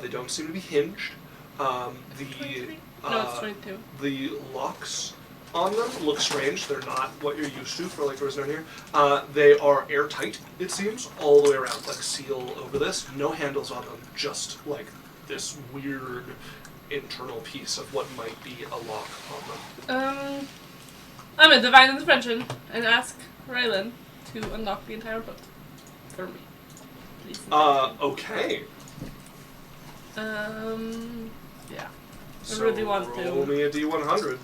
They don't seem to be hinged. No, it's 22. The locks on them look strange. They're not what you're used to for like doors down here. They are airtight, it seems, all the way around, like seal over this. No handles on them, just like this weird internal piece of what might be a lock on them. I'm a divine intervention and ask Raylan to unlock the entire boat for me, please. Okay. Yeah. So I really want roll to. me a D100.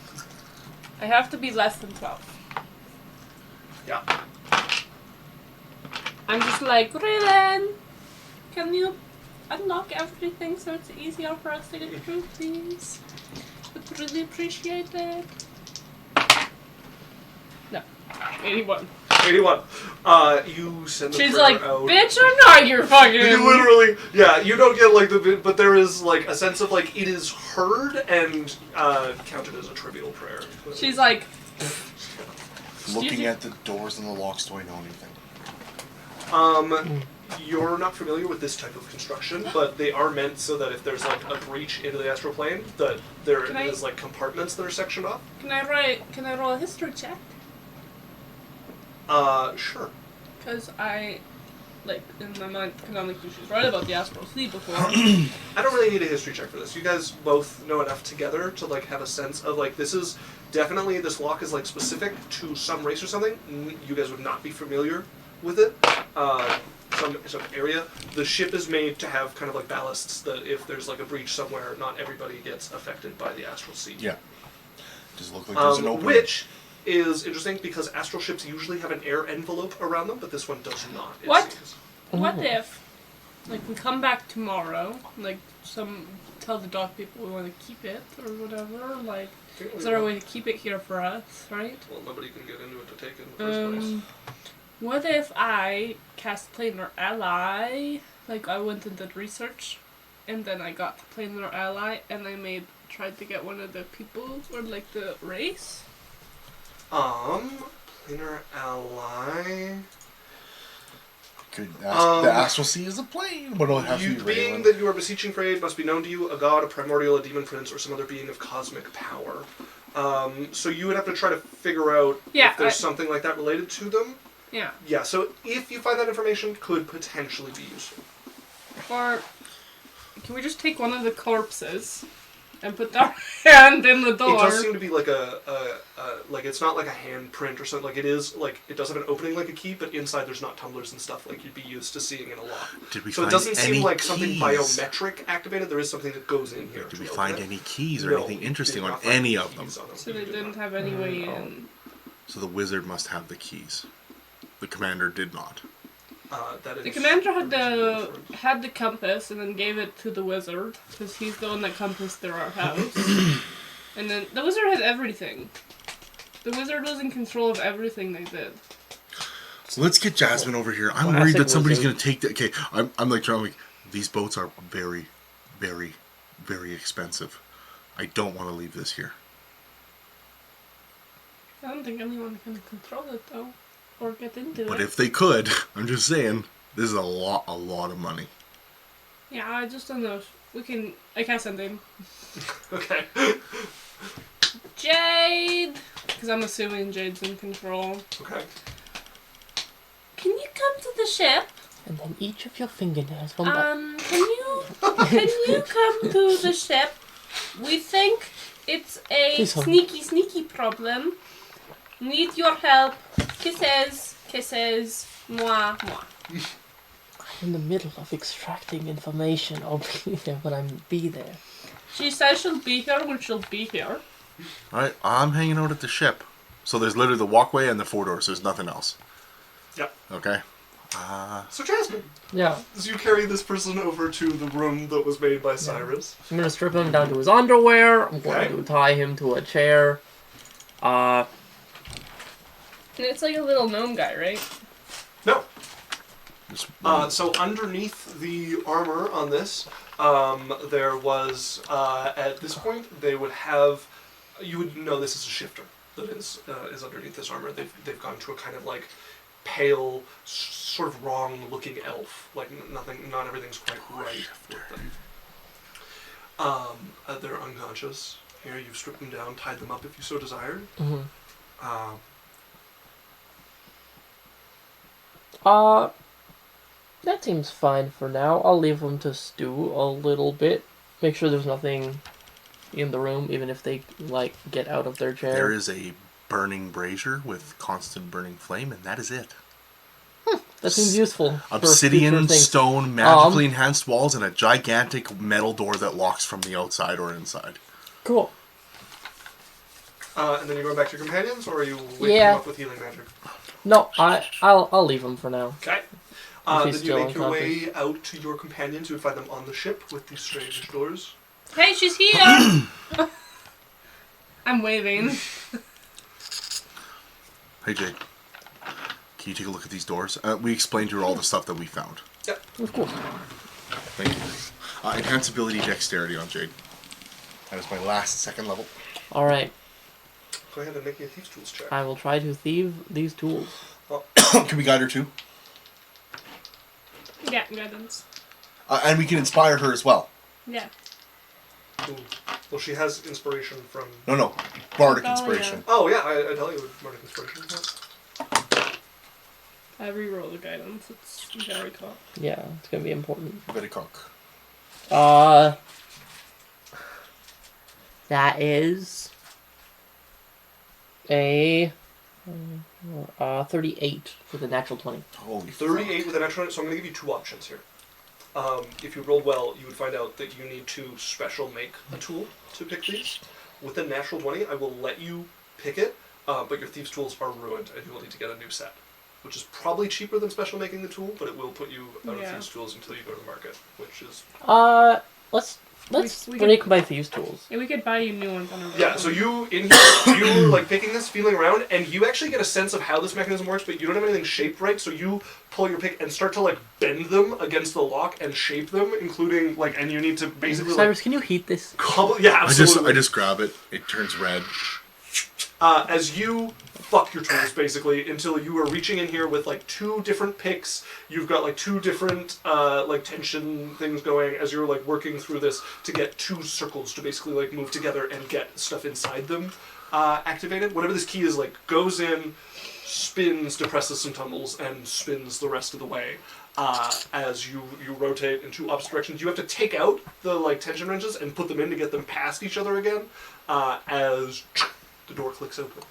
I have to be less than 12. Yeah. I'm just like, Raylan, can you unlock everything so it's easier for us to get through, please? Would really appreciate it. No. 81. 81. You send the She's prayer like, out. bitch, I'm not your fucking... You literally, yeah, you don't get like the, but there is like a sense of like it is heard and counted as a trivial prayer. She's like... Looking at the doors and the locks, do I know anything? You're not familiar with this type of construction, but they are meant so that if there's like a breach into the astral plane, that there is like compartments that are sectioned off. Can I roll a history check? Sure. Because I, like, in my mind, because I'm like, she's right about the Astral Sea before. I don't really need a history check for this. You guys both know enough together to like have a sense of like this is definitely this lock is like specific to some race or something. You guys would not be familiar with it. Some area. The ship is made to have kind of like ballasts that if there's like a breach somewhere, not everybody gets affected by the astral sea. Yeah. Does it look like there's an opening? Which is interesting because astral ships usually have an air envelope around them, but this one does not. What? Seems. What if, like, we come back tomorrow, like, tell the dog people we want to keep it, or whatever, like, is there a way to keep it here for us, right? Well, nobody can get into it to take it in the first place. What if I cast Planar Ally, like, I went and did research, and then I got Planar Ally, and I tried to get one of the people, or, like, the race? Planar Ally... The astral sea is a plane, but it'll have to be being regular. that you are beseeching for aid must be known to you, a god, a primordial, a demon prince, or some other being of cosmic power. So you would have to try to figure out if there's something like that related to them. Yeah. Yeah, so if you find that information, could potentially be useful. Or can we just take one of the corpses and put our hand in the door? It does seem to be like like it's not like a handprint or something. Like it is like it does have an opening like a key, but inside there's not tumblers and stuff like you'd be used to seeing in a lock. So it doesn't seem like something biometric activated. There is something that goes in here. Did we find any keys or anything interesting on any of them? So they didn't have any way in. So the wizard must have the keys. The commander did not. The commander had the compass and then gave it to the wizard because he's the one that compassed through our house. And then the wizard has everything. The wizard was in control of everything they did. So let's get Jasmine over here. I'm worried that somebody's going to take the... Okay, I'm like trying to like, these boats are very, very, very expensive. I don't want to leave this here. I don't think anyone can control it though. Or get into it. But if they could, I'm just saying, this is a lot of money. Yeah, I just don't know. I can't send him. Okay. Jade! Because I'm assuming Jade's in control. Okay. Can you come to the ship? And then each of your fingernails will not... Can you come to the ship? We think it's a sneaky problem. Need your help. Kisses. Mwah. I'm in the middle of extracting information. I'll be there when I be there. She says she'll be here when she'll be here. Alright, I'm hanging out at the ship. So there's literally the walkway and the 4 doors. There's nothing else. Yep. Okay. So Jasmine. Yeah. As you carry this person over to the room that was made by Cyrus. I'm going to strip him down to his underwear. I'm going to tie him to a chair. And it's like a little gnome guy, right? No. So underneath the armor on this, there was, at this point, they would have, you would know this is a shifter that is underneath this armor. They've gone to a kind of like pale, sort of wrong-looking elf. Like not everything's quite right with them. They're unconscious. Here, you've stripped them down, tied them up if you so desired. Mm-hmm. That seems fine for now. I'll leave them to stew a little bit. Make sure there's nothing in the room, even if they, like, get out of their chair. There is a burning brazier with constant burning flame, and that is it. That seems useful. Obsidian, stone, magically enhanced walls, and a gigantic metal door that locks from the outside or inside. Cool. And then you go back to your companions, or are you waking them up with healing magic? No, I'll leave them for now. Okay. If Then he's you still make your way unconscious. out to your companions. You would find them on the ship with these strange doors. Hey, she's here! I'm waving. Hey, Jade. Can you take a look at these doors? We explained to her all the stuff that we found. Yep. Of course. Thank you. Enhance ability dexterity on Jade. That is my last 2nd level. Alright. Go ahead and make me a Thieves' Tools check. I will try to thieve these tools. Can we guide her too? Yeah, guidance. And we can inspire her as well. Yeah. Ooh. Well, she has inspiration from... No. Bardic Oh, inspiration. Oh, yeah, I tell you what Bardic inspiration is. I reroll the guidance. It's very tough. Yeah, it's gonna be important. Very cock. That is a 38 with a natural 20. Holy 38 with an extra, so I'm going to give you 2 options here. If you rolled well, you would find out that you need to special make a tool to pick these. With a natural 20, I will let you pick it, but your Thieves' Tools are ruined, and you will need to get a new set. Which is probably cheaper than special making the tool, but it will put you out of Thieves' Tools until you go to the market, which is... Let's We break could- my Thieves' Tools. Yeah, we could buy you new ones on our Yeah, so you were like picking this, feeling around, and you actually get a sense of how this mechanism works, but you don't have anything shaped right, so you pull your pick and start to like bend them against the lock and shape them, including like, and you need to basically Cyrus, like can you heat this? yeah, absolutely. I just grab it. It turns red. As you fuck your tools basically until you are reaching in here with like 2 different picks. You've got like 2 different like tension things going as you're like working through this to get 2 circles to basically like move together and get stuff inside them activated. Whatever this key is like goes in, spins, depresses some tumbles, and spins the rest of the way. As you rotate in 2 opposite directions, you have to take out the like tension wrenches and put them in to get them past each other again. As the door clicks open.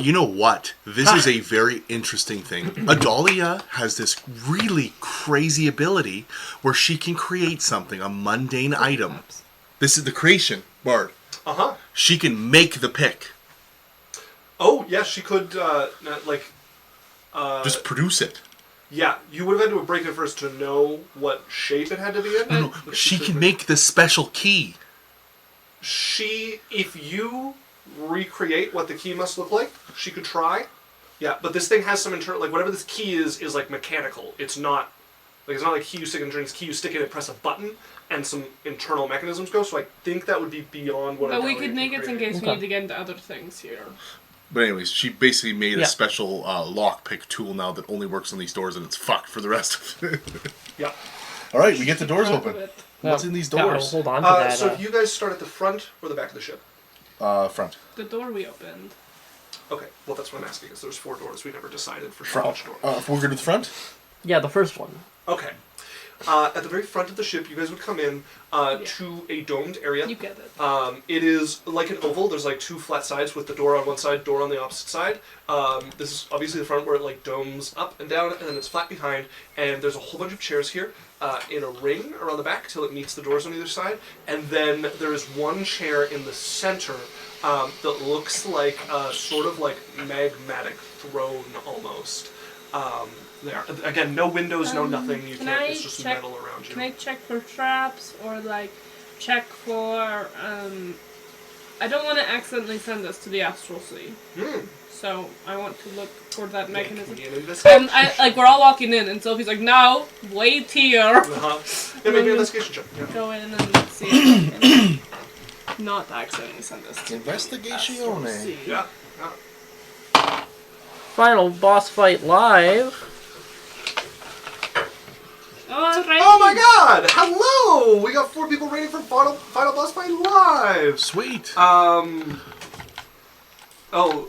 You know what? This is a very interesting thing. Adalia has this really crazy ability where she can create something, a mundane item. This is the creation, Bard. Uh-huh. She can make the pick. Oh, yeah, she could, Just produce it. Yeah, you would have had to break it first to know what shape it had to be in. No, she can make the special key. If you recreate what the key must look like, she could try. Yeah, but this thing has some internal, like whatever this key is like mechanical. It's not like key you stick in drinks, key you stick in and press a button, and some internal mechanisms go. So I think that would be beyond what. But we could make it in case we Okay. need to get into other things here. But anyways, she basically made Yeah. a special lockpick tool now that only works on these doors, and it's fucked for the rest of it. Yeah. All right, we get the doors Proud open. of it. What's in these Yeah, I'll doors? hold on to that. So you guys start at the front or the back of the ship? Front. The door we opened. Okay, well that's what I'm asking, is there's 4 doors. We never decided for sure Front. which door. We're good with the front? Yeah, the first one. Okay. At the very front of the ship, you guys would come in to a domed area. You get it. It is like an oval. There's like 2 flat sides with the door on one side, door on the opposite side. This is obviously the front where it like domes up and down, and then it's flat behind. And there's a whole bunch of chairs here in a ring around the back till it meets the doors on either side. And then there is one chair in the center that looks like a sort of like magmatic throne almost. There. Again, no windows, no nothing. You can can't. I It's just check- metal around you. Can I check for traps or like check for I don't want to accidentally send us to the Astral Sea. So I want to look for that mechanism. Make me an investigation. And we're all walking in and Sophie's like, no, wait here. Uh-huh. Yeah, make me an investigation check. Yeah. Go in and see if I can not accidentally send us to the Astral Investigatione. Sea. Yeah. Final boss fight live. Alright. Oh my god! Hello! We got 4 people rating for Final Boss Fight Live! Sweet. Oh,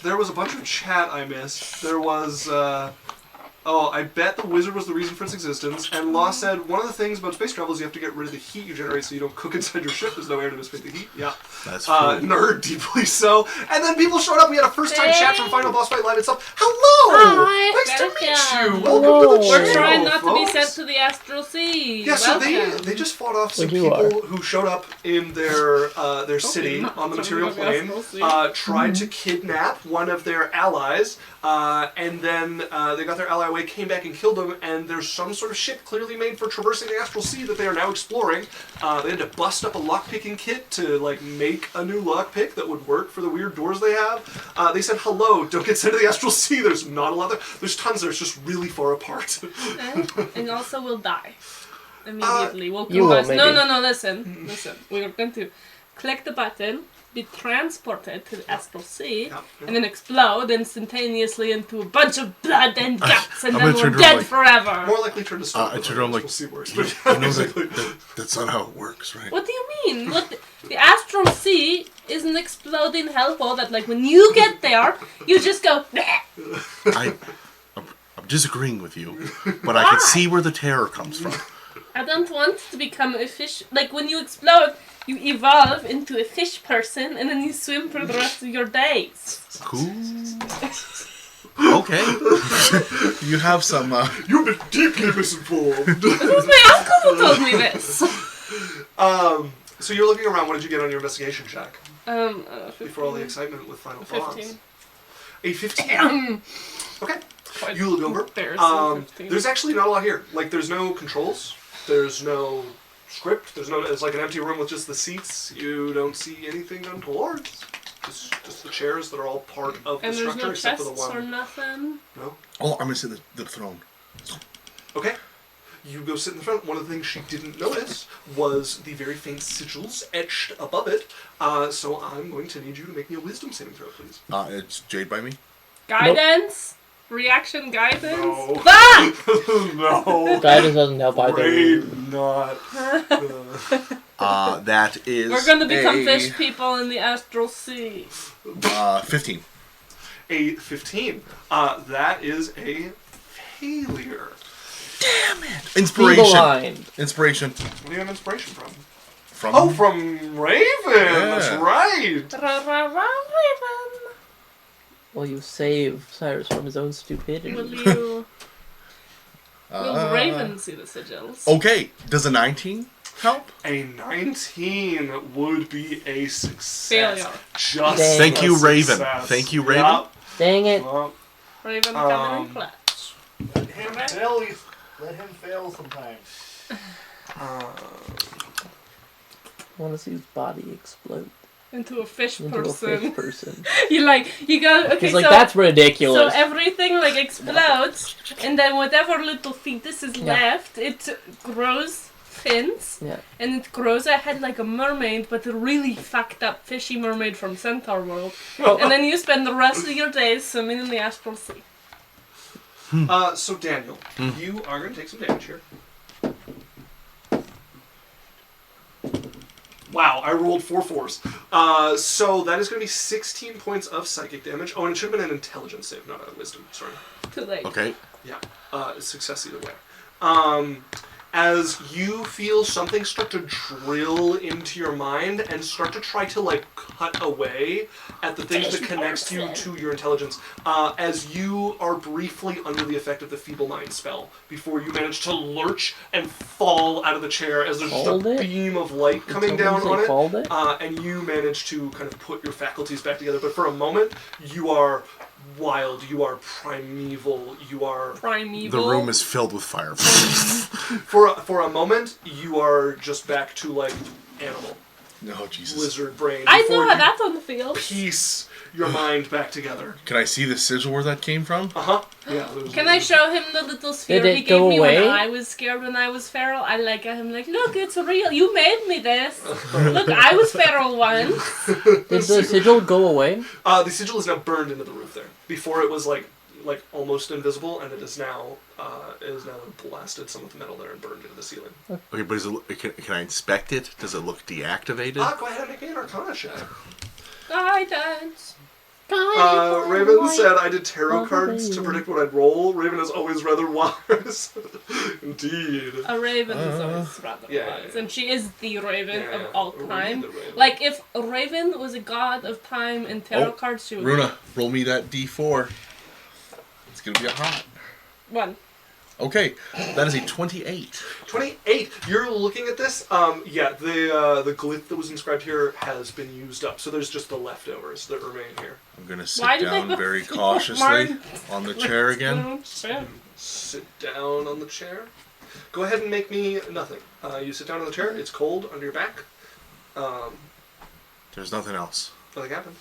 there was a bunch of chat I missed. There was, I bet the wizard was the reason for its existence. And Law said, one of the things about space travel is you have to get rid of the heat you generate so you don't cook inside your ship. There's no air to dissipate the heat. Yeah. That's true. Nerd, deeply so. And then people showed up. We had a first-time chat from Final Boss Fight Live itself. Hello! Hi. Nice to meet Welcome. you. Welcome to the Hello. channel, We're trying not to be folks. sent to the Astral Sea. Yeah, so Welcome. they just fought off some Like you people who showed up in their city not on the something material of the plane, Astral Sea. tried to kidnap one of their allies, and then they got their ally away away, came back and killed them, and there's some sort of ship clearly made for traversing the astral sea that they are now exploring. They had to bust up a lockpicking kit to like make a new lockpick that would work for the weird doors they have. They said, hello, don't get sent to the astral sea. There's not a lot there. There's tons there. It's just really far apart. And also we'll die. Immediately. We'll You will, combust. maybe. No, listen. We're going to click the button, be transported to the astral sea, and then explode instantaneously into a bunch of blood and guts, and then we're dead forever. More likely turn to stone. I turned around like, we'll see worse. you But know basically, that's not how it works, right? What do you mean? The astral sea is an exploding hellhole that, like, when you get there, you just go. I'm disagreeing with you, but I can see where the terror comes from. I don't want to become a fish. Like, when you explode, you evolve into a fish person, and then you swim for the rest of your days. Cool. Okay. You have some. you've been deeply misinformed. This was my uncle who told me this. So you're looking around. What did you get on your investigation check? 15. Before all the excitement with Final Thoughts. 15. A 15. Okay. Quite You look over. embarrassing, 15. There's actually not a lot here. Like, there's no controls. There's no script. There's no. It's like an empty room with just the seats. You don't see anything on boards. Just the chairs that are all part of the And there's structure, no except for the chests or one. nothing. No. Oh, I'm gonna say the throne. Okay. You go sit in the front. One of the things she didn't notice was the very faint sigils etched above it. So I'm going to need you to make me a wisdom saving throw, please. It's Jade by me. Guidance? Reaction guidance? No. Ah! No. Guidance doesn't help either. Great, not. That is. We're gonna become a, fish people in the astral sea. 15. A 15. That is a failure. Damn it! Inspiration. Feeble-minded. Inspiration. What do you have inspiration from? From. Oh, from Raven. That's Yeah. right. Raven. Will you save Cyrus from his own stupidity? Will you... Will Raven see the sigils? Okay. Does a 19 help? A 19 would be a success. Failure. Just Dang. Thank you, a Raven. success. Thank you, Raven. Yup. Dang it. Well, Raven coming in clutch. Let him fail sometimes. I want to see his body explode Into a fish into a person. fish person. You go, okay, He's like, so... that's So ridiculous. everything like explodes, and then whatever little fetus is Yeah. left, it grows fins, Yeah. and it grows a head like a mermaid, but a really fucked up fishy mermaid from Centaur World. And then you spend the rest of your days swimming in the astral sea. So Daniel, you are going to take some damage here. Wow, I rolled 4 4s. So that is going to be 16 points of psychic damage. Oh, and it should have been an intelligence save, not a wisdom. Sorry. Too late. Okay. Yeah, success either way. As you feel something start to drill into your mind and start to try to like cut away at the things that connects you to your intelligence, as you are briefly under the effect of the feeble mind spell before you manage to lurch and fall out of the chair as there's just Called a it? beam of light Did coming someone down say on it, called it? and you manage to kind of put your faculties back together. But for a moment, you are wild, you are primeval, you are... Primeval. The room is filled with fire. For a moment, you are just back to, like, animal. No, Jesus. Lizard brain. I before know how you that's on the field. piece your mind back together. Can I see the sigil where that came from? Uh-huh. Yeah. Can I show him the little sphere Did it he gave go me away? when I was scared when I was feral? I like at him like, look, it's real. You made me this. Look, I was feral once. Did the sigil go away? The sigil is now burned into the roof there. Before it was, like almost invisible, and it is now blasted some of the metal there and burned into the ceiling. Okay, but is it, can I inspect it? Does it look deactivated? Go ahead and make me an Arcana check. Guidance. Raven said I did tarot cards to predict what I'd roll. Raven is always rather wise. Indeed. A raven is always rather yeah, wise, yeah. and she is the raven Yeah, of all Raven time. the raven. Like, if a raven was a god of time in tarot cards, she would Runa, roll me that D4. It's gonna be a hot. 1. Okay, that is a 28. 28. You're looking at this. Yeah, the glyph that was inscribed here has been used up, so there's just the leftovers that remain here. I'm gonna sit Why did they down go very for cautiously mine? on the chair again. Sit down on the chair. Go ahead and make me nothing. You sit down on the chair. It's cold under your back. There's nothing else. Nothing happened.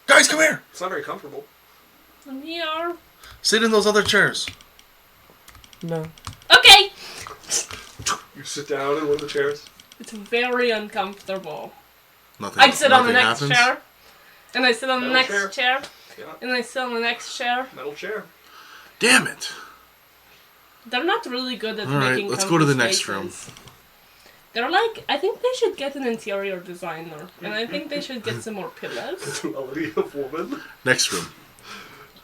Guys, come here! It's not very comfortable. I'm here. Sit in those other chairs. No. Okay. You sit down in one of the chairs. It's very uncomfortable. Nothing. I sit on the next happens. chair. And I sit on the Metal next chair. Yeah. And I sit on the next chair. Metal chair. Damn it! They're not really good at All right, making let's go to the comfy next spaces. room. They're like, I think they should get an interior designer. And I think they should get some more pillows. Duality of woman. Next room.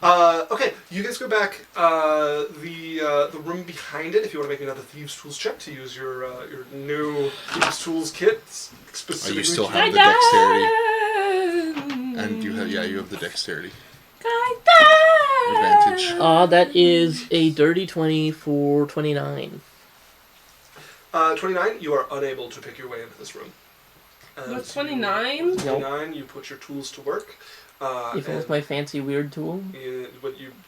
Okay, you guys go back. The room behind it. If you want to make another thieves' tools check to use your new thieves' tools kit. Specifically, you still have I the dexterity. died. And you have the dexterity. I died. Advantage. That is a dirty 20 for 29. 29. You are unable to pick your way into this room. With 29? 29. You put your tools to work. Even with my fancy weird tool.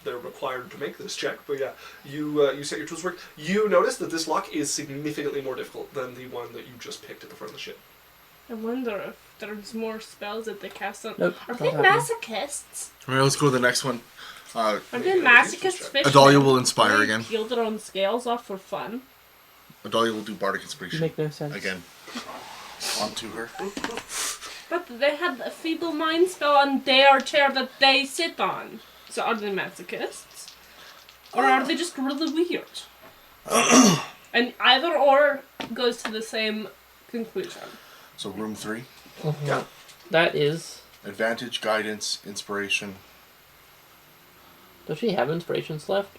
They're required to make this check, but yeah, you set your tools to work. You notice that this lock is significantly more difficult than the one that you just picked at the front of the ship. I wonder if there's more spells that they cast on. Nope, Are not they happening. masochists? Alright, let's go to the next one. Are they masochist fishermen? Adalia will inspire They again. peel their own scales off for fun. Adalia will do bardic You inspiration make no sense. again. Onto her. But they had a feeble mind spell on their chair that they sit on. So are they masochists? Or are they just really weird? And either or goes to the same conclusion. So room 3. Yeah. That is. Advantage, guidance, inspiration. Does she have inspirations left,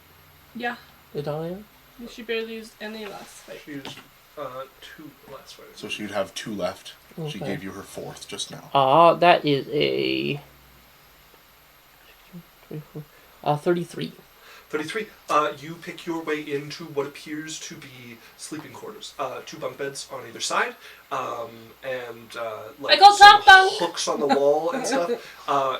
Yeah. Italia? She barely used any last fight. She used 2 last fight. So she'd have 2 left. She Okay. gave you her 4th just now. That is a 33. 33. You pick your way into what appears to be sleeping quarters. 2 bunk beds on either side, and like I go some top bunk. hooks on the wall and stuff.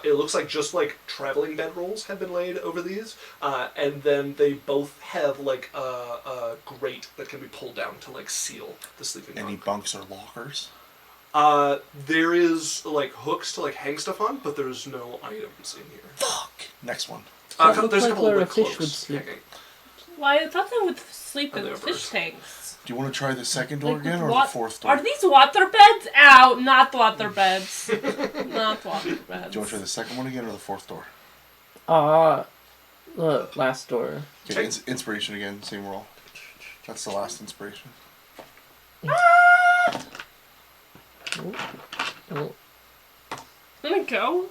It looks like just like traveling bedrolls have been laid over these, and then they both have like a grate that can be pulled down to like seal the sleeping Any bunk. bunks or lockers? There is like hooks to like hang stuff on, but there's no items in here. Fuck! Next one. That looks There's a like couple of where a like, fish cloaks would sleep. hanging. Why, I thought they would sleep And in they're fish birds. tanks. Do you want to try the second door Like, again or what- the 4th door? Are these water beds? Ow, not water beds. Not water beds. Do you want to try the second one again or the 4th door? The last door. Okay, inspiration again, same roll. That's the last inspiration. Oh. Let me go.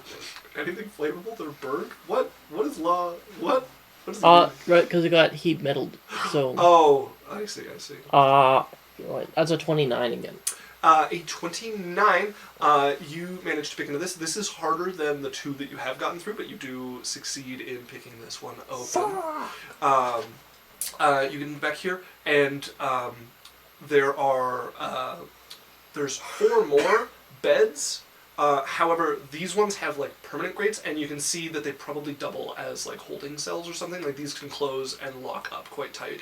Anything flammable? They're burned? What? What is law? What? What does it mean? Right, because it got heat metaled. So, Oh, I see. that's a 29 again. A 29. You managed to pick into this. This is harder than the 2 that you have gotten through, but you do succeed in picking this one open. You get back here, and there's 4 more beds. However, these ones have like permanent grates, and you can see that they probably double as like holding cells or something. Like these can close and lock up quite tight.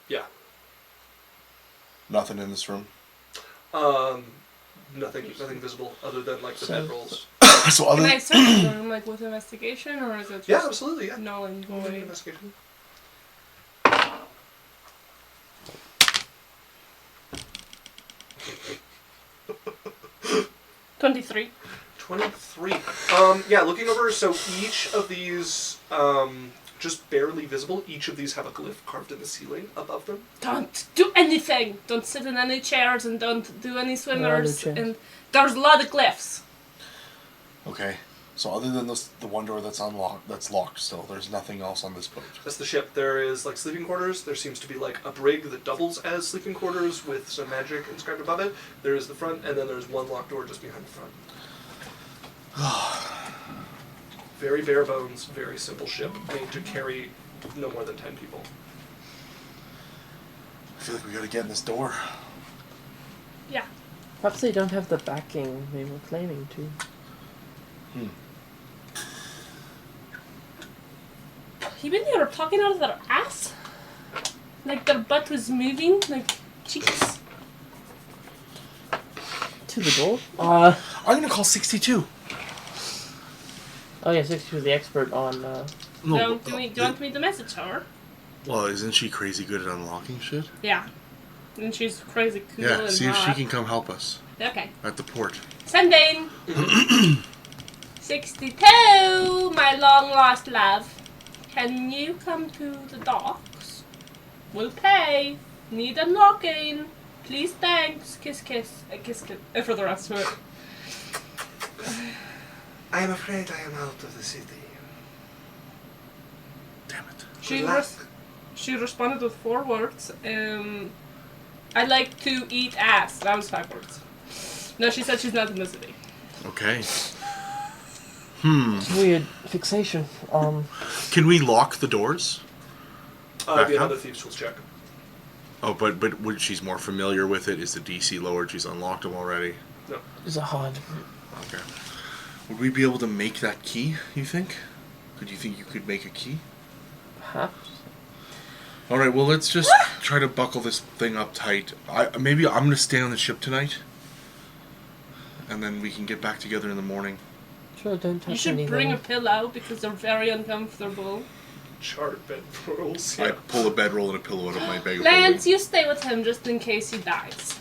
Yeah. Nothing in this room. Nothing visible other than like the bedrolls. So other Can I search the room like with investigation, or is it just Yeah, absolutely. Yeah. null and Roll an void? investigation. 23. 23. Yeah, looking over, so each of these, just barely visible, each of these have a glyph carved in the ceiling above them. Don't do anything. Don't sit in any chairs and don't do any swimmers. chairs. And there's a lot of glyphs. Okay. So other than this, the one door that's unlocked, that's locked still, there's nothing else on this boat. That's the ship. There is like sleeping quarters. There seems to be like a brig that doubles as sleeping quarters with some magic inscribed above it. There is the front, and then there's one locked door just behind the front. Very bare bones, very simple ship, made to carry no more than 10 people. I feel like we gotta get in this door. Yeah. Perhaps they don't have the backing they were claiming to. Even they were talking out of their ass? Like their butt was moving, like cheeks. To the door? I'm gonna call 62. Oh yeah, 62 is the expert on, No, Do you want me to message her? well, isn't she crazy good at unlocking shit? Yeah. And she's crazy cool Yeah, and see if she hot. can come help us Okay. at the port. Sending! 62, my long lost love. Can you come to the docks? We'll pay. Need unlocking. Please, thanks. Kiss, kiss. Kiss, kiss. For the rest of it. I am afraid I am out of the city. Damn it. She responded with 4 words. I like to eat ass. That was 5 words. No, she said she's not in the city. Okay. weird fixation. Can we lock the doors? It'd be Back up? another thieves' tools check. Oh, but when she's more familiar with it, is the DC lowered? She's unlocked them already. No. It's a hard. Okay. Would we be able to make that key, you think? Could you think you could make a key? Perhaps. Alright, well, let's just try to buckle this thing up tight. Maybe I'm going to stay on the ship tonight. And then we can get back together in the morning. Sure, don't touch You should anything. bring a pillow because they're very uncomfortable. Chart bed rolls. I pull a bedroll and a pillow out of my bag of Lance, holding. you stay with him just in case he dies.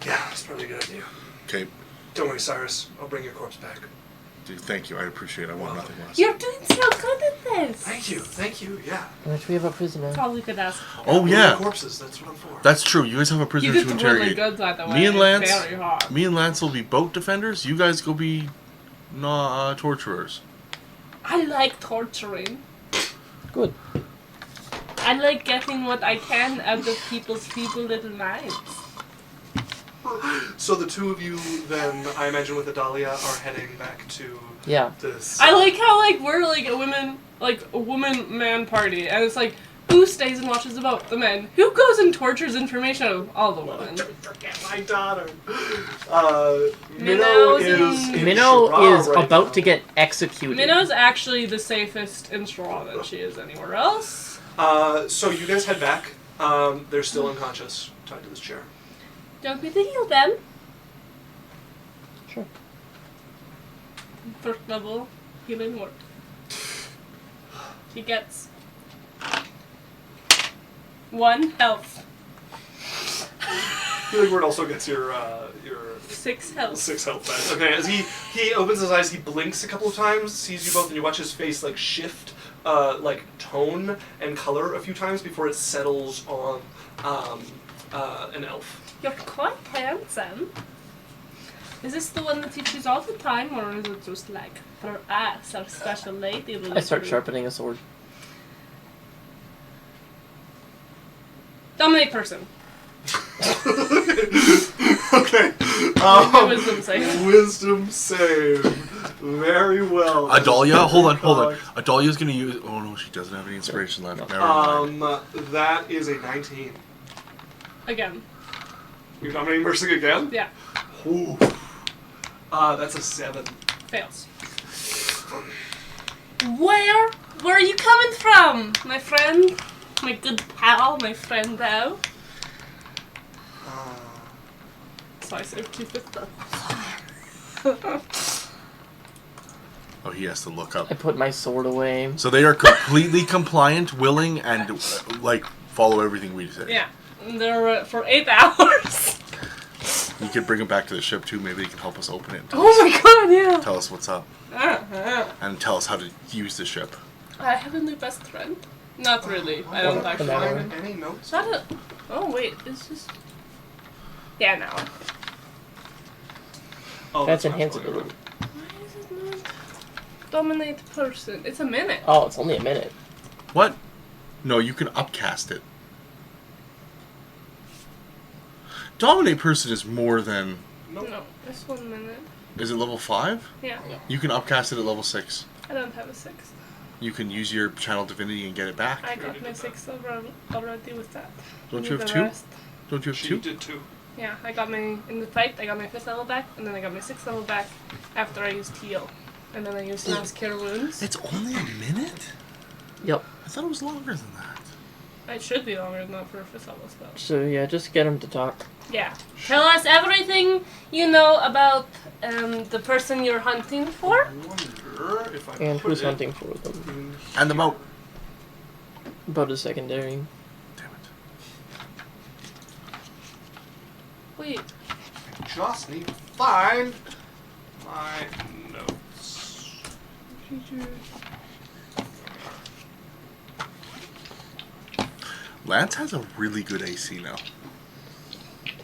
Yeah, that's probably a good idea. Okay. Don't worry, Cyrus. I'll bring your corpse back. Dude, thank you. I appreciate it. I want nothing less. You're doing so good at this. Thank you, yeah. Which we have a prisoner. That's all we could ask. Oh, We're yeah. corpses, that's what I'm for. That's true. You guys have a You prisoner did to really interrogate. good, by the way. Me and Lance. Very hard. Me and Lance will be boat defenders. You guys go be torturers. I like torturing. Good. I like getting what I can out of people's feeble little lives. So the two of you then, I imagine with Adalia, are heading back to Yeah. this... I like how we're a woman-man party, and it's like, who stays and watches the boat? The men. Who goes and tortures information? All the women. Don't forget my daughter. Minnow's Minnow is right about now. to get executed. Minnow's actually the safest in Straw than she is anywhere else. So you guys head back. They're still unconscious, tied to this chair. Don't we heal them? Sure. First level healing word. He gets 1 health. Healing word also gets your 6 health. 6 health back. Okay, as he opens his eyes, he blinks a couple of times, sees you both, and you watch his face like shift, like tone and color a few times before it settles on an elf. You're quite handsome. Is this the one that you choose all the time, or is it just like for us, our special lady? I start sharpening a sword. Dominate person. Okay. Wisdom save. Wisdom save. Very well. Adalia, hold on. Adalia's gonna use. Oh no, she doesn't have any inspiration left. Never mind. That is a 19. Again. You're dominating person again? Yeah. Ooh. That's a 7. Fails. Where are you coming from, my friend? My good pal, my friendo. So I saved 250. Oh, he has to look up. I put my sword away. So they are completely compliant, willing, and follow everything we say. Yeah. And they're for 8 hours. You could bring them back to the ship too. Maybe they can help us open it. Oh my god, yeah. Tell us what's up. And tell us how to use the ship. I have a new best friend. Not really. I don't actually Hello. like him. Any notes? Is that a... Oh wait, is this... Yeah, now. Oh, That's not enhanced fully ability. Why is it not... Dominate person. It's a minute. Oh, it's only a minute. What? No, you can upcast it. Dominate person is more than... No, it's 1 minute. Is it level 5? Yeah. You can upcast it at level 6. I don't have a 6. You can use your channel divinity and get it back. I got my 6 silver already with that. Don't I you need have the 2? rest. Don't you have She 2? did too. Yeah, I got my, in the fight, I got my 5th level back, and then I got my 6th level back after I used heal. And then I used mass cure wounds. It's only a minute? Yep. I thought it was longer than that. It should be longer than that for a 5th level spell. So yeah, just get him to talk. Yeah. Tell us everything you know about the person you're hunting for. I wonder if I And put who's it hunting for them. in And the moat. About a secondary. Damn it. Wait. I just need to find my notes. Lance has a really good AC now.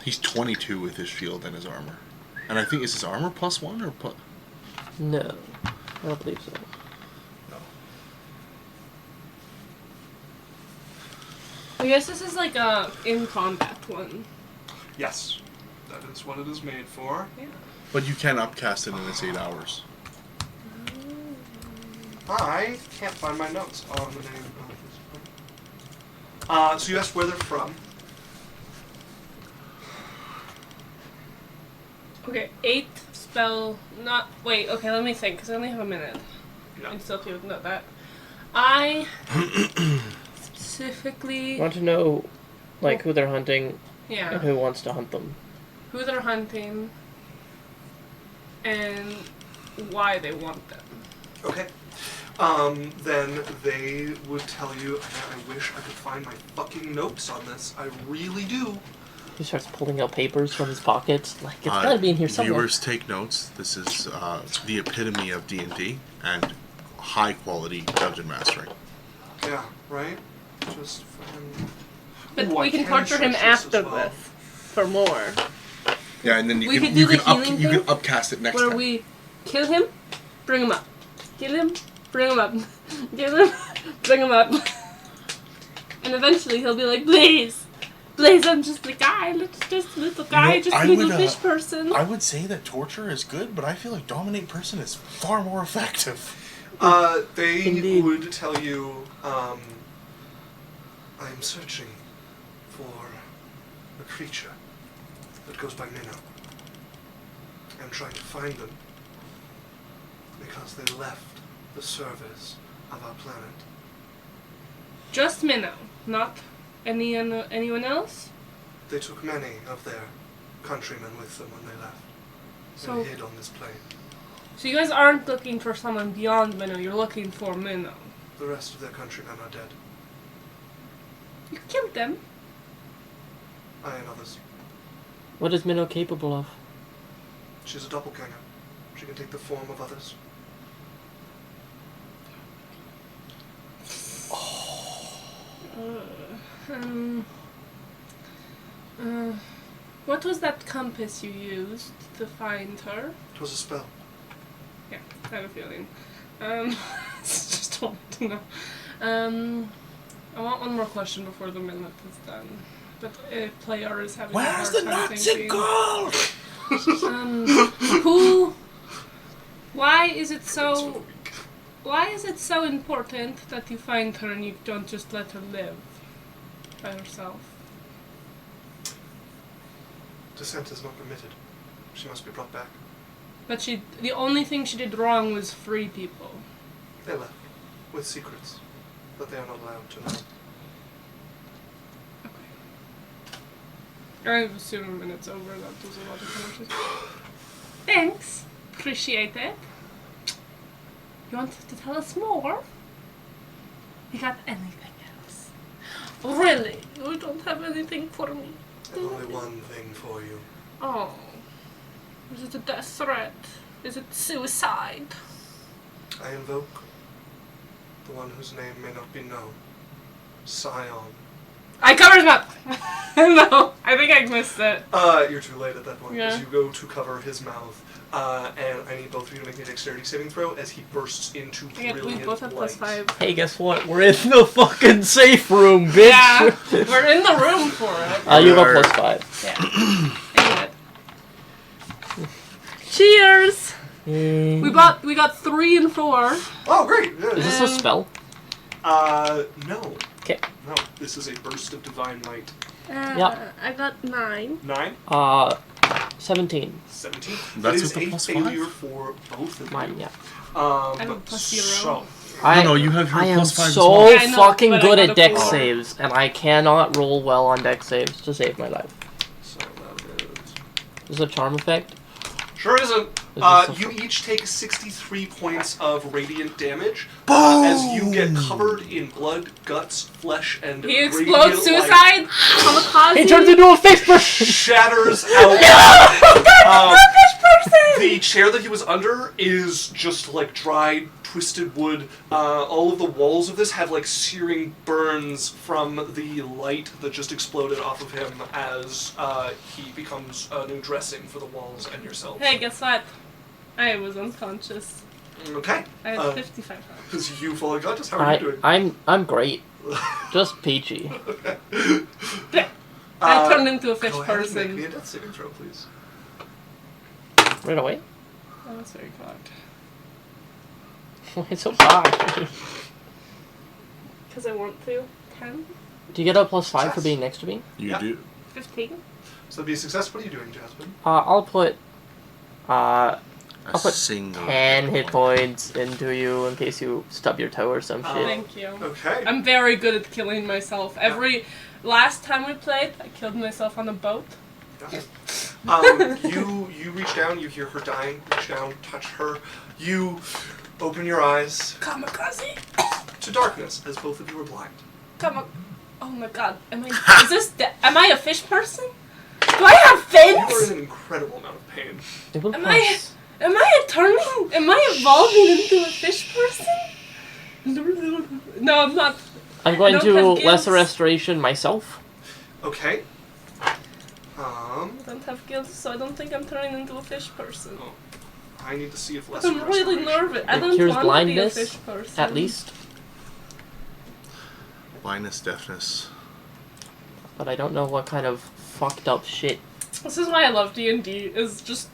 He's 22 with his shield and his armor. And I think, is his armor +1 or plus? No, I don't believe so. I guess this is like a in combat one. Yes, that is what it is made for. Yeah. But you can upcast it in its 8 hours. I can't find my notes on the name of this. So you asked where they're from. Okay, 8 spell, not, wait, okay, let me think, because I only have a minute. Yeah. And still would know that. I specifically, Want to know, like, who they're hunting yeah, and who wants to hunt them. who they're hunting, and why they want them. Okay. Then they would tell you, I wish I could find my fucking notes on this. I really do. He starts pulling out papers from his pockets. Like, it's gotta be in here somewhere. Viewers, take notes. This is the epitome of D&D and high quality dungeon mastering. Yeah, right? Just fucking... But Ooh, I we can can torture him search this after as well. this for more. Yeah, and then We could do the healing you can thing, upcast it next where time. we kill him, bring him up. Kill him, bring him up. Kill him, bring him up. And eventually he'll be like, please, I'm just a guy, just a little guy, just a little fish person. I would say that torture is good, but I feel like dominate person is far more effective. They Indeed. would tell you, I'm searching for a creature that goes by Minnow. I'm trying to find them because they left the service of our planet. Just Minnow, not anyone else? They took many of their countrymen with them when they left So, and hid on this plane. so you guys aren't looking for someone beyond Minnow, you're looking for Minnow. The rest of their countrymen are dead. You killed them. I and others. What is Minnow capable of? She's a doppelganger. She can take the form of others. What was that compass you used to find her? It was a spell. Yeah, I have a feeling. Just wanted to know. I want one more question before the minute is done. But player is having Where's a the hard time Nazi thinking. girl? Who? Why is it so? Why is it so important that you find her and you don't just let her live by herself? Descent is not permitted. She must be brought back. But the only thing she did wrong was free people. They left with secrets that they are not allowed to know. I assume when it's over that there's a lot of conversation. Thanks. Appreciate it. You want to tell us more? You got anything else? Really? You don't have anything for me? I have only one thing for you. Oh. Is it a death threat? Is it suicide? I invoke the one whose name may not be known. Scion. I covered him up! No, I think I missed it. You're too late at that point. Yeah. As you go to cover his mouth, and I need both of you to make me a dexterity saving throw as he bursts into Yeah, brilliant we both have light. +5. Hey, guess what? We're in the fucking safe room, bitch! Yeah, we're in the room for it. You have a +5. Yeah. I need it. Cheers! We got 3 and 4. Oh, great. Yeah. Is this a spell? No. Okay. No, this is a burst of divine might. Yep. I got 9. 9? 17. 17. That's it is with the a plus failure 5? for both of Mine, you. yeah. I have a plus 0. So, No, you have your I am plus 5 as so well. Yeah, I know, fucking but I good got at a dex 4. saves, and I cannot roll well on dex saves to save my life. so that is... Is this a charm effect? Sure isn't. Is You each take 63 points of radiant damage Boom! as you get covered in blood, guts, flesh, and He explodes radiant suicide! Kamikaze! He turns into a fish light person! shatters out. The chair that he was under is just like dried, twisted wood. All of the walls of this have like searing burns from the light that just exploded off of him as he becomes a new dressing for the walls and yourself. Hey, guess what? I was unconscious. Okay. I had 55 health. Because you fall unconscious. How are you doing? I'm great. Just peachy. I turned into a fish Go ahead and make person. me a death saving throw, please. Right away? That was very kind. Why so high? Because I want to. 10? Do you get a plus 5 for Success. being next to me? You Yeah. do. 15? So that'd be a success. What are you doing, Jasmine? I'll put I'll put single 10 hit points into you in case you stub your toe or some shit. Thank you. Okay. I'm very good at killing myself. Last time we played, I killed myself on a boat. You reach down, you hear her dying, reach down, touch her. You open your eyes Kamikaze! to darkness as both of you are blind. Oh my god, am I a fish person? Do I have You are fins? in an incredible amount of pain. It will Am pass. Am I evolving into a fish person? No, I'm not. I'm going I to don't have lesser gills. restoration myself. Okay. I don't have gills, so I don't think I'm turning into a fish person. I need to see if lesser I'm really restoration- nervous. I It don't cures want blindness, to be a fish person. at least. Blindness, deafness. But I don't know what kind of fucked up shit. This is why I love D&D, is just...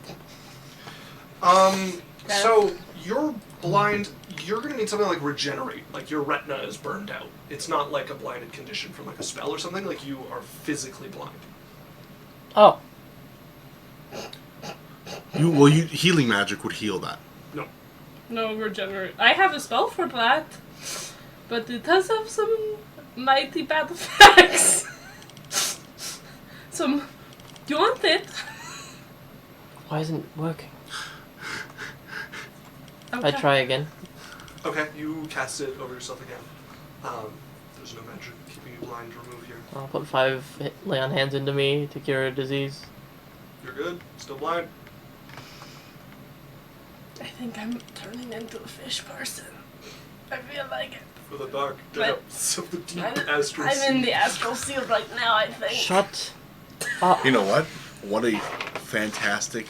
So you're blind. You're gonna need something like regenerate. Like your retina is burned out. It's not like a blinded condition from like a spell or something. Like you are physically blind. Oh. Healing magic would heal that. No, regenerate. I have a spell for that, but it does have some mighty bad effects. Do you want it? Why isn't it working? Okay. I try again. Okay, you cast it over yourself again. There's no magic keeping you blind to remove here. I'll put 5 lay on hands into me to cure a disease. You're good. Still blind. I think I'm turning into a fish person. I feel like it. For the dark Right. depths of the deep I'm astral in sea. the astral sea right now, I think. Shut up. You know what? What a fantastic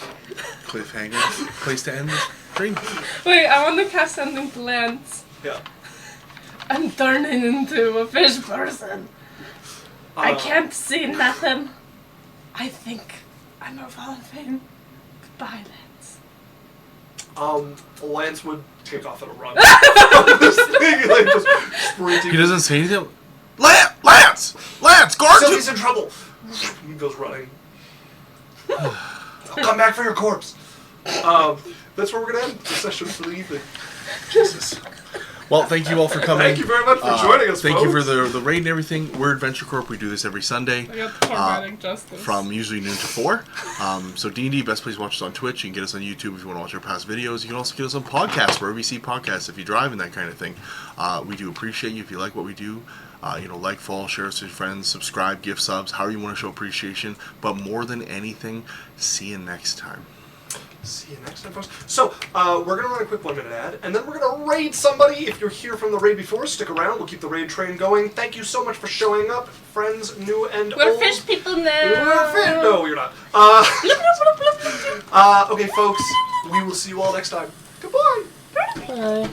cliffhanger place to end this stream. Wait, I want to cast something to Lance. Yeah. I'm turning into a fish person. I can't see nothing. I think I'm evolving. Goodbye, Lance. Lance would take off at a run. This thing, like, just sprinting. He doesn't say anything. Lance, guard you. Sylvie's in trouble. He goes running. I'll come back for your corpse. That's where we're gonna end the session for the evening. Jesus. Well, thank you all for coming. Thank you very much for joining us. Thank you for folks. the raid and everything. We're Adventure Corp. We do this every Sunday. I got Chromatic Justice. From usually noon to 4. So D&D, best place to watch us on Twitch. You can get us on YouTube if you want to watch our past videos. You can also get us on podcasts, wherever you see podcasts, if you drive and that kind of thing. We do appreciate you if you like what we do. Like, follow, share us with your friends, subscribe, give subs, however you want to show appreciation. But more than anything, see you next time. See you next time, folks. So, we're going to run a quick 1-minute ad, and then we're going to raid somebody. If you're here from the raid before, stick around. We'll keep the raid train going. Thank you so much for showing up, friends, new and We're old. fish people now. No, you're not. Okay, folks, we will see you all next time. Goodbye. Bye.